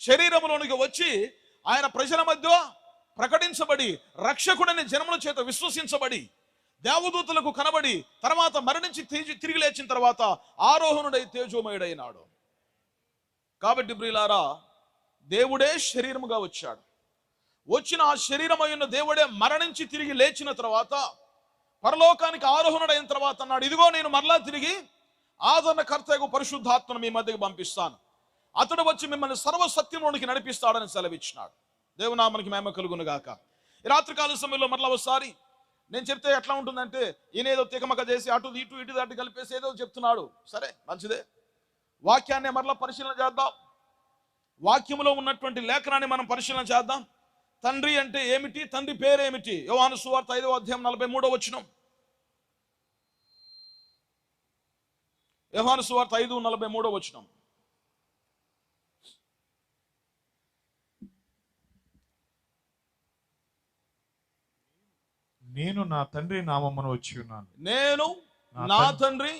శరీరములోనికి వచ్చి ఆయన ప్రజల మధ్య ప్రకటించబడి, రక్షకుడని జనముల చేత విశ్వసించబడి, దేవదూతలకు కనబడి, తర్వాత మరణించి తిరిగి లేచిన తర్వాత ఆరోహణుడై తేజోమయుడైనాడు. కాబట్టి ప్రియులారా, దేవుడే శరీరముగా వచ్చాడు. వచ్చిన ఆ శరీరమైన దేవుడే మరణించి తిరిగి లేచిన తర్వాత పరలోకానికి ఆరోహణుడైన తర్వాత అన్నాడు, ఇదిగో నేను మరలా తిరిగి ఆదరణకర్తకు పరిశుద్ధాత్మను మీ మధ్యకు పంపిస్తాను, అతడు వచ్చి మిమ్మల్ని సర్వసత్యంలోనికి నడిపిస్తాడని సెలవిచ్చినాడు. దేవునామానికి మహిమ కలుగును గాక. ఈ రాత్రికాల సమయంలో మరలా ఒకసారి నేను చెప్తే ఎట్లా ఉంటుందంటే, ఈయనేదో తికమక చేసి అటు ఇటు దాటి కలిపేసి ఏదో చెప్తున్నాడు. సరే, మంచిదే. వాక్యాన్ని మరలా పరిశీలన చేద్దాం. వాక్యములో ఉన్నటువంటి లేఖనాన్ని మనం పరిశీలన చేద్దాం. తండ్రి అంటే ఏమిటి? తండ్రి పేరేమిటి? యోహాను సువార్త 5వ అధ్యాయం 43వ వచనం. యోహాను సువార్త 5:43వ వచనం. నేను నా తండ్రి నామమున వచ్చి ఉన్నాను. నేను నా తండ్రి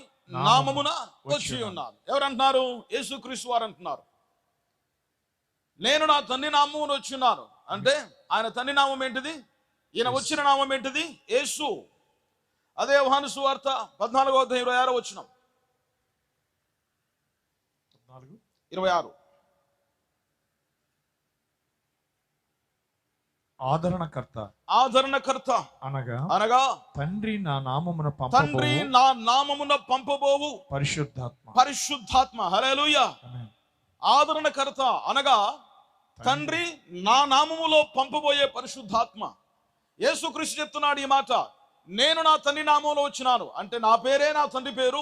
నామమున వచ్చి ఉన్నాను. ఎవరు అంటున్నారు? యేసుక్రీస్తు వారు అంటున్నారు. నేను నా తండ్రి నామమున వచ్చి ఉన్నాను అంటే ఆయన తండ్రి నామం ఏంటిది? ఈయన వచ్చిన నామం ఏంటిది? యేసు. అదే యోహాను సువార్త 14వ అధ్యాయం 26వ వచనం. 26. ఆదరణకర్త అనగా తండ్రి నా నామమున పంపబోవు పరిశుద్ధాత్మ. హల్లెలూయా. ఆదరణకర్త అనగా తండ్రి నా నామములో పంపబోయే పరిశుద్ధాత్మ. యేసుక్రీస్తు చెప్తున్నాడు ఈ మాట, నేను నా తండ్రి నామంలో వచ్చినాను అంటే నా పేరే నా తండ్రి పేరు.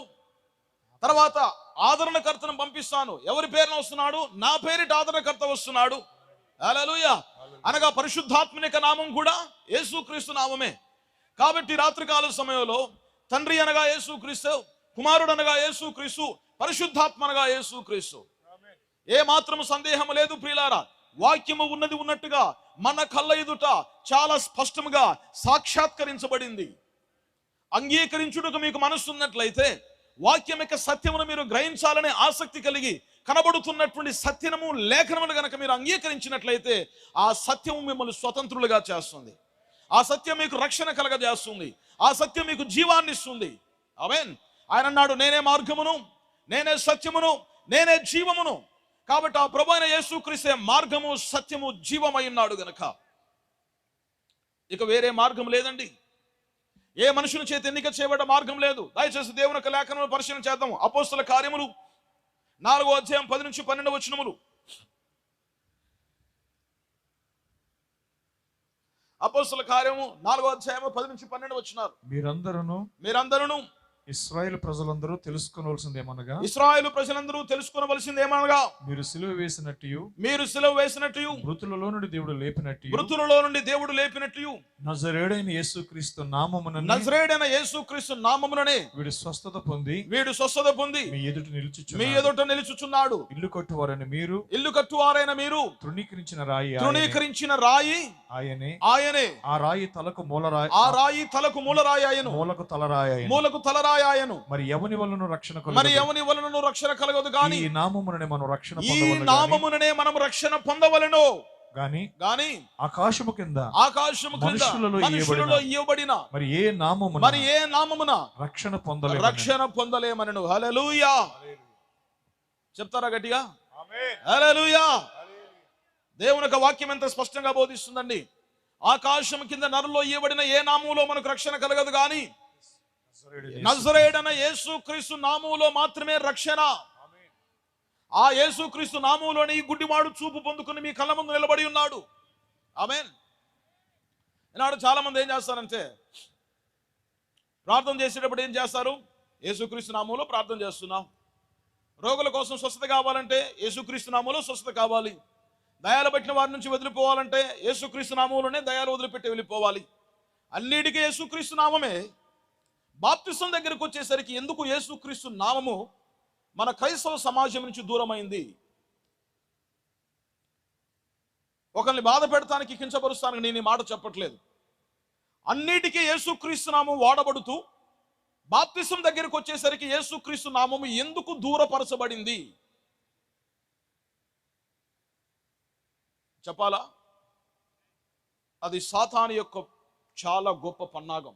తర్వాత ఆదరణకర్తను పంపిస్తాను. ఎవరి పేరున వస్తున్నాడు? నా పేరిట ఆదరణకర్త వస్తున్నాడు. హల్లెలూయా. అనగా పరిశుద్ధాత్మ యొక్క నామం కూడా యేసుక్రీస్తు నామమే. కాబట్టి రాత్రికాల సమయంలో తండ్రి అనగా యేసుక్రీస్తు, కుమారుడు అనగా యేసుక్రీస్తు, పరిశుద్ధాత్మ అనగా యేసుక్రీస్తు. ఏ మాత్రం సందేహం లేదు ప్రియులారా, వాక్యము ఉన్నది ఉన్నట్టుగా మన కళ్ళ ఎదుట చాలా స్పష్టంగా సాక్షాత్కరించబడింది. అంగీకరించుటకు మీకు మనస్సు ఉన్నట్లయితే, వాక్యం యొక్క సత్యమును మీరు గ్రహించాలనే ఆసక్తి కలిగి కనబడుతున్నటువంటి సత్యము లేఖనములు గనక మీరు అంగీకరించినట్లయితే, ఆ సత్యము మిమ్మల్ని స్వతంత్రులుగా చేస్తుంది. ఆ సత్యం మీకు రక్షణ కలగజేస్తుంది. ఆ సత్యం మీకు జీవాన్ని ఇస్తుంది. ఆమేన్. ఆయన అన్నాడు, నేనే మార్గమును, నేనే సత్యమును, నేనే జీవమును. కాబట్టి ఆ ప్రభువైన యేసుక్రీస్తే మార్గము, సత్యము, జీవమై ఉన్నాడు గనక ఇక వేరే మార్గం లేదండి. ఏ మనుషుని చేత ఎన్నిక చేయబడ్డ మార్గం లేదు. దయచేసి దేవుని యొక్క లేఖనములను పరిశీలన చేద్దాం. అపోస్తల కార్యములు 4వ అధ్యాయం 10 నుంచి 12 వచనములు. అపోస్తల కార్యము 4వ అధ్యాయము 10 నుంచి 12 వచనాలు. మీరందరూ ఇశ్రాయేలు ప్రజలందరూ తెలుసుకోవలసిందేమనగా, ఇశ్రాయేలు ప్రజలందరూ తెలుసుకోవలసిందేమనగా, మీరు సిలువ వేసినట్టు మృతులలో నుండి దేవుడు లేపినట్టు నజరేయుడైన యేసుక్రీస్తు నామముననే వీడు స్వస్థత పొంది మీ ఎదుట నిలుచుచున్నాడు. ఇల్లు కట్టువారైన మీరు తృణీకరించిన రాయి ఆయనే. ఆ రాయి తలకు మూలరాయి ఆయను, మూలకు తలరాయి ఆయను. మరి ఎవని వలన రక్షణ కలగదు గాని ఈ నామముననే మనం రక్షణ పొందవలెను గాని ఆకాశము కింద మనుషులలో ఇవ్వబడిన మరి ఏ నామమున రక్షణ పొందలేమనెను. హల్లెలూయా. చెప్తారా గట్టిగా? హల్లెలూయా. దేవుని యొక్క వాక్యం ఎంత స్పష్టంగా బోధిస్తుందండి. ఆకాశం కింద నరులో ఇవ్వబడిన ఏ నామములో మనకు రక్షణ కలగదు గాని నజరేయుడైన యేసుక్రీస్తు నామములో మాత్రమే రక్షణ. ఆ యేసుక్రీస్తు నామములోనే ఈ గుడ్డివాడు చూపు పొందుకుని మీ కళ్ళ ముందు నిలబడి ఉన్నాడు. ఆమేన్. ఈనాడు చాలా మంది ఏం చేస్తారంటే, ప్రార్థన చేసేటప్పుడు ఏం చేస్తారు? యేసుక్రీస్తు నామములో ప్రార్థన చేస్తున్నాం. రోగుల కోసం స్వస్థత కావాలంటే యేసుక్రీస్తు నామములో స్వస్థత కావాలి. దయాలు పట్టిన వారి నుంచి వదిలిపోవాలంటే యేసుక్రీస్తు నామములోనే దయాలు వదిలిపెట్టి వెళ్ళిపోవాలి. అన్నిటికీ యేసుక్రీస్తు నామమే. బాప్తిసం దగ్గరకు వచ్చేసరికి ఎందుకు యేసుక్రీస్తు నామము మన క్రైస్తవ సమాజం నుంచి దూరమైంది? ఒకరిని బాధ పెడతానికి, కించపరుస్తానికి నేను ఈ మాట చెప్పట్లేదు. అన్నిటికీ యేసుక్రీస్తు నామం వాడబడుతూ బాప్తిసం దగ్గరకు వచ్చేసరికి యేసుక్రీస్తు నామము ఎందుకు దూరపరచబడింది చెప్పాలా? అది సాతాను యొక్క చాలా గొప్ప పన్నాగం.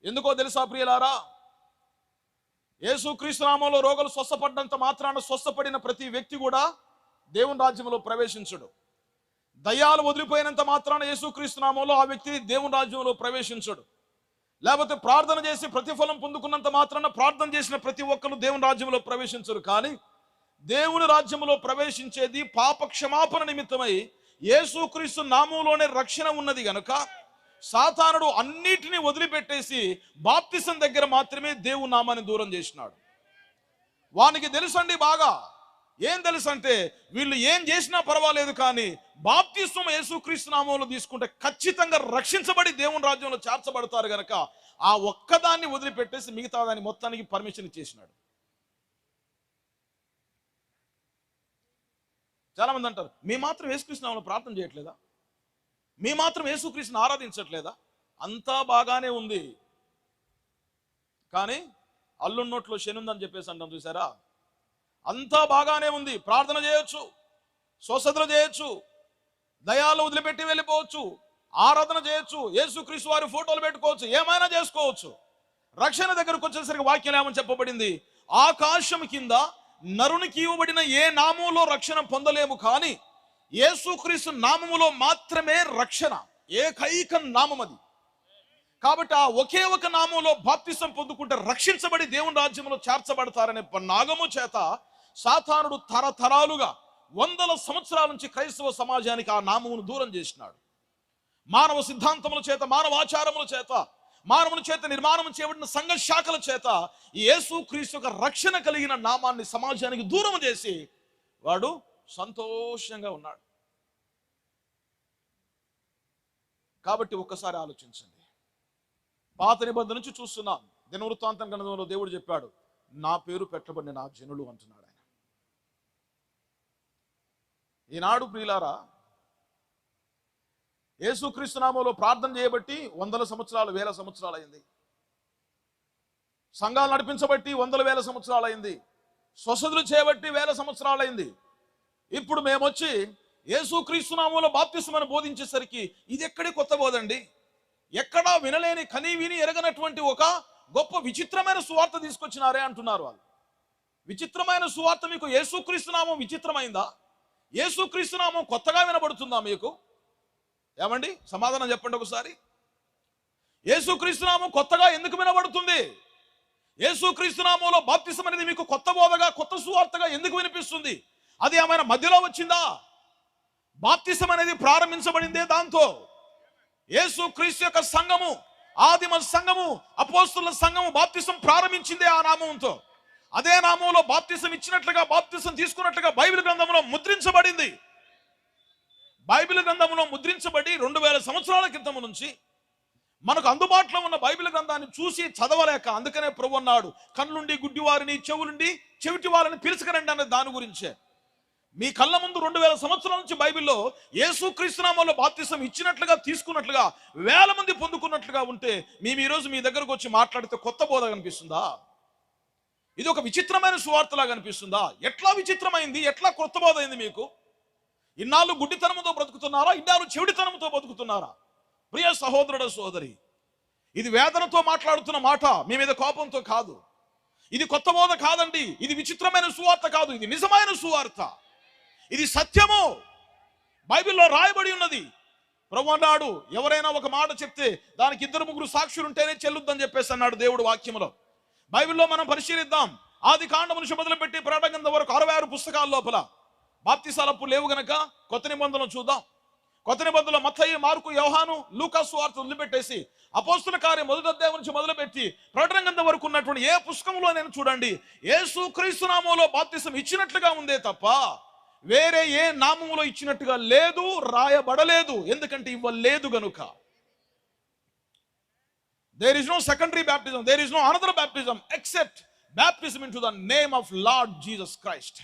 ఎందుకో తెలుసా ప్రియులారా? యేసుక్రీస్తు నామములో రోగులు స్వస్థపడ్డంత మాత్రాన స్వస్థపడిన ప్రతి వ్యక్తి కూడా దేవుని రాజ్యంలో ప్రవేశించడు. దయ్యాలు వదిలిపోయినంత మాత్రాన యేసుక్రీస్తు నామములో ఆ వ్యక్తి దేవుని రాజ్యంలో ప్రవేశించడు. లేకపోతే ప్రార్థన చేసి ప్రతిఫలం పొందుకున్నంత మాత్రాన ప్రార్థన చేసిన ప్రతి ఒక్కరు దేవుని రాజ్యంలో ప్రవేశించరు. కానీ దేవుని రాజ్యంలో ప్రవేశించేది పాప క్షమాపణ నిమిత్తమై యేసుక్రీస్తు నామములోనే రక్షణ ఉన్నది గనుక సాతానుడు అన్నిటినీ వదిలిపెట్టేసి బాప్తిసం దగ్గర మాత్రమే దేవుని నామాన్ని దూరం చేసినాడు. వానికి తెలుసండి బాగా. ఏం తెలుసు అంటే, వీళ్ళు ఏం చేసినా పర్వాలేదు కానీ బాప్తిసం యేసుక్రీస్తు నామంలో తీసుకుంటే ఖచ్చితంగా రక్షించబడి దేవుని రాజ్యంలో చేర్చబడతారు గనక ఆ ఒక్కదాన్ని వదిలిపెట్టేసి మిగతా దాన్ని మొత్తానికి పర్మిషన్ ఇచ్చేసినాడు. చాలా మంది అంటారు, మీ మాత్రం యేసుక్రీస్తు నామంలో ప్రార్థన చేయట్లేదా? మీ మాత్రం యేసుక్రీస్తుని ఆరాధించట్లేదా? అంతా బాగానే ఉంది కానీ అల్లున్నోట్లో శని ఉందని చెప్పేసి అంటాం చూసారా? అంతా బాగానే ఉంది. ప్రార్థన చేయొచ్చు, స్వస్థతలు చేయొచ్చు, దయాలు వదిలిపెట్టి వెళ్ళిపోవచ్చు, ఆరాధన చేయొచ్చు, యేసుక్రీస్తు వారి ఫోటోలు పెట్టుకోవచ్చు, ఏమైనా చేసుకోవచ్చు. రక్షణ దగ్గరకు వచ్చేసరికి వాక్యం ఏమని చెప్పబడింది? ఆకాశం కింద నరునికి ఇవ్వబడిన ఏ నామంలో రక్షణ పొందలేము కానీ యేసుక్రీస్తు నామములో మాత్రమే రక్షణ. ఏకైక నామం అది. కాబట్టి ఆ ఒకే ఒక నామంలో బాప్తిసం పొందుకుంటే రక్షించబడి దేవుని రాజ్యంలో చేర్చబడతారనే నాగము చేత సాతానుడు తరతరాలుగా వందల సంవత్సరాల నుంచి క్రైస్తవ సమాజానికి ఆ నామమును దూరం చేసినాడు. మానవ సిద్ధాంతముల చేత, మానవ ఆచారముల చేత, మానవుని చేత నిర్మాణం చేయబడిన సంఘ శాఖల చేత ఈ యేసుక్రీస్తు యొక్క రక్షణ కలిగిన నామాన్ని సమాజానికి దూరం చేసి వాడు సంతోషంగా ఉన్నాడు. కాబట్టి ఒక్కసారి ఆలోచించండి. పాత నిబంధన నుంచి చూస్తున్నాం. దినవృత్తాంతం గ్రంథంలో దేవుడు చెప్పాడు, నా పేరు పెట్టబడిన నా జనులు అంటున్నాడు ఆయన. ఈనాడు ప్రియులారా, యేసుక్రీస్తు నామములో ప్రార్థన చేయబట్టి వందల సంవత్సరాలు, వేల సంవత్సరాలు అయింది. సంఘాలు నడిపించబట్టి వందల వేల సంవత్సరాలు అయింది. స్వస్థతలు చేయబట్టి వేల సంవత్సరాలు అయింది. ఇప్పుడు మేమొచ్చి యేసుక్రీస్తు నామములో బాప్తిస్మని బోధించేసరికి ఇది ఎక్కడి కొత్త బోధండి, ఎక్కడా వినలేని, కనీ విని ఎరగనటువంటి ఒక గొప్ప విచిత్రమైన సువార్త తీసుకొచ్చినారే అంటున్నారు వాళ్ళు. విచిత్రమైన సువార్త మీకు యేసుక్రీస్తు నామం విచిత్రమైందా? యేసుక్రీస్తు నామం కొత్తగా వినబడుతుందా మీకు? ఏమండి, సమాధానం చెప్పండి ఒకసారి. యేసుక్రీస్తు నామం కొత్తగా ఎందుకు వినబడుతుంది? యేసుక్రీస్తు నామంలో బాప్తిసం అనేది మీకు కొత్త బోధగా, కొత్త సువార్తగా ఎందుకు వినిపిస్తుంది? అది ఏమైనా మధ్యలో వచ్చిందా? బాప్తిసం అనేది ప్రారంభించబడిందే దాంతో. యేసుక్రీస్తు యొక్క సంఘము, ఆదిమ సంఘము, అపోస్తుల సంఘము బాప్తిసం ప్రారంభించిందే ఆ నామంతో. అదే నామంలో బాప్తిసం ఇచ్చినట్లుగా, బాప్తిసం తీసుకున్నట్లుగా బైబిల్ గ్రంథంలో ముద్రించబడింది. బైబిల్ గ్రంథంలో ముద్రించబడి 2000 సంవత్సరాల క్రితం నుంచి మనకు అందుబాటులో ఉన్న బైబిల్ గ్రంథాన్ని చూసి చదవలేక, అందుకనే ప్రభు అన్నాడు, కళ్ళుండి గుడ్డివారిని, చెవులుండి చెవిటి వారిని పిలుచుకురండి అనే దాని గురించే. మీ కళ్ళ ముందు 2000 సంవత్సరాల నుంచి బైబిల్లో యేసుక్రీస్తు నామములో బాప్తిసం ఇచ్చినట్లుగా, తీసుకున్నట్లుగా, వేల మంది పొందుకున్నట్లుగా ఉంటే మేము ఈరోజు మీ దగ్గరకు వచ్చి మాట్లాడితే కొత్త బోధ కనిపిస్తుందా? ఇది ఒక విచిత్రమైన సువార్తలా కనిపిస్తుందా? ఎట్లా విచిత్రమైంది? ఎట్లా కొత్త బోధ అయింది మీకు? ఇన్నాళ్ళు గుడ్డితనముతో బ్రతుకుతున్నారా? ఇన్నాళ్ళు చెవిటితనముతో బతుకుతున్నారా? ప్రియ సహోదరుడ, సోదరి, ఇది వేదనతో మాట్లాడుతున్న మాట, మీ మీద కోపంతో కాదు. ఇది కొత్త బోధ కాదండి. ఇది విచిత్రమైన సువార్త కాదు. ఇది నిజమైన సువార్త. ఇది సత్యము. బైబిల్లో రాయబడి ఉన్నది. ప్రభు అన్నాడు, ఎవరైనా ఒక మాట చెప్తే దానికి 2-3 సాక్షులు ఉంటేనే చెల్లుద్దని చెప్పేసి అన్నాడు దేవుడు వాక్యములో. బైబిల్లో మనం పరిశీలిద్దాం. ఆది కాండం నుంచి మొదలుపెట్టి ప్రకటన గ్రంథం వరకు 66 పుస్తకాల లోపల బాప్తిసాలప్పుడు లేవు గనక కొత్త నిబంధనలు చూద్దాం. కొత్త నిబంధనలో మత్తయి, మార్కు, యోహాను, లూకా సువార్త వదిలిపెట్టేసి అపోస్తుల కార్యం మొదటి అధ్యాయం నుంచి మొదలుపెట్టి ప్రకటన గ్రంథం వరకు ఉన్నటువంటి ఏ పుస్తకంలో నేను చూడండి, యేసుక్రీస్తు నామములో బాప్తిసం ఇచ్చినట్లుగా ఉందే తప్ప వేరే ఏ నామములో ఇచ్చినట్టుగా లేదు, రాయబడలేదు. ఎందుకంటే ఇవ్వలేదు గనుక. There is no secondary baptism, there is no another baptism except baptism into the name of Lord Jesus Christ.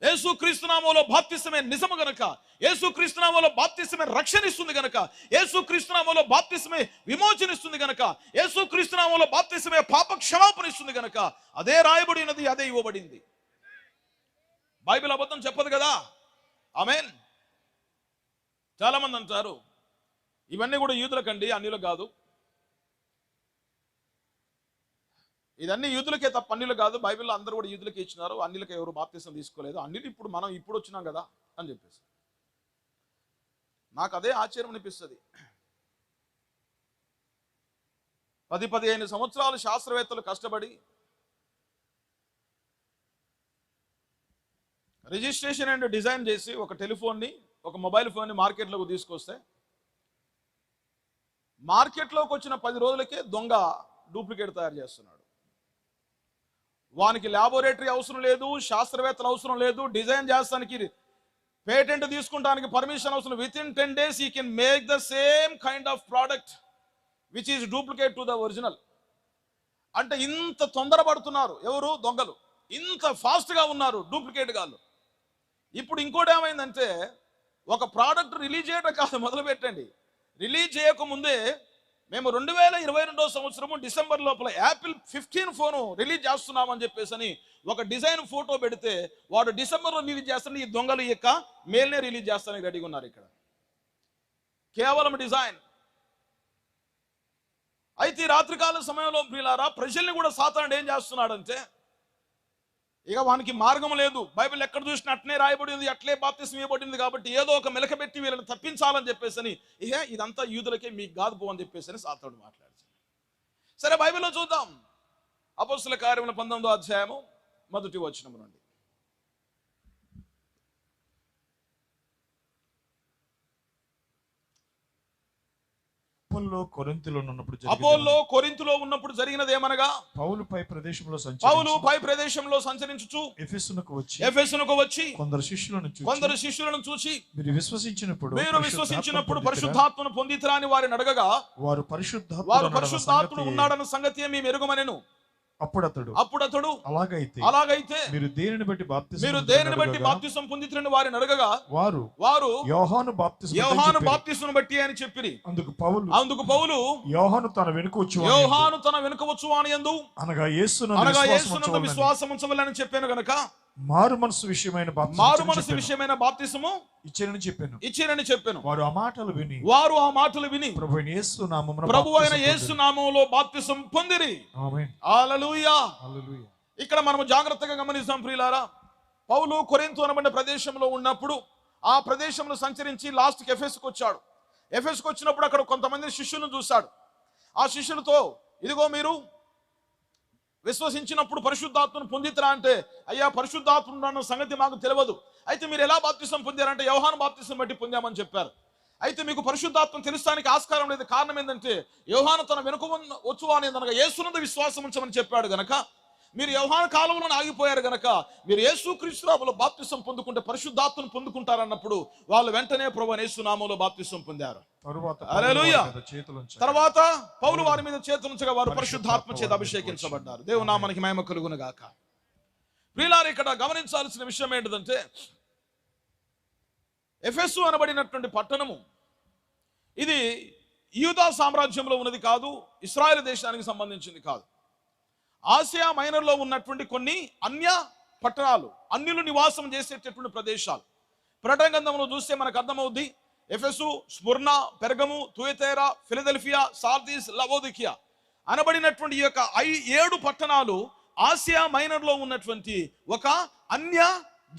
యేసుక్రీస్తు నామములో బాప్తిసమే నిజము గనుక, యేసుక్రీస్తు నామములో బాప్తిసమే రక్షణ ఇస్తుంది గనుక, యేసుక్రీస్తు నామములో బాప్తిసమే విమోచన ఇస్తుంది గనుక, యేసుక్రీస్తు నామములో బాప్తిసమే పాప క్షమాపణ ఇస్తుంది గనుక అదే రాయబడి ఉన్నది, అదే ఇవ్వబడింది. బైబిల్ అబద్ధం చెప్పదు కదా. ఆమేన్. చాలా మంది అంటారు ఇవన్నీ కూడా యూదులకండి, అన్యులకు కాదు. ఇదన్నీ యూదులకే తప్ప అన్యులు కాదు. బైబిల్లో అందరూ కూడా యూదులకే ఇచ్చినారు, అన్యులకు ఎవరు బాప్తిసం తీసుకోలేదు. అన్యులు ఇప్పుడు వచ్చినాం కదా అని చెప్పేసి నాకు అదే ఆశ్చర్యం అనిపిస్తుంది. 10-15 సంవత్సరాలు శాస్త్రవేత్తలు కష్టపడి రిజిస్ట్రేషన్ అండ్ డిజైన్ చేసి ఒక టెలిఫోన్ని, ఒక మొబైల్ ఫోన్ని మార్కెట్లోకి తీసుకొస్తే మార్కెట్లోకి వచ్చిన 10 రోజులకే దొంగ డూప్లికేట్ తయారు చేస్తున్నాడు. వానికి ల్యాబొరేటరీ అవసరం లేదు, శాస్త్రవేత్తలు అవసరం లేదు, డిజైన్ చేస్తానికి పేటెంట్ తీసుకుంటానికి పర్మిషన్ అవసరం. With in 10 days he can make the same kind of product which is duplicate to the original. అంటే ఇంత తొందరపడుతున్నారు ఎవరు? దొంగలు. ఇంత ఫాస్ట్గా ఉన్నారు డూప్లికేట్ గాళ్ళు. ఇప్పుడు ఇంకోటి ఏమైందంటే, ఒక ప్రోడక్ట్ రిలీజ్ చేయడం కాదు, మొదలు పెట్టండి. రిలీజ్ చేయకముందే మేము 2022 సంవత్సరము డిసెంబర్ లోపల యాపిల్ 15 ఫోను రిలీజ్ చేస్తున్నామని చెప్పేసి ఒక డిజైన్ ఫోటో పెడితే వాడు డిసెంబర్లో రిలీజ్ చేస్తాను, ఈ దొంగలు యొక్క మేల్నే రిలీజ్ చేస్తానికి రెడీగా ఉన్నారు. ఇక్కడ కేవలం డిజైన్. అయితే రాత్రికాల సమయంలో ప్రియులారా, ప్రజల్ని కూడా సాతానుడు ఏం చేస్తున్నాడంటే, ఇక వానికి మార్గం లేదు. బైబిల్ ఎక్కడ చూసినా అట్లే రాయబడింది, అట్లే బాప్తిసం ఇవ్వబడింది కాబట్టి ఏదో ఒక మెలకబెట్టి వీళ్ళని తప్పించాలని చెప్పేసి ఇదంతా యూదులకే, మీకు కాదు పో అని చెప్పేసి సాతానుడు మాట్లాడుతుంది. సరే, బైబిల్లో చూద్దాం. అపోస్తుల కార్యముల 19వ అధ్యాయము 1వ వచనం నుండి. అపోల్లో కొరింథీలో ఉన్నప్పుడు అపోల్లో కొరింథులో ఉన్నప్పుడు జరిగినది ఏమనగా, పౌలు పై ప్రదేశంలో పౌలు పై ప్రదేశంలో సంచరించుచు ఎఫెసునకు వచ్చి కొందరు శిష్యులను చూచి మీరు విశ్వసించినప్పుడు పరిశుద్ధాత్మను పొందితిరా అని వారిని అడగగా, వారు పరిశుద్ధాత్ముడు ఉన్నాడన్న సంగతి మేము ఎరుగమనెను. అప్పుడు అతడు అలాగైతే మీరు దేనిని బట్టి బాప్తిసం పొందితిరని వారిని అడగగా, వారు యోహాను బాప్తిస్మును బట్టి అని చెప్పిరి. అందుకు పౌలు యోహాను తన వెనుక వచ్చు అని యందు అనగా యేసునందు విశ్వాసం ఉంచవలెనని చెప్పాను గనుక మారు మనసు విషయమైన బాప్తిసము ఇచ్చిరని చెప్పాను. వారు ఆ మాటలు విని ప్రభువైన యేసు నామములో బాప్తిసం పొందిరి. హల్లెలూయా. ఇక్కడ మనము జాగ్రత్తగా గమనిస్తాం ప్రియులారా. పౌలు కొరింథు అనబడిన ప్రదేశంలో ఉన్నప్పుడు ఆ ప్రదేశంలో సంచరించి లాస్ట్ కి ఎఫెసుకు వచ్చాడు. ఎఫెసుకు వచ్చినప్పుడు అక్కడ కొంతమంది శిష్యులను చూశాడు. ఆ శిష్యులతో, ఇదిగో మీరు విశ్వసించినప్పుడు పరిశుద్ధాత్మను పొందితరా అంటే, అయ్యా పరిశుద్ధాత్ముడు అన్న సంగతి మాకు తెలియదు, అయితే మీరు ఎలా బాప్తిసం పొందారంటే యోహాను బాప్తిసం బట్టి పొందామని చెప్పారు. అయితే మీకు పరిశుద్ధాత్మ తెలుస్తానికి ఆస్కారం లేదు. కారణం ఏంటంటే యోహాను తన వెనుక వచ్చు అనేది అనగా యేసునందు విశ్వాసం ఉంచమని చెప్పాడు గనక మీరు యోహాను కాలంలో ఆగిపోయారు గనక మీరు యేసుక్రీస్తు నామములో బాప్తిసం పొందుకుంటే పరిశుద్ధాత్మను పొందుకుంటారన్నప్పుడు వాళ్ళు వెంటనే ప్రభువైన యేసు నామములో బాప్తిసం పొందారు. తర్వాత పౌలు వారి మీద చేతులుంచగా వారు పరిశుద్ధాత్మ చేత అభిషేకించబడ్డారు. దేవుని నామానికి మహిమ కలుగును గాక. ప్రియులారా, ఇక్కడ గమనించాల్సిన విషయం ఏంటంటే, ఎఫెసు అనబడినటువంటి పట్టణము ఇది యూదా సామ్రాజ్యంలో ఉన్నది కాదు, ఇశ్రాయేలు దేశానికి సంబంధించింది కాదు. ఆసియా మైనర్లో ఉన్నటువంటి కొన్ని అన్య పట్టణాలు, అన్యులు నివాసం చేసేటటువంటి ప్రదేశాలు. ప్రకటన గ్రంథంలో చూస్తే మనకు అర్థమవుద్ది. ఎఫెసు, స్ముర్న, పెర్గము, తుయతైరా, ఫిలదెల్ఫియా, సార్దీస్, లవోదికియా అనబడినటువంటి ఈ యొక్క 7 పట్టణాలు ఆసియా మైనర్లో ఉన్నటువంటి ఒక అన్య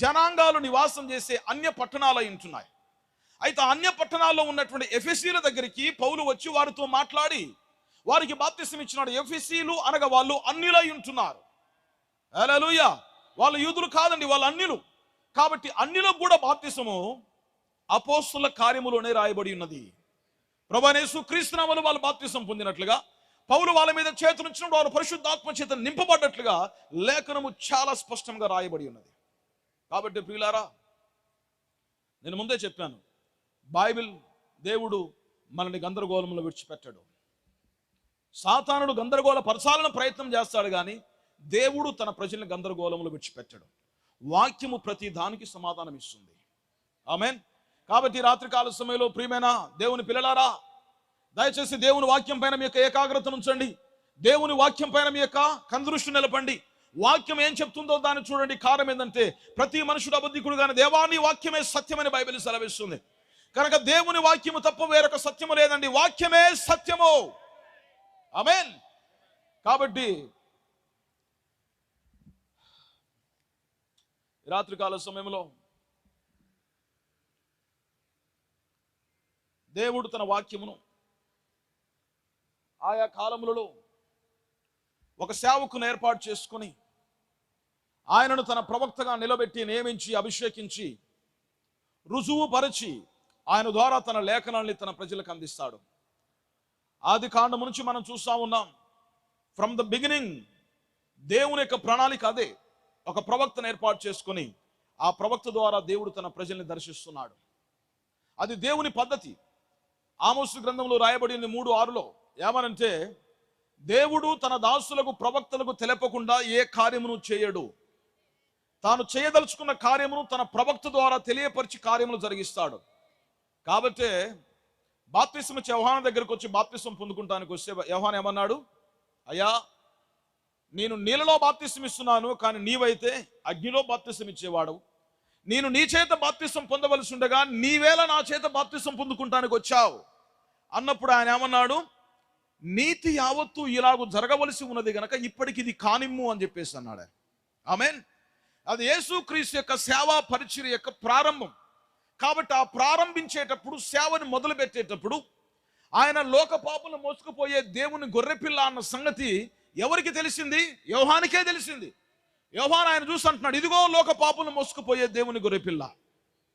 జనాంగాలు నివాసం చేసే అన్య పట్టణాలు అయి ఉంటున్నాయి. అయితే అన్య పట్టణాల్లో ఉన్నటువంటి ఎఫెసీల దగ్గరికి పౌలు వచ్చి వారితో మాట్లాడి వారికి బాప్తిసం ఇచ్చినాడు. ఎఫెసీలు అనగా వాళ్ళు అన్యులై ఉంటున్నారు. హల్లెలూయా. వాళ్ళు యూదులు కాదండి, వాళ్ళు అన్యులు. కాబట్టి అన్యులకు కూడా బాప్తిసము అపోస్తుల కార్యములోనే రాయబడి ఉన్నది. ప్రభువైన యేసుక్రీస్తు నామములో వాళ్ళు బాప్తిసం పొందినట్లుగా, పౌలు వాళ్ళ మీద చేతులుంచినప్పుడు వారు పరిశుద్ధాత్మ చేత నింపబడ్డట్లుగా లేఖనము చాలా స్పష్టంగా రాయబడి ఉన్నది. కాబట్టి ప్రియులారా, నేను ముందే చెప్పాను, బైబిల్ దేవుడు మనల్ని గందరగోళంలో విడిచిపెట్టాడు. సాతానుడు గందరగోళ పరచాలని ప్రయత్నం చేస్తాడు, కానీ దేవుడు తన ప్రజల్ని గందరగోళంలో విడిచిపెట్టాడు. వాక్యము ప్రతి దానికి సమాధానం ఇస్తుంది. ఆమేన్. కాబట్టి రాత్రికాల సమయంలో ప్రియమైన దేవుని పిల్లలారా, దయచేసి దేవుని వాక్యం పైన మీ యొక్క ఏకాగ్రతను ఉంచండి. దేవుని వాక్యం పైన మీ యొక్క కందృష్టి నిలపండి. వాక్యం ఏం చెప్తుందో దాన్ని చూడండి. కారణం ఏంటంటే ప్రతి మనుషుడు అబద్ధికుడు, కానీ దేవాని వాక్యమే సత్యమని బైబిల్ సెలవిస్తుంది. కనుక దేవుని వాక్యము తప్ప వేరొక సత్యము లేదండి. వాక్యమే సత్యము. ఆమేన్. కాబట్టి రాత్రికాల సమయంలో దేవుడు తన వాక్యమును ఆయా కాలములలో ఒక సేవకును ఏర్పాటు చేసుకుని ఆయనను తన ప్రవక్తగా నిలబెట్టి నియమించి అభిషేకించి రుజువు పరిచి ఆయన ద్వారా తన లేఖనాల్ని తన ప్రజలకు అందిస్తాడు. ఆది కాండము నుంచి మనం చూస్తా ఉన్నాం. ఫ్రమ్ ద బిగినింగ్ దేవుని యొక్క ప్రణాళిక అదే. ఒక ప్రవక్తను ఏర్పాటు చేసుకుని ఆ ప్రవక్త ద్వారా దేవుడు తన ప్రజల్ని దర్శిస్తున్నాడు. అది దేవుని పద్ధతి. ఆమోసు గ్రంథంలో రాయబడి 3:6 ఏమనంటే, దేవుడు తన దాసులకు ప్రవక్తలకు తెలపకుండా ఏ కార్యమును చేయడు. తాను చేయదలుచుకున్న కార్యమును తన ప్రవక్త ద్వారా తెలియపరిచి కార్యములు జరిగిస్తాడు. కాబట్టి బాప్తిసం ఇచ్చే యోహాను దగ్గరకు వచ్చి బాప్తిసం పొందుకుంటానికి వస్తే యోహాను ఏమన్నాడు? అయ్యా, నేను నీళ్ళలో బాప్తిసం ఇస్తున్నాను, కానీ నీవైతే అగ్నిలో బాప్తిసం ఇచ్చేవాడు. నేను నీ చేత బాప్తిసం పొందవలసి ఉండగా నీవేళ నా చేత బాప్తిసం పొందుకుంటానికి వచ్చావు అన్నప్పుడు ఆయన ఏమన్నాడు? నీతి యావత్తు ఇలాగూ జరగవలసి ఉన్నది గనక ఇప్పటికి ఇది కానిమ్ము అని చెప్పేసి అన్నాడు. ఆమేన్. అది యేసుక్రీస్తు యొక్క సేవా పరిచర్య యొక్క ప్రారంభం. కాబట్టి ఆ ప్రారంభించేటప్పుడు, సేవని మొదలు పెట్టేటప్పుడు ఆయన లోక పాపులను మోసుకుపోయే దేవుని గొర్రెపిల్ల అన్న సంగతి ఎవరికి తెలిసింది? యోహానికే తెలిసింది. యోహాను ఆయన చూసి అంటున్నాడు, ఇదిగో లోక పాపులను మోసుకుపోయే దేవుని గొర్రెపిల్ల.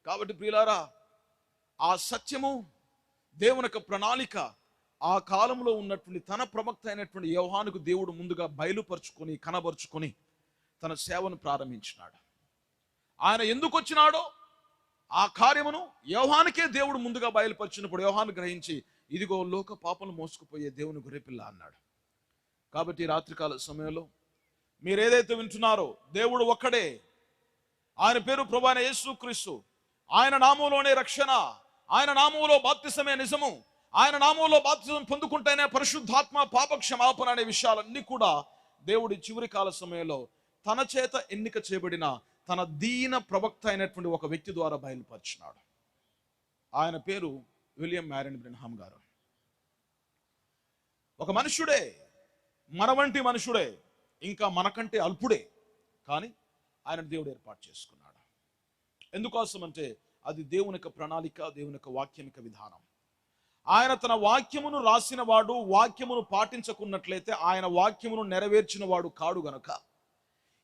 కాబట్టి ప్రియులారా, ఆ సత్యము, దేవుని యొక్క ప్రణాళిక ఆ కాలంలో ఉన్నటువంటి తన ప్రవక్త అయినటువంటి యోహానుకు దేవుడు ముందుగా బయలుపరుచుకొని కనబరుచుకొని తన సేవను ప్రారంభించినాడు. ఆయన ఎందుకు వచ్చినాడో ఆ కార్యమును యోహానుకే దేవుడు ముందుగా బయలుపరిచినప్పుడు యోహాను గ్రహించి, ఇదిగో లోక పాపలు మోసుకుపోయే దేవుని గొర్రెపిల్ల అన్నాడు. కాబట్టి రాత్రికాల సమయంలో మీరు ఏదైతే వింటున్నారో దేవుడు ఒక్కడే, ఆయన పేరు ప్రభువైన యేసుక్రీస్తు, ఆయన నామములోనే రక్షణ, ఆయన నామములో బాప్తిసమే నిజము, ఆయన నామములో బాప్తిసం పొందుకుంటేనే పరిశుద్ధాత్మ పాప క్షమాపణ అనే విషయాలన్నీ కూడా దేవుడి చివరి కాల సమయంలో తన చేత ఎన్నిక చేయబడిన తన దీన ప్రవక్త అయినటువంటి ఒక వ్యక్తి ద్వారా బయలుపరిచినాడు. ఆయన పేరు విలియం మ్యారియన్ బ్రెన్హామ్ గారు. ఒక మనుషుడే, మన వంటి మనుషుడే, ఇంకా మనకంటే అల్పుడే, కానీ ఆయన దేవుడు ఏర్పాటు చేసుకున్నాడు. ఎందుకోసం అంటే అది దేవుని యొక్క ప్రణాళిక, దేవుని యొక్క వాక్యం యొక్క విధానం. ఆయన తన వాక్యమును రాసిన వాడు వాక్యమును పాటించకున్నట్లయితే ఆయన వాక్యమును నెరవేర్చిన వాడు కాడు గనక,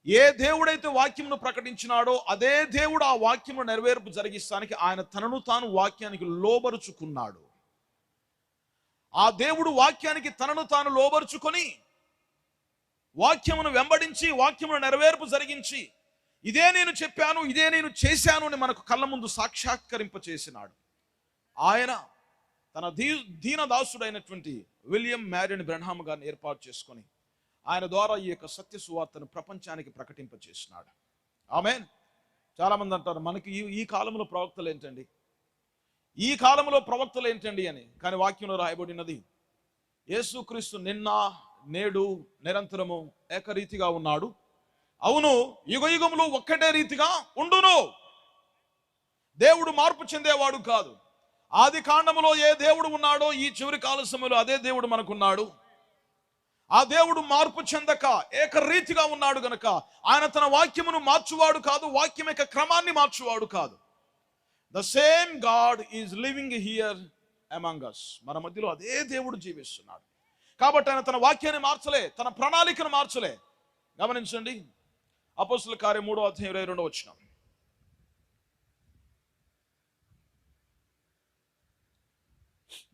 ఏ దేవుడైతే వాక్యమును ప్రకటించినాడో అదే దేవుడు ఆ వాక్యమును నెరవేర్పు జరిగిస్తానికి ఆయన తనను తాను వాక్యానికి లోబరుచుకున్నాడు. ఆ దేవుడు వాక్యానికి తనను తాను లోబరుచుకొని వాక్యమును వెంబడించి వాక్యమును నెరవేర్పు జరిగించి, ఇదే నేను చెప్పాను, ఇదే నేను చేశాను అని మనకు కళ్ళ ముందు సాక్షాత్కరింప చేసినాడు. ఆయన తన దీనదాసుడైనటువంటి విలియం మ్యారియన్ బ్రెన్హామ్ గారిని ఏర్పాటు చేసుకొని ఆయన ద్వారా ఈ యొక్క సత్య సువార్తను ప్రపంచానికి ప్రకటింప చేసినాడు. ఆమేన్. చాలా మంది అంటారు, మనకి ఈ కాలంలో ప్రవక్తలు ఏంటండి, ఈ కాలంలో ప్రవక్తలు ఏంటండి అని. కానీ వాక్యంలో రాయబడినది, యేసుక్రీస్తు నిన్న నేడు నిరంతరము ఏకరీతిగా ఉన్నాడు. అవును, యుగయుగములు ఒక్కటే రీతిగా ఉండును. దేవుడు మార్పు చెందేవాడు కాదు. ఆది కాండములో ఏ దేవుడు ఉన్నాడో ఈ చివరి కాల సమయంలో అదే దేవుడు మనకున్నాడు. ఆ దేవుడు మార్పు చెందక ఏకరీతిగా ఉన్నాడు గనక ఆయన తన వాక్యమును మార్చువాడు కాదు, వాక్యం యొక్క క్రమాన్ని మార్చువాడు కాదు. The same God is living here among us. మన మధ్యలో అదే దేవుడు జీవిస్తున్నాడు. కాబట్టి ఆయన తన వాక్యాన్ని మార్చలే, తన ప్రణాళికను మార్చలే. గమనించండి, అపోస్తలుల కార్యం 3వ అధ్యాయం 22వ వచనం.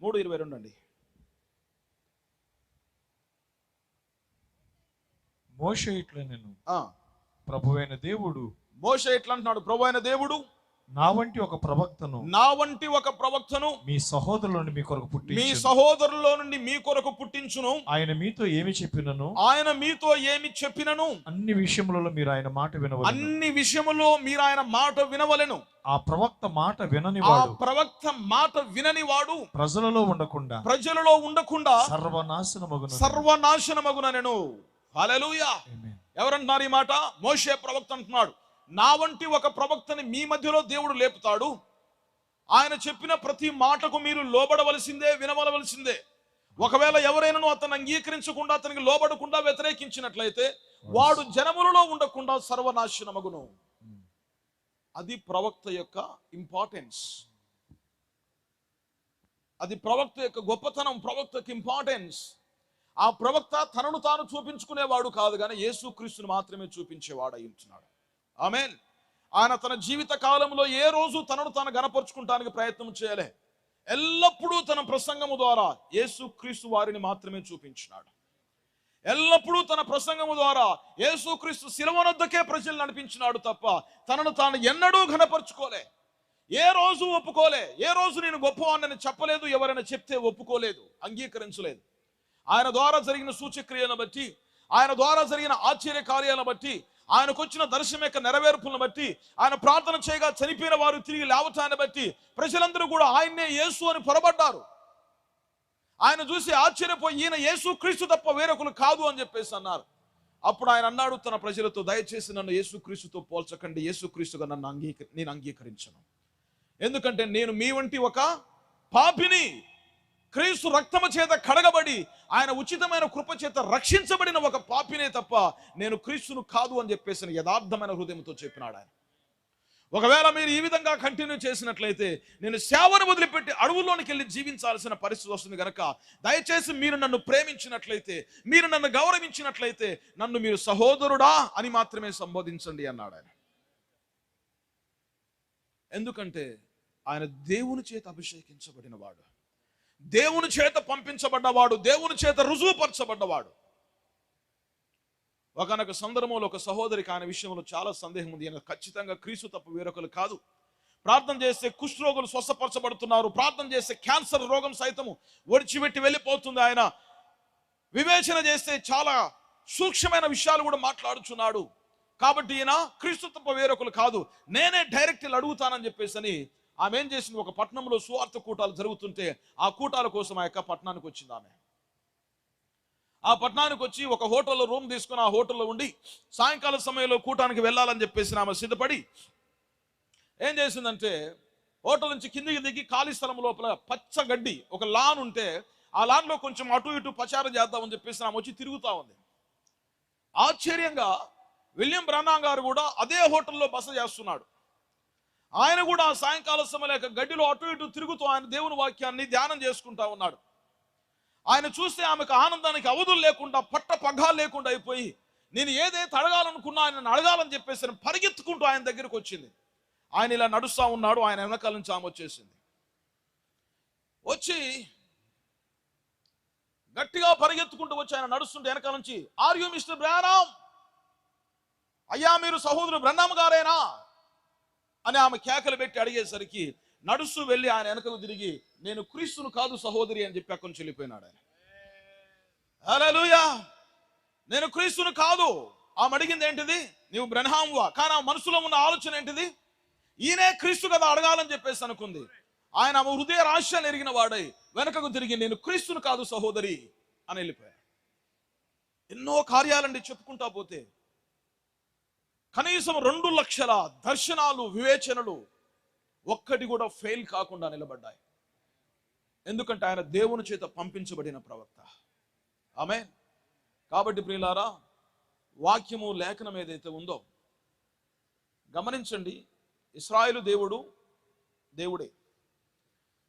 3:22 అండి. మోషే ఇట్లా నేను ప్రభువైన దేవుడు, మోషే ఎట్లా అంటున్నాడు, ప్రభువైన దేవుడు నా వంటి ఒక ప్రవక్తను మీ సహోదరుల నుండి మీ కొరకు పుట్టించును. మీ సహోదరుల్లో నుండి మీ కొరకు పుట్టించును. ఆయన మీతో ఏమి చెప్పినను అన్ని విషయములలో మీరు ఆయన మాట వినవలెను. అన్ని విషయములో మీరు ఆయన మాట వినవలెను. ఆ ప్రవక్త మాట వినని వాడు ప్రజలలో ఉండకుండా సర్వనాశనమగునెను. హల్లెలూయా. ఎవరంటున్నారు ఈ మాట? మోషే ప్రవక్త అంటున్నాడు, నా వంటి ఒక ప్రవక్తని మీ మధ్యలో దేవుడు లేపుతాడు. ఆయన చెప్పిన ప్రతి మాటకు మీరు లోబడవలసిందే, వినవలసిందే. ఒకవేళ ఎవరైనా అతను అంగీకరించకుండా, అతనికి లోబడకుండా వ్యతిరేకించినట్లయితే వాడు జనములలో ఉండకుండా సర్వనాశనమగును. అది ప్రవక్త యొక్క ఇంపార్టెన్స్, అది ప్రవక్త యొక్క గొప్పతనం, ప్రవక్త యొక్క ఇంపార్టెన్స్. ఆ ప్రవక్త తనను తాను చూపించుకునేవాడు కాదు, కానీ యేసుక్రీస్తుని మాత్రమే చూపించేవాడు అయి ఉంటున్నాడు. ఆమేన్. ఆయన తన జీవిత కాలంలో ఏ రోజు తనను తాను గణపరుచుకుంటానికి ప్రయత్నం చేయలే. ఎల్లప్పుడూ తన ప్రసంగము ద్వారా యేసుక్రీస్తు వారిని మాత్రమే చూపించినాడు. ఎల్లప్పుడూ తన ప్రసంగము ద్వారా యేసుక్రీస్తు శిలువనొద్దకే ప్రజలు నడిపించినాడు తప్ప తనను తాను ఎన్నడూ ఘనపరుచుకోలే. ఏ రోజు ఒప్పుకోలే. ఏ రోజు నేను గొప్పవాడిని చెప్పలేదు, ఎవరైనా చెప్తే ఒప్పుకోలేదు, అంగీకరించలేదు. ఆయన ద్వారా జరిగిన సూచక్రియలను బట్టి, ఆయన ద్వారా జరిగిన ఆశ్చర్య కార్యాలను బట్టి, ఆయనకు వచ్చిన దర్శనం యొక్క నెరవేర్పులను బట్టి, ఆయన ప్రార్థన చేయగా చనిపోయిన వారు తిరిగి లేవటాన్ని బట్టి ప్రజలందరూ కూడా ఆయన్నే యేసు అని పొరబడ్డారు. ఆయన చూసి ఆశ్చర్యపోయి ఈయన యేసుక్రీస్తు తప్ప వేరొకరు కాదు అని చెప్పేసి అన్నారు. అప్పుడు ఆయన అన్నాడు తన ప్రజలతో, దయచేసి నన్ను యేసుక్రీస్తుతో పోల్చకండి, యేసుక్రీస్తుగా నేను అంగీకరించను. ఎందుకంటే నేను మీ వంటి ఒక పాపిని, క్రీస్తు రక్తము చేత కడగబడి ఆయన ఉచితమైన కృప చేత రక్షించబడిన ఒక పాపినే తప్ప నేను క్రీస్తును కాదు అని చెప్పేసి యథార్థమైన హృదయంతో చెప్పినాడు ఆయన. ఒకవేళ మీరు ఈ విధంగా కంటిన్యూ చేసినట్లయితే నేను సేవను వదిలిపెట్టి అడవుల్లోనికి వెళ్ళి జీవించాల్సిన పరిస్థితి వస్తుంది కనుక దయచేసి మీరు నన్ను ప్రేమించినట్లయితే, మీరు నన్ను గౌరవించినట్లయితే నన్ను మీరు సహోదరుడా అని మాత్రమే సంబోధించండి అన్నాడు ఆయన. ఎందుకంటే ఆయన దేవుని చేత అభిషేకించబడిన వాడు. దేవుని చేత పంపించబడ్డవాడు, దేవుని చేత రుజువుపరచబడ్డవాడు. ఒకనొక సందర్భంలో ఒక సహోదరికి ఆయన విషయంలో చాలా సందేహం ఉంది. ఆయన ఖచ్చితంగా క్రీస్తు తప్ప వేరొకరు కాదు. ప్రార్థన చేస్తే కుష్ఠరోగులు స్వస్థపరచబడుతున్నారు, ప్రార్థన చేస్తే క్యాన్సర్ రోగం సైతము ఒడిచిపెట్టి వెళ్ళిపోతుంది. ఆయన వివేచన చేస్తే చాలా సూక్ష్మమైన విషయాలు కూడా మాట్లాడుచున్నాడు. కాబట్టి ఈయన క్రీస్తు తప్ప వేరొకరు కాదు, నేనే డైరెక్ట్ అడుగుతానని చెప్పేసి అని ఆమె ఏం చేసింది, ఒక పట్టణంలో సువార్త కూటాలు జరుగుతుంటే ఆ కూటాల కోసం ఆ యొక్క పట్టణానికి వచ్చింది. ఆమె ఆ పట్టణానికి వచ్చి ఒక హోటల్లో రూమ్ తీసుకుని ఆ హోటల్లో ఉండి సాయంకాల సమయంలో కూటానికి వెళ్ళాలని చెప్పేసి ఆమె సిద్ధపడి ఏం చేసిందంటే, హోటల్ నుంచి కిందికి దిగి ఖాళీ స్థలం లోపల పచ్చగడ్డి ఒక లాన్ ఉంటే ఆ లాన్లో కొంచెం అటు ఇటు ప్రచారం చేద్దామని చెప్పేసి ఆమె వచ్చి తిరుగుతూ ఉంది. ఆశ్చర్యంగా విలియం బ్రానాం గారు కూడా అదే హోటల్లో బస చేస్తున్నాడు. ఆయన కూడా ఆ సాయంకాల సమయంలో గడ్డిలో అటు ఇటు తిరుగుతూ ఆయన దేవుని వాక్యాన్ని ధ్యానం చేసుకుంటా ఉన్నాడు. ఆయన చూస్తే ఆమెకు ఆనందానికి అవధులు లేకుండా, పట్ట పగ్గాలు లేకుండా అయిపోయి, నేను ఏదైతే అడగాలనుకున్నా ఆయన అడగాలని చెప్పేసి పరిగెత్తుకుంటూ ఆయన దగ్గరికి వచ్చింది. ఆయన ఇలా నడుస్తూ ఉన్నాడు, ఆయన వెనకాల నుంచి ఆమె వచ్చేసింది. వచ్చి గట్టిగా పరిగెత్తుకుంటూ వచ్చి ఆయన నడుస్తుంటే వెనకాల నుంచి, ఆర్ యు మిస్టర్ బ్రానాం, అయ్యా మీరు సహోదరుడు బ్రహ్నాం గారేనా అని ఆమె కేకలు పెట్టి అడిగేసరికి నడుస్తూ వెళ్ళి ఆయన వెనకకు తిరిగి, నేను క్రీస్తును కాదు సహోదరి అని చెప్పి అక్కడి నుంచి వెళ్ళిపోయినాడు ఆయన. హల్లెలూయా, నేను క్రీస్తును కాదు. ఆమె అడిగింది ఏంటిది, నీవు బ్రహ్నాంవా, కానీ ఆ మనసులో ఉన్న ఆలోచన ఏంటిది, ఈయనే క్రీస్తు కదా అడగాలని చెప్పేసి అనుకుంది. ఆయన ఆమె హృదయ రహస్యాన్ని ఎరిగిన వాడై వెనకకు తిరిగి, నేను క్రీస్తును కాదు సహోదరి అని వెళ్ళిపోయాడు. ఎన్నో కార్యాలండి చెప్పుకుంటా పోతే, కనీసం 2 లక్షల దర్శనాలు, వివేచనలు ఒక్కటి కూడా ఫెయిల్ కాకుండా నిలబడ్డాయి. ఎందుకంటే ఆయన దేవుని చేత పంపించబడిన ప్రవక్త. ఆమేన్. కాబట్టి ప్రియులారా, వాక్యము లేఖనం ఏదైతే ఉందో గమనించండి. ఇశ్రాయేలు దేవుడు దేవుడే.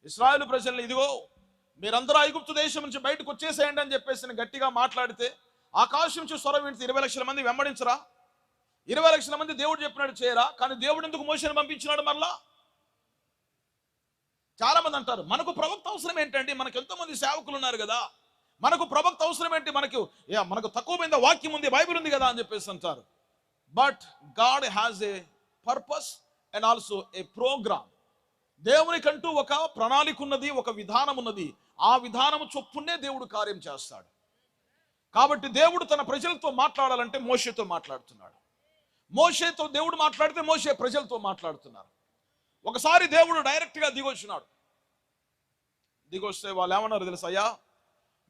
ఇశ్రాయేలు ప్రజల్ని, ఇదిగో మీరందరూ ఐగుప్తు దేశం నుంచి బయటకు వచ్చేసేయండి అని చెప్పేసి గట్టిగా మాట్లాడితే ఆకాశం నుంచి స్వరం వింటే 20 లక్షల మంది వెంబడించరా? 20 లక్షల మంది దేవుడు చెప్పినట్టు చేయరా? కానీ దేవుడు ఎందుకు మోషేని పంపించినాడు? మరలా చాలా మంది అంటారు, మనకు ప్రవక్త అవసరం ఏంటండి, మనకు ఎంతో మంది సేవకులు ఉన్నారు కదా, మనకు ప్రవక్త అవసరం ఏంటి, మనకు తక్కువ మీద వాక్యం ఉంది, బైబిల్ ఉంది కదా అని చెప్పేసి అంటారు. But God has a purpose and also a programme. దేవునికంటూ ఒక ప్రణాళిక ఉన్నది, ఒక విధానం ఉన్నది. ఆ విధానము చొప్పునే దేవుడు కార్యం చేస్తాడు. కాబట్టి దేవుడు తన ప్రజలతో మాట్లాడాలంటే మోషేతో మాట్లాడుతున్నాడు. మోషేతో దేవుడు మాట్లాడితే మోషే ప్రజలతో మాట్లాడుతున్నారు. ఒకసారి దేవుడు డైరెక్ట్గా దిగొచ్చినాడు. దిగొస్తే వాళ్ళు ఏమన్నారు తెలుసా? అయ్యా,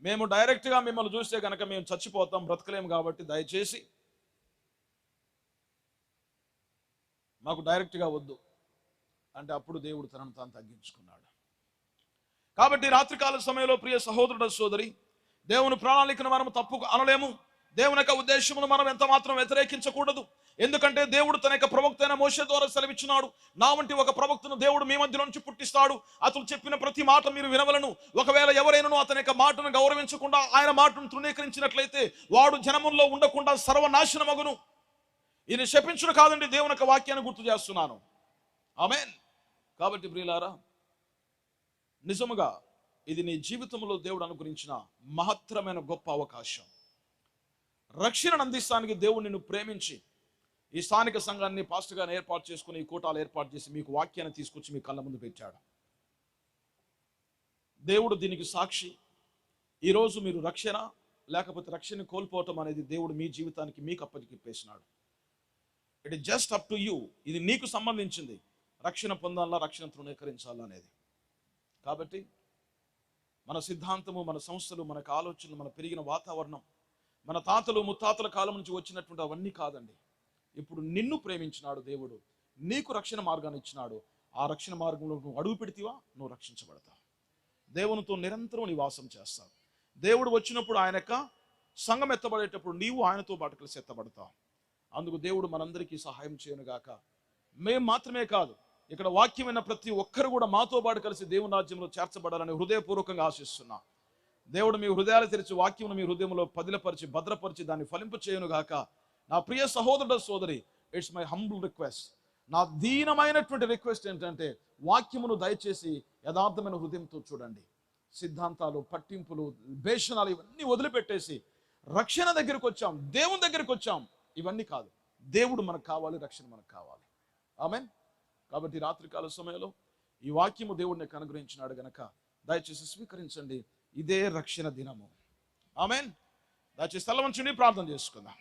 మేము డైరెక్ట్గా మిమ్మల్ని చూస్తే కనుక మేము చచ్చిపోతాం, బ్రతకలేము, కాబట్టి దయచేసి మాకు డైరెక్ట్గా వద్దు అంటే అప్పుడు దేవుడు తనను తాను తగ్గించుకున్నాడు. కాబట్టి రాత్రికాల సమయంలో ప్రియ సహోదరుడు సోదరి, దేవుని ప్రణాళికను మనం తప్పు అనలేము. దేవుని యొక్క ఉద్దేశమును మనం ఎంత మాత్రం వ్యతిరేకించకూడదు. ఎందుకంటే దేవుడు తన యొక్క ప్రవక్త అయిన మోషే ద్వారా సెలవిచ్చినాడు, నా వంటి ఒక ప్రవక్తను దేవుడు మీ మధ్య నుంచి పుట్టిస్తాడు, అతను చెప్పిన ప్రతి మాట మీరు వినవలను. ఒకవేళ ఎవరైనా అతని యొక్క మాటను గౌరవించకుండా ఆయన మాటను తృణీకరించినట్లయితే వాడు జనముల్లో ఉండకుండా సర్వనాశనమగును. ఈయన శపించుడు కాదండి, దేవుని యొక్క వాక్యాన్ని గుర్తు చేస్తున్నాను. ఆమేన్. కాబట్టి ప్రియులారా, నిజముగా ఇది నీ జీవితంలో దేవుడు అనుగ్రహించిన మహత్తరమైన గొప్ప అవకాశం. రక్షణను అందిస్తానికి దేవుడు నిన్ను ప్రేమించి ఈ స్థానిక సంఘాన్ని పాస్టర్ గారిని ఏర్పాటు చేసుకుని ఈ కూటాలు ఏర్పాటు చేసి మీకు వాక్యాన్ని తీసుకొచ్చి మీ కళ్ళ ముందు పెట్టాడు. దేవుడు దీనికి సాక్షి. ఈరోజు మీరు రక్షణ లేకపోతే రక్షణ కోల్పోవటం అనేది దేవుడు మీ జీవితానికి మీకు అప్పగిప్పేసినాడు. It is just up to you. ఇది నీకు సంబంధించింది. రక్షణ పొందాలా, రక్షణ తృణీకరించాలా అనేది. కాబట్టి మన సిద్ధాంతము, మన సంస్థలు, మనకు ఆలోచనలు, మన పెరిగిన వాతావరణం, మన తాతలు ముత్తాతల కాలం నుంచి వచ్చినటువంటి అవన్నీ కాదండి. ఇప్పుడు నిన్ను ప్రేమించినాడు దేవుడు, నీకు రక్షణ మార్గాన్ని ఇచ్చినాడు. ఆ రక్షణ మార్గంలో నువ్వు అడుగు పెడితేవా నువ్వు రక్షించబడతావు. దేవునితో నిరంతరం నివాసం చేస్తావు. దేవుడు వచ్చినప్పుడు ఆయన యొక్క సంఘం ఎత్తబడేటప్పుడు నీవు ఆయనతో పాటు కలిసి ఎత్తబడతావు. అందుకు దేవుడు మనందరికీ సహాయం చేయనుగాక. మేము మాత్రమే కాదు, ఇక్కడ వాక్యమైన ప్రతి ఒక్కరు కూడా మాతో పాటు కలిసి దేవుని రాజ్యంలో చేర్చబడాలని హృదయపూర్వకంగా ఆశిస్తున్నా. దేవుడు మీ హృదయాలు తెరిచి వాక్యమును మీ హృదయంలో పదిలపరిచి భద్రపరిచి దాన్ని ఫలింప చేయనుగాక. నా ప్రియ సహోదరుడు సోదరి, ఇట్స్ మై హంబుల్ రిక్వెస్ట్. నా దీనమైనటువంటి రిక్వెస్ట్ ఏంటంటే వాక్యమును దయచేసి యథార్థమైన హృదయంతో చూడండి. సిద్ధాంతాలు, పట్టింపులు, భేషణాలు ఇవన్నీ వదిలిపెట్టేసి రక్షణ దగ్గరికి వచ్చాం, దేవుని దగ్గరికి వచ్చాం. ఇవన్నీ కాదు, దేవుడు మనకు కావాలి, రక్షణ మనకు కావాలి. ఆమేన్. కాబట్టి రాత్రికాల సమయంలో ఈ వాక్యము దేవుడు నాకు అనుగ్రహించినాడు గనక దయచేసి స్వీకరించండి. ఇదే రక్షణ దినము. ఆమేన్. దయచేసి తల వంచండి, ప్రార్థన చేసుకుందాం.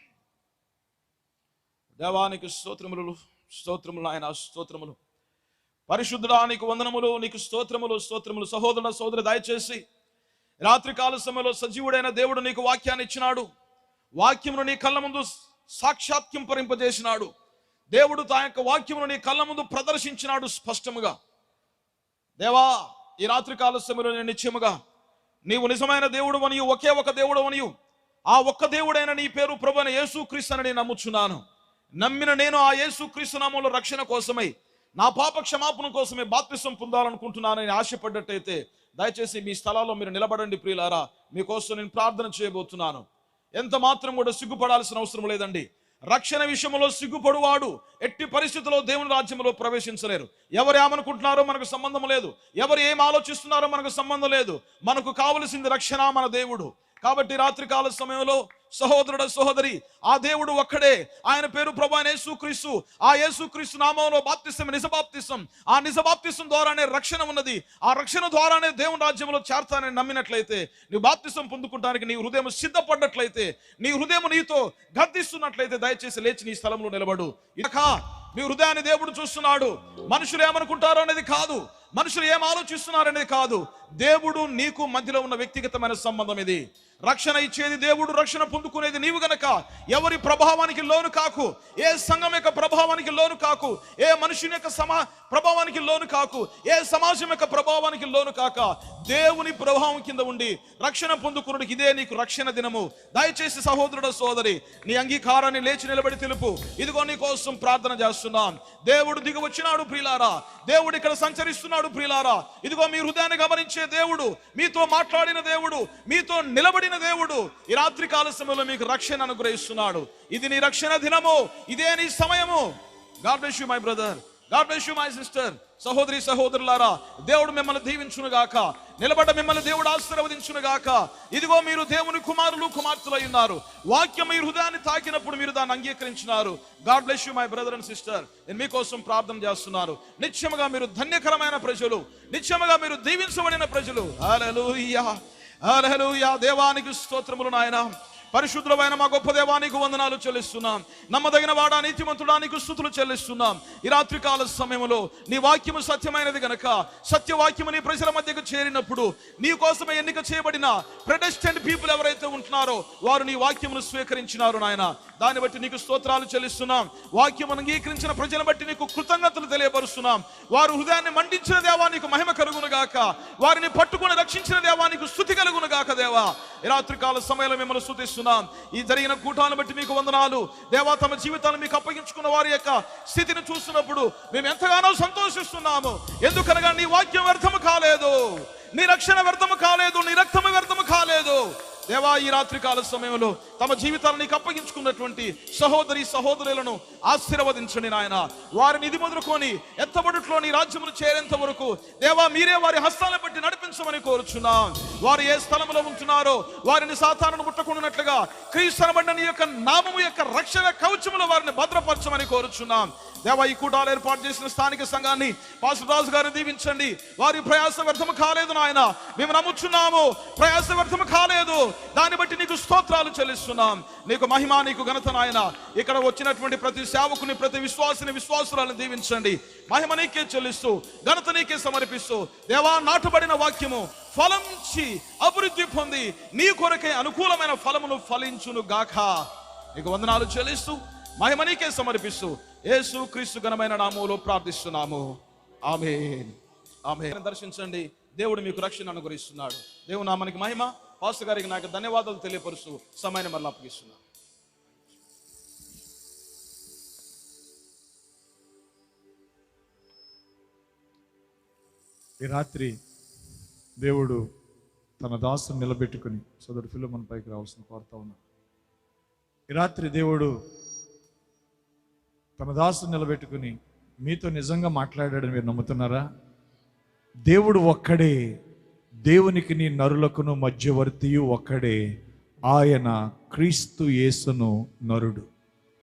దేవానికి స్తోత్రములు, స్తోత్రములు ఆయన, స్తోత్రములు. పరిశుద్ధుడా నీకు వందనములు, నీకు స్తోత్రములు, స్తోత్రములు. సహోదరుడ, సహోదరి, దయచేసి రాత్రికాల సమయంలో సజీవుడైన దేవుడు నీకు వాక్యాన్ని ఇచ్చినాడు. వాక్యమును నీ కళ్ళ ముందు సాక్షాత్కింపరింపజేసినాడు. దేవుడు తా యొక్క వాక్యమును నీ కళ్ళ ముందు ప్రదర్శించినాడు స్పష్టముగా. దేవా, ఈ రాత్రికాల సమయంలో నేను నిశ్చయముగా నీవు నిజమైన దేవుడు అనియు, ఒకే ఒక దేవుడు అనియు, ఆ ఒక్క దేవుడైన నీ పేరు ప్రభువైన యేసుక్రీస్తు అని నేను నమ్ముచున్నాను. నమ్మిన నేను ఆ యేసుక్రీస్తు నామములో రక్షణ కోసమై, నా పాప క్షమాపణ కోసమే బాప్తిసం పొందాలనుకుంటున్నానని ఆశపడ్డట్టయితే దయచేసి మీ స్థలాల్లో మీరు నిలబడండి ప్రియులారా. మీకోసం నేను ప్రార్థన చేయబోతున్నాను. ఎంత మాత్రం కూడా సిగ్గుపడాల్సిన అవసరం లేదండి. రక్షణ విషయంలో సిగ్గుపడువాడు ఎట్టి పరిస్థితుల్లో దేవుని రాజ్యంలో ప్రవేశించలేరు. ఎవరు ఏమనుకుంటున్నారో మనకు సంబంధం లేదు, ఎవరు ఏం ఆలోచిస్తున్నారో మనకు సంబంధం లేదు. మనకు కావలసింది రక్షణ, మన దేవుడు. కాబట్టి రాత్రికాల సమయంలో సహోదరుడ, సహోదరి, ఆ దేవుడు ఒక్కడే. ఆయన పేరు ప్రభువైన యేసుక్రీస్తు. ఆ యేసుక్రీస్తు నామములో బాప్తిసం, నిజ బాప్తిసం. ఆ నిజ బాప్తిసం ద్వారానే రక్షణ ఉన్నది. ఆ రక్షణ ద్వారానే దేవుని రాజ్యంలో చేరతానని నమ్మినట్లయితే, నీ బాప్తిసం పొందుకుంటానికి నీ హృదయం సిద్ధపడ్డట్లయితే, నీ హృదయం నీతో గద్దిస్తున్నట్లయితే దయచేసి లేచి నీ స్థలంలో నిలబడు. ఇక మీ హృదయాన్ని దేవుడు చూస్తున్నాడు. మనుషులు ఏమనుకుంటారో అనేది కాదు, మనుషులు ఏం ఆలోచిస్తున్నారనేది కాదు. దేవుడు నీకు మధ్యలో ఉన్న వ్యక్తిగతమైన సంబంధం ఇది. రక్షణ ఇచ్చేది దేవుడు, రక్షణ పొందుకునేది నీవు గనక ఎవరి ప్రభావానికి లోను కాకు, ఏ సంఘం యొక్క ప్రభావానికి లోను కాకు, ఏ మనుషుని యొక్క ప్రభావానికి లోను కాకు, ఏ సమాజం యొక్క ప్రభావానికి లోను కాక దేవుని ప్రభావం కింద ఉండి రక్షణ పొందుకున్నటికి ఇదే నీకు రక్షణ దినము. దయచేసి సహోదరుడ, సోదరి, నీ అంగీకారాన్ని లేచి నిలబడి తెలుపు. ఇదిగో నీ కోసం ప్రార్థన చేస్తున్నాం. దేవుడు దిగి వచ్చినాడు ప్రియులారా, దేవుడు ఇక్కడ సంచరిస్తున్నాడు ప్రియులారా. ఇదిగో మీ హృదయాన్ని గమనించే దేవుడు, మీతో మాట్లాడిన దేవుడు, మీతో నిలబడిన దేవుడు ఈ రాత్రి కాల సమయంలో మీకు రక్షణ అనుగ్రహిస్తున్నాడు. ఇది నీ రక్షణ దినము, ఇదే నీ సమయము. God bless you my brother, God bless you my sister. సహోదరి, సహోదరులారా, దేవుడు మిమ్మల్ని దీవించును గాక. నిలబడ్డ మిమ్మల్ని దేవుడు ఆశీర్వదించును గాక. ఇదిగో మీరు దేవుని కుమారులు, కుమార్తెలై ఉన్నారు. వాక్యం మీ హృదయాన్ని తాకినప్పుడు మీరు దాన్ని అంగీకరించినారు. God bless you my brother and sister. నేను మీకోసం ప్రార్థన చేస్తున్నాను. నిత్యముగా మీరు ధన్యకరమైన ప్రజలు, నిత్యముగా మీరు దీవించబడిన ప్రజలు. హల్లెలూయా, హల్లెలూయా. దేవానికి స్తోత్రములు నాయనా. పరిశుద్ధులమైన మా గొప్ప దేవానికి వందనాలు చెల్లిస్తున్నాం. నమ్మదగిన వాడా, నీతిమంతుడా, నీకు స్తుతులు చెల్లిస్తున్నాం. ఈ రాత్రికాల సమయంలో నీ వాక్యము సత్యమైనది గనక సత్యవాక్యము నీ ప్రజల మధ్యకు చేరినప్పుడు నీ కోసమే ఎన్నిక చేయబడిన ప్రెడెస్టెంట్ పీపుల్ ఎవరైతే ఉంటున్నారో వారు నీ వాక్యమును స్వీకరించినారు నాయన. దాన్ని బట్టి నీకు స్తోత్రాలు చెల్లిస్తున్నాం. వాక్యము అంగీకరించిన ప్రజలను బట్టి నీకు కృతజ్ఞతలు తెలియపరుస్తున్నాం. వారు హృదయాన్ని మండించిన దేవా నీకు మహిమ కలుగును గాక. వారిని పట్టుకుని రక్షించిన దేవా నీకు స్తుతి కలుగును గాక. దేవా, ఈ రాత్రికాల సమయంలో మిమ్మల్ని స్తుతిస్తున్నాం. ఈ జరిగిన కూటాలను బట్టి మీకు వందనాలు దేవా. తమ జీవితాలను మీకు అప్పగించుకున్న వారి యొక్క స్థితిని చూస్తున్నప్పుడు మేము ఎంతగానో సంతోషిస్తున్నాము. ఎందుకనగా నీ వాక్యం వ్యర్థము కాలేదు, నీ రక్షణ వ్యర్థము కాలేదు, నీ రక్తము వ్యర్థము కాలేదు. దేవా, ఈ రాత్రికాల సమయంలో తమ జీవితాలను నీకు అప్పగించుకున్నటువంటి సహోదరి సహోదరులను ఆశీర్వదించండి నాయన. వారిని ఇది మొదలుకొని ఎత్తబడుట్లో నీ రాజ్యమును చేరేంత వరకు దేవా మీరే వారి హస్తాలను బట్టి నడిపించమని కోరుచున్నాం. వారు ఏ స్థలంలో ఉంటున్నారో వారిని సాతానును ముట్టకుండానట్లుగా క్రీస్తు అనబడిన నీ యొక్క నామము యొక్క రక్షణ కవచములో వారిని భద్రపరచమని కోరుచున్నాం. దేవా, ఈ కూటాలు ఏర్పాటు చేసిన స్థానిక సంఘాన్ని పాస్టర్ రాజు గారిని దీవించండి. వారి ప్రయాస వ్యర్థము కాలేదు నాయన, మేము నమ్ముచున్నాము. ప్రయాస వ్యర్థము కాలేదు. దాన్ని బట్టి నీకు స్తోత్రాలు చెల్లిస్తున్నాం. నీకు మహిమ, నీకు ఘనత నాయన. ఇక్కడ వచ్చినటువంటి ప్రతి సేవకుని, ప్రతి విశ్వాసిని, విశ్వాసురాలను దీవించండి. మహిమ నీకే చెల్లిస్తూ, ఘనత నీకే సమర్పిస్తూ దేవా, నాటబడిన వాక్యము ఫలించి అభివృద్ధి పొంది నీ కొరకే అనుకూలమైన ఫలమును ఫలించును గాక. నీకు వందనాలు చెల్లిస్తూ, మహిమ నీకే సమర్పిస్తూ యేసు క్రీస్తు ఘనమైన నామములో ప్రార్థిస్తున్నాము. ఆమేన్, ఆమేన్. దర్శించండి, దేవుడు మీకు రక్షణ అనుగ్రహిస్తున్నాడు. దేవుని నామానికి మహిమ. పాస్టర్ గారికి నాకు ధన్యవాదాలు తెలియపరుస్తూ సమయాన్ని మళ్ళీ అప్పగిస్తున్నాను. ఈ రాత్రి దేవుడు తన దాసును నిలబెట్టుకుని సోదరుడు ఫిలోమోను పైకి రావాల్సిన కోరుతా ఉన్నాను. ఈ రాత్రి దేవుడు తన దాసును నిలబెట్టుకుని మీతో నిజంగా మాట్లాడాడని మీరు నమ్ముతున్నారా? దేవుడు ఒక్కడే, దేవునికిని నరులకును మధ్యవర్తియు ఒక్కడే, ఆయన క్రీస్తు యేసును నరుడు.